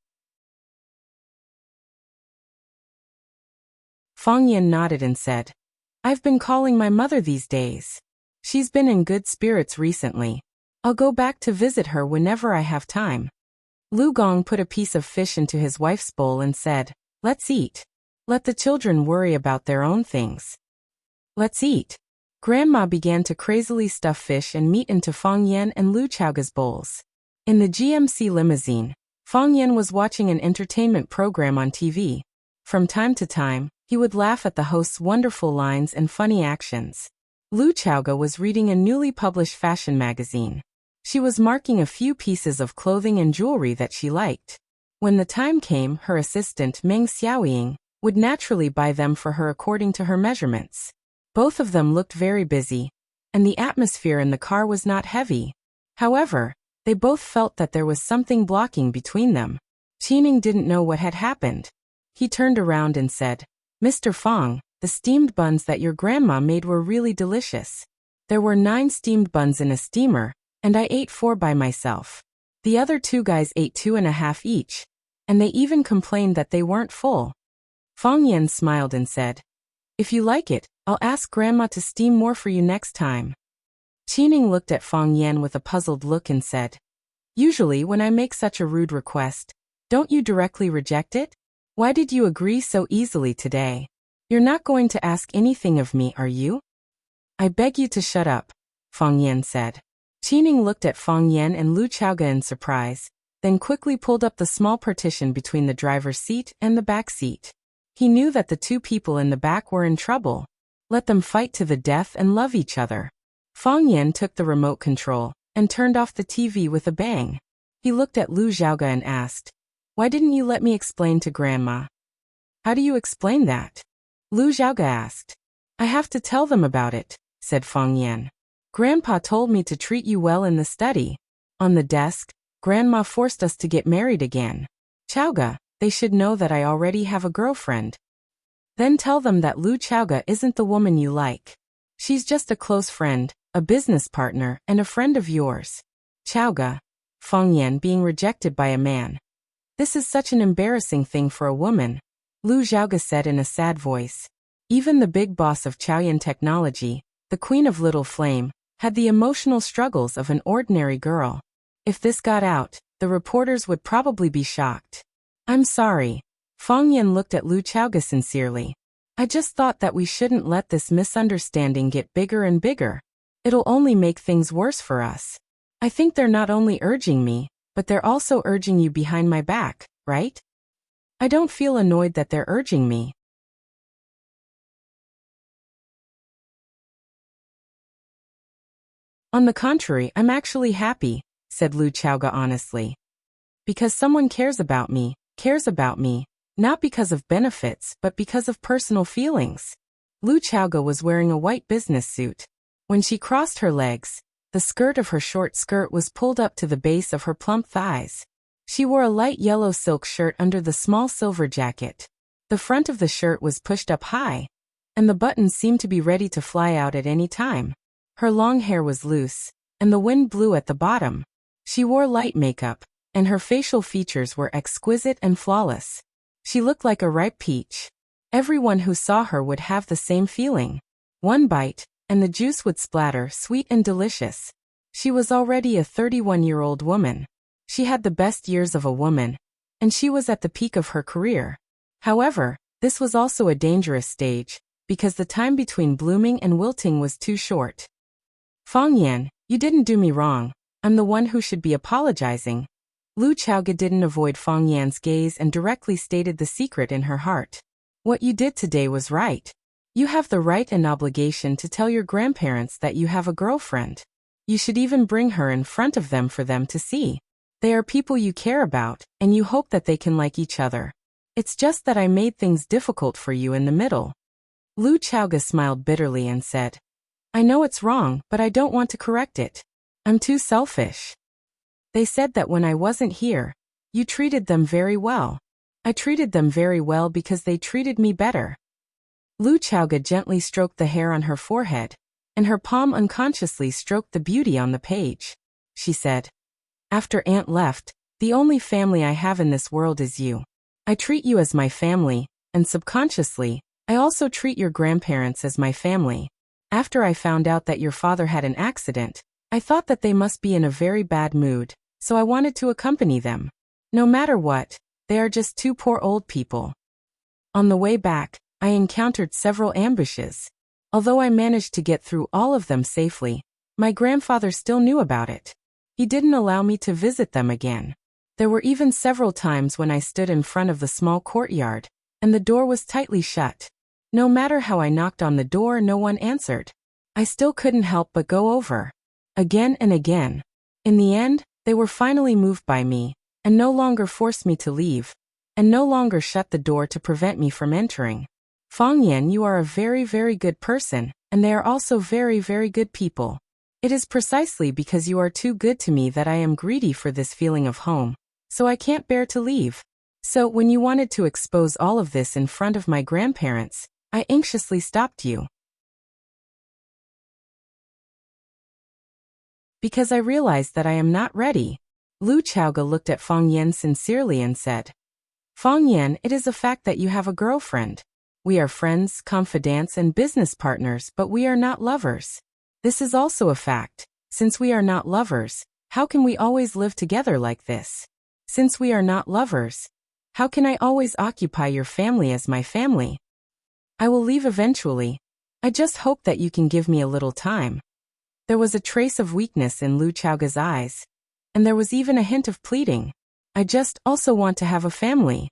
Fang Yan nodded and said, "I've been calling my mother these days. She's been in good spirits recently. I'll go back to visit her whenever I have time." Lu Gong put a piece of fish into his wife's bowl and said, "Let's eat. Let the children worry about their own things. Let's eat." Grandma began to crazily stuff fish and meat into Fang Yan and Lu Xiaoga's bowls. In the GMC limousine, Fang Yan was watching an entertainment program on TV. From time to time, he would laugh at the host's wonderful lines and funny actions. Lu Xiaoga was reading a newly published fashion magazine. She was marking a few pieces of clothing and jewelry that she liked. When the time came, her assistant Meng Xiaoying would naturally buy them for her according to her measurements. Both of them looked very busy, and the atmosphere in the car was not heavy. However, they both felt that there was something blocking between them. Qining didn't know what had happened. He turned around and said, "Mr. Fang, the steamed buns that your grandma made were really delicious. There were 9 steamed buns in a steamer, and I ate 4 by myself. The other 2 guys ate 2.5 each, and they even complained that they weren't full." Fang Yan smiled and said, "If you like it, I'll ask Grandma to steam more for you next time." Qining looked at Fang Yan with a puzzled look and said, "Usually when I make such a rude request, don't you directly reject it? Why did you agree so easily today? You're not going to ask anything of me, are you?" "I beg you to shut up," Fang Yan said. Qining looked at Fang Yan and Lu Xiaoga in surprise, then quickly pulled up the small partition between the driver's seat and the back seat. He knew that the 2 people in the back were in trouble. Let them fight to the death and love each other. Fang Yan took the remote control and turned off the TV with a bang. He looked at Lu Xiaoga and asked, "Why didn't you let me explain to Grandma?" "How do you explain that?" Lu Xiaoga asked. "I have to tell them about it," said Fang Yan. "Grandpa told me to treat you well in the study. On the desk, Grandma forced us to get married again. Xiaoga, they should know that I already have a girlfriend. Then tell them that Lu Xiaoga isn't the woman you like. She's just a close friend, a business partner, and a friend of yours." Xiaoga, Fang Yan being rejected by a man. "This is such an embarrassing thing for a woman," Lu Xiaoga said in a sad voice. Even the big boss of Chaoyan Technology, the Queen of Little Flame, had the emotional struggles of an ordinary girl. If this got out, the reporters would probably be shocked. I'm sorry. Fang Yan looked at Lu Chaoga sincerely. I just thought that we shouldn't let this misunderstanding get bigger and bigger. It'll only make things worse for us. I think they're not only urging me, but they're also urging you behind my back, right? I don't feel annoyed that they're urging me. On the contrary, I'm actually happy, said Lu Chaoga honestly. Because someone cares about me, not because of benefits, but because of personal feelings. Lu Chaoga was wearing a white business suit. When she crossed her legs, the skirt of her short skirt was pulled up to the base of her plump thighs. She wore a light yellow silk shirt under the small silver jacket. The front of the shirt was pushed up high, and the buttons seemed to be ready to fly out at any time. Her long hair was loose, and the wind blew at the bottom. She wore light makeup, and her facial features were exquisite and flawless. She looked like a ripe peach. Everyone who saw her would have the same feeling. One bite, and the juice would splatter, sweet and delicious. She was already a 31-year-old woman. She had the best years of a woman, and she was at the peak of her career. However, this was also a dangerous stage, because the time between blooming and wilting was too short. Fang Yan, you didn't do me wrong. I'm the one who should be apologizing. Lu Chaoga didn't avoid Fang Yan's gaze and directly stated the secret in her heart. What you did today was right. You have the right and obligation to tell your grandparents that you have a girlfriend. You should even bring her in front of them for them to see. They are people you care about, and you hope that they can like each other. It's just that I made things difficult for you in the middle. Lu Chaoga smiled bitterly and said, I know it's wrong, but I don't want to correct it. I'm too selfish. They said that when I wasn't here, you treated them very well. I treated them very well because they treated me better. Lu Chaoga gently stroked the hair on her forehead, and her palm unconsciously stroked the beauty on the page. She said, After Aunt left, the only family I have in this world is you. I treat you as my family, and subconsciously, I also treat your grandparents as my family. After I found out that your father had an accident, I thought that they must be in a very bad mood, so I wanted to accompany them. No matter what, they are just two poor old people. On the way back, I encountered several ambushes. Although I managed to get through all of them safely, my grandfather still knew about it. He didn't allow me to visit them again. There were even several times when I stood in front of the small courtyard, and the door was tightly shut. No matter how I knocked on the door, no one answered. I still couldn't help but go over. Again and again. In the end, they were finally moved by me, and no longer forced me to leave, and no longer shut the door to prevent me from entering. Fang Yan, you are a very, very good person, and they are also very, very good people. It is precisely because you are too good to me that I am greedy for this feeling of home, so I can't bear to leave. So when you wanted to expose all of this in front of my grandparents, I anxiously stopped you. Because I realized that I am not ready. Lu Chaoga looked at Fang Yan sincerely and said, Fang Yan, it is a fact that you have a girlfriend. We are friends, confidants, and business partners, but we are not lovers. This is also a fact. Since we are not lovers, how can we always live together like this? Since we are not lovers, how can I always occupy your family as my family? I will leave eventually. I just hope that you can give me a little time. There was a trace of weakness in Lu Chaoga's eyes, and there was even a hint of pleading. I just also want to have a family.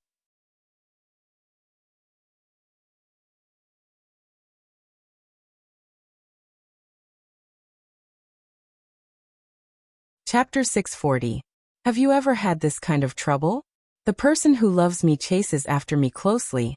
Chapter 640. Have you ever had this kind of trouble? The person who loves me chases after me closely,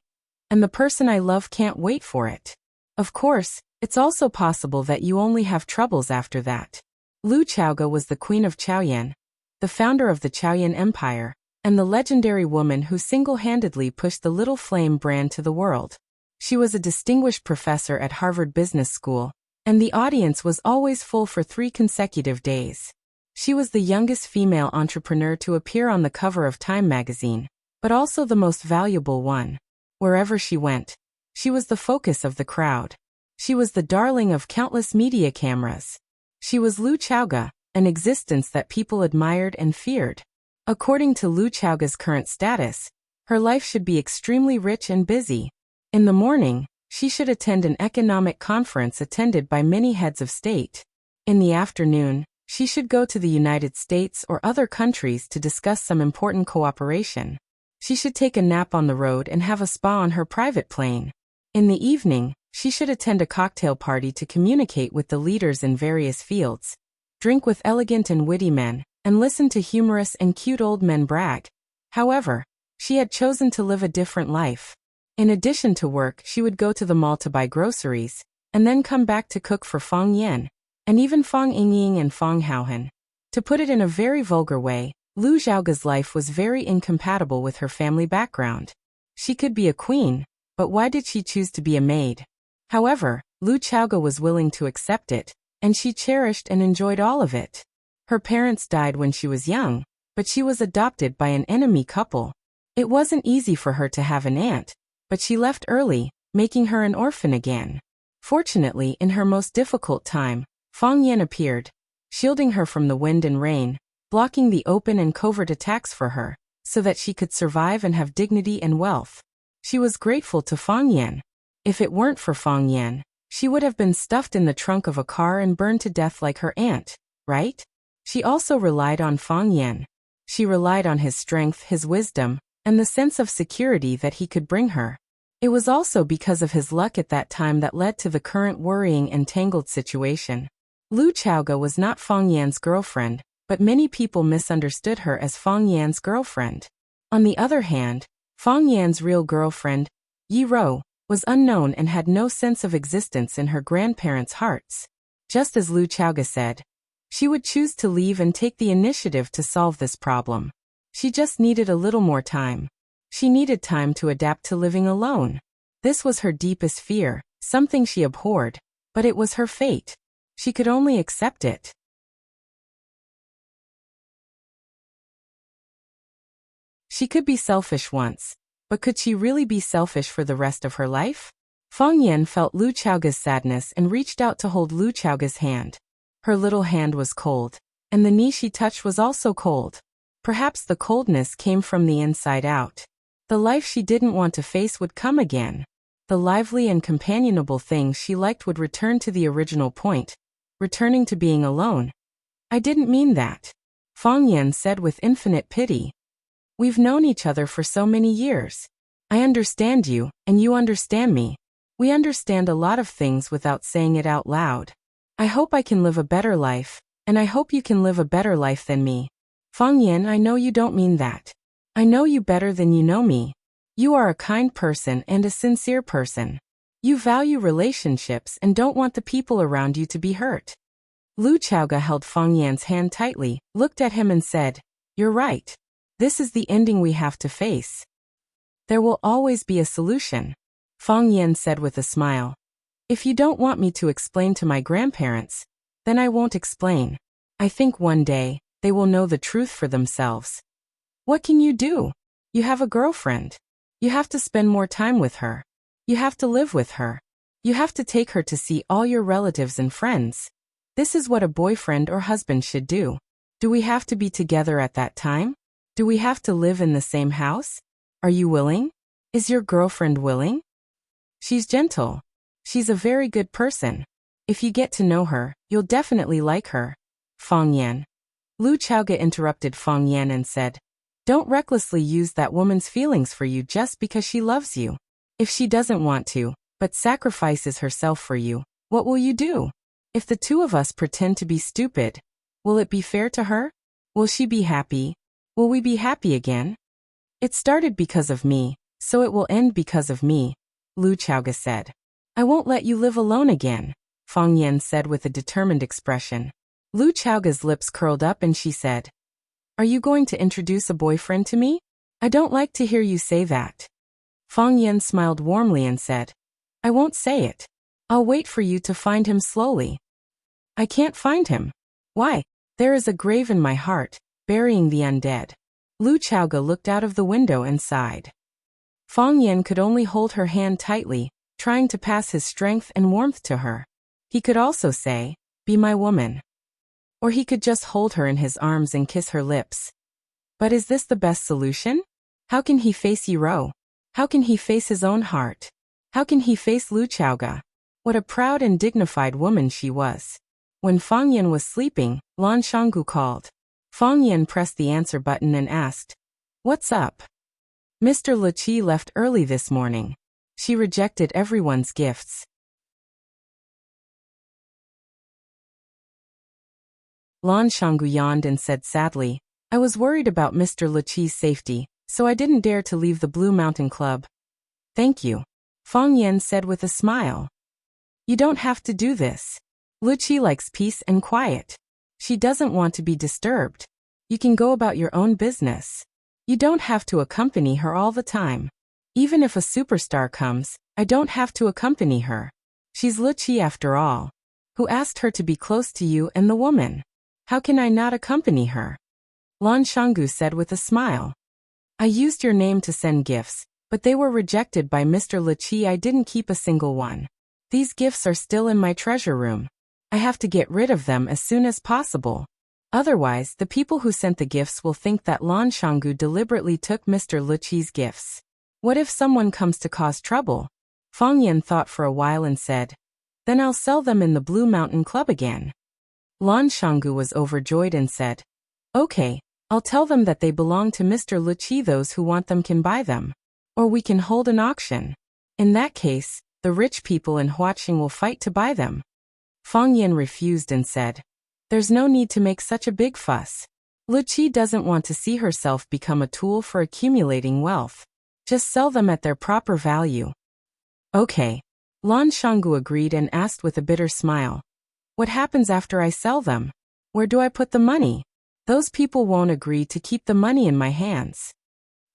and the person I love can't wait for it. Of course, it's also possible that you only have troubles after that. Lu Chaoga was the queen of Chaoyan, the founder of the Chaoyan Empire, and the legendary woman who single-handedly pushed the Little Flame brand to the world. She was a distinguished professor at Harvard Business School, and the audience was always full for 3 consecutive days. She was the youngest female entrepreneur to appear on the cover of Time magazine, but also the most valuable one. Wherever she went, she was the focus of the crowd. She was the darling of countless media cameras. She was Lu Chaoga, an existence that people admired and feared. According to Lu Chaoga's current status, her life should be extremely rich and busy. In the morning, she should attend an economic conference attended by many heads of state. In the afternoon, she should go to the United States or other countries to discuss some important cooperation. She should take a nap on the road and have a spa on her private plane. In the evening, she should attend a cocktail party to communicate with the leaders in various fields, drink with elegant and witty men, and listen to humorous and cute old men brag. However, she had chosen to live a different life. In addition to work, she would go to the mall to buy groceries, and then come back to cook for Fang Yan, and even Fang Yingying and Fang Haohan. To put it in a very vulgar way, Lu Xiaoga's life was very incompatible with her family background. She could be a queen, but why did she choose to be a maid? However, Lu Xiaoga was willing to accept it, and she cherished and enjoyed all of it. Her parents died when she was young, but she was adopted by an enemy couple. It wasn't easy for her to have an aunt, but she left early, making her an orphan again. Fortunately, in her most difficult time, Fang Yan appeared, shielding her from the wind and rain, blocking the open and covert attacks for her, so that she could survive and have dignity and wealth. She was grateful to Fang Yan. If it weren't for Fang Yan, she would have been stuffed in the trunk of a car and burned to death like her aunt, right? She also relied on Fang Yan. She relied on his strength, his wisdom, and the sense of security that he could bring her. It was also because of his luck at that time that led to the current worrying and tangled situation. Lu Xiaoga was not Fang Yan's girlfriend, but many people misunderstood her as Fang Yan's girlfriend. On the other hand, Fang Yan's real girlfriend, Yi Rou, was unknown and had no sense of existence in her grandparents' hearts. Just as Lu Xiaoga said, she would choose to leave and take the initiative to solve this problem. She just needed a little more time. She needed time to adapt to living alone. This was her deepest fear, something she abhorred, but it was her fate. She could only accept it. She could be selfish once, but could she really be selfish for the rest of her life? Fang Yan felt Lu Xiaoga's sadness and reached out to hold Lu Xiaoga's hand. Her little hand was cold, and the knee she touched was also cold. Perhaps the coldness came from the inside out. The life she didn't want to face would come again. The lively and companionable things she liked would return to the original point, returning to being alone. I didn't mean that, Fang Yan said with infinite pity. We've known each other for so many years. I understand you, and you understand me. We understand a lot of things without saying it out loud. I hope I can live a better life, and I hope you can live a better life than me. Fang Yan, I know you don't mean that. I know you better than you know me. You are a kind person and a sincere person. You value relationships and don't want the people around you to be hurt. Lu Xiaoga held Fang Yan's hand tightly, looked at him and said, You're right. This is the ending we have to face. There will always be a solution, Fang Yan said with a smile. If you don't want me to explain to my grandparents, then I won't explain. I think one day, they will know the truth for themselves. What can you do? You have a girlfriend. You have to spend more time with her. You have to live with her. You have to take her to see all your relatives and friends. This is what a boyfriend or husband should do. Do we have to be together at that time? Do we have to live in the same house? Are you willing? Is your girlfriend willing? She's gentle. She's a very good person. If you get to know her, you'll definitely like her. Fang Yan. Lu Xiaoga interrupted Fang Yan and said, Don't recklessly use that woman's feelings for you just because she loves you. If she doesn't want to, but sacrifices herself for you, what will you do? If the two of us pretend to be stupid, will it be fair to her? Will she be happy? Will we be happy again? It started because of me, so it will end because of me, Lu Xiaoga said. I won't let you live alone again, Fang Yan said with a determined expression. Lu Xiaoga's lips curled up and she said, Are you going to introduce a boyfriend to me? I don't like to hear you say that. Fang Yan smiled warmly and said, I won't say it. I'll wait for you to find him slowly. I can't find him. Why? There is a grave in my heart, burying the undead. Lu Xiaoga looked out of the window and sighed. Fang Yan could only hold her hand tightly, trying to pass his strength and warmth to her. He could also say, Be my woman. Or he could just hold her in his arms and kiss her lips. But is this the best solution? How can he face Yiro? How can he face his own heart? How can he face Lu Chaoga? What a proud and dignified woman she was. When Fang Yan was sleeping, Lan Shanggu called. Fang Yan pressed the answer button and asked, "What's up?" Mr. Luqi left early this morning. She rejected everyone's gifts. Lan Shanggu yawned and said sadly, "I was worried about Mr. Luqi's safety, so I didn't dare to leave the Blue Mountain Club." "Thank you," Fang Yan said with a smile. "You don't have to do this. Luqi likes peace and quiet. She doesn't want to be disturbed. You can go about your own business. You don't have to accompany her all the time. Even if a superstar comes, I don't have to accompany her. She's Luqi after all. Who asked her to be close to you and the woman? How can I not accompany her?" Lan Shanggu said with a smile. "I used your name to send gifts, but they were rejected by Mr. Luqi. I didn't keep a single one. These gifts are still in my treasure room. I have to get rid of them as soon as possible. Otherwise, the people who sent the gifts will think that Lan Shanggu deliberately took Mr. Luqi's gifts. What if someone comes to cause trouble?" Fang Yan thought for a while and said, "Then I'll sell them in the Blue Mountain Club again." Lan Shanggu was overjoyed and said, "Okay, I'll tell them that they belong to Mr. Luqi. Those who want them can buy them. Or we can hold an auction. In that case, the rich people in Huaqing will fight to buy them." Fang Yan refused and said, "There's no need to make such a big fuss. Luqi doesn't want to see herself become a tool for accumulating wealth. Just sell them at their proper value." "Okay." Lan Shanggu agreed and asked with a bitter smile, "What happens after I sell them? Where do I put the money? Those people won't agree to keep the money in my hands."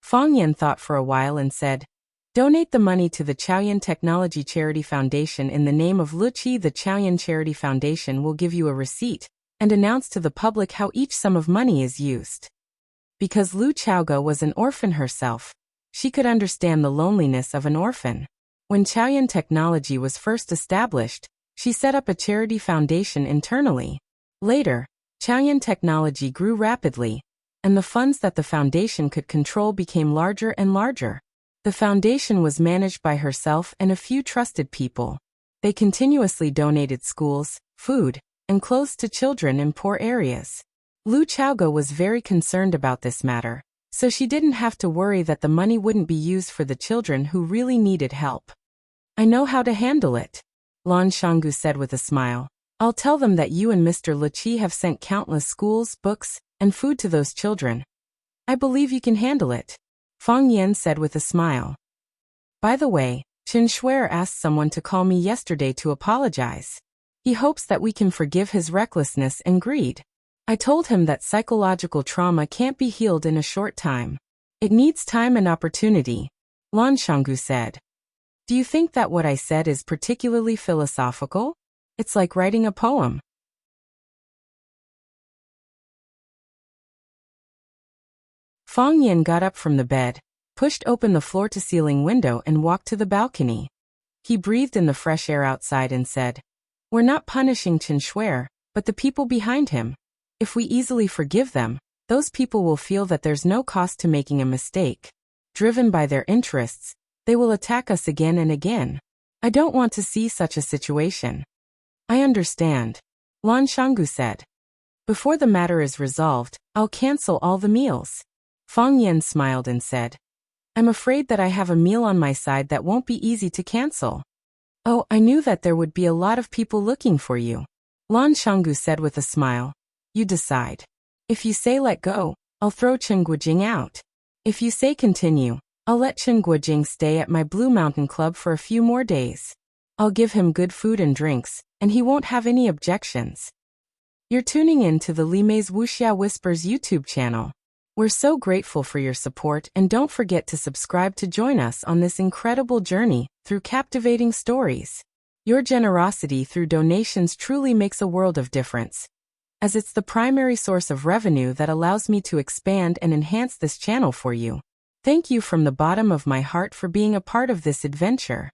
Fang Yan thought for a while and said, "Donate the money to the Chaoyan Technology Charity Foundation in the name of Luqi. The Chaoyan Charity Foundation will give you a receipt and announce to the public how each sum of money is used." Because Lu Chaoga was an orphan herself, she could understand the loneliness of an orphan. When Chaoyan Technology was first established, she set up a charity foundation internally. Later, Chaoyan Technology grew rapidly, and the funds that the foundation could control became larger and larger. The foundation was managed by herself and a few trusted people. They continuously donated schools, food, and clothes to children in poor areas. Lu Chaoga was very concerned about this matter, so she didn't have to worry that the money wouldn't be used for the children who really needed help. "I know how to handle it," Lan Shanggu said with a smile. "I'll tell them that you and Mr. Luqi have sent countless schools, books, and food to those children. I believe you can handle it," Fang Yan said with a smile. "By the way, Chen Shuer asked someone to call me yesterday to apologize. He hopes that we can forgive his recklessness and greed. I told him that psychological trauma can't be healed in a short time. It needs time and opportunity," Lan Shanggu said. "Do you think that what I said is particularly philosophical? It's like writing a poem." Fang Yan got up from the bed, pushed open the floor-to-ceiling window and walked to the balcony. He breathed in the fresh air outside and said, "We're not punishing Chen Shuer, but the people behind him. If we easily forgive them, those people will feel that there's no cost to making a mistake. Driven by their interests, they will attack us again and again. I don't want to see such a situation." "I understand," Lan Shanggu said. "Before the matter is resolved, I'll cancel all the meals." Fang Yan smiled and said, "I'm afraid that I have a meal on my side that won't be easy to cancel." "Oh, I knew that there would be a lot of people looking for you," Lan Shanggu said with a smile. "You decide. If you say let go, I'll throw Chen Guojing out. If you say continue, I'll let Chen Guojing stay at my Blue Mountain Club for a few more days. I'll give him good food and drinks, and he won't have any objections." You're tuning in to the Li Mei's Wuxia Whispers YouTube channel. We're so grateful for your support, and don't forget to subscribe to join us on this incredible journey through captivating stories. Your generosity through donations truly makes a world of difference, as it's the primary source of revenue that allows me to expand and enhance this channel for you. Thank you from the bottom of my heart for being a part of this adventure.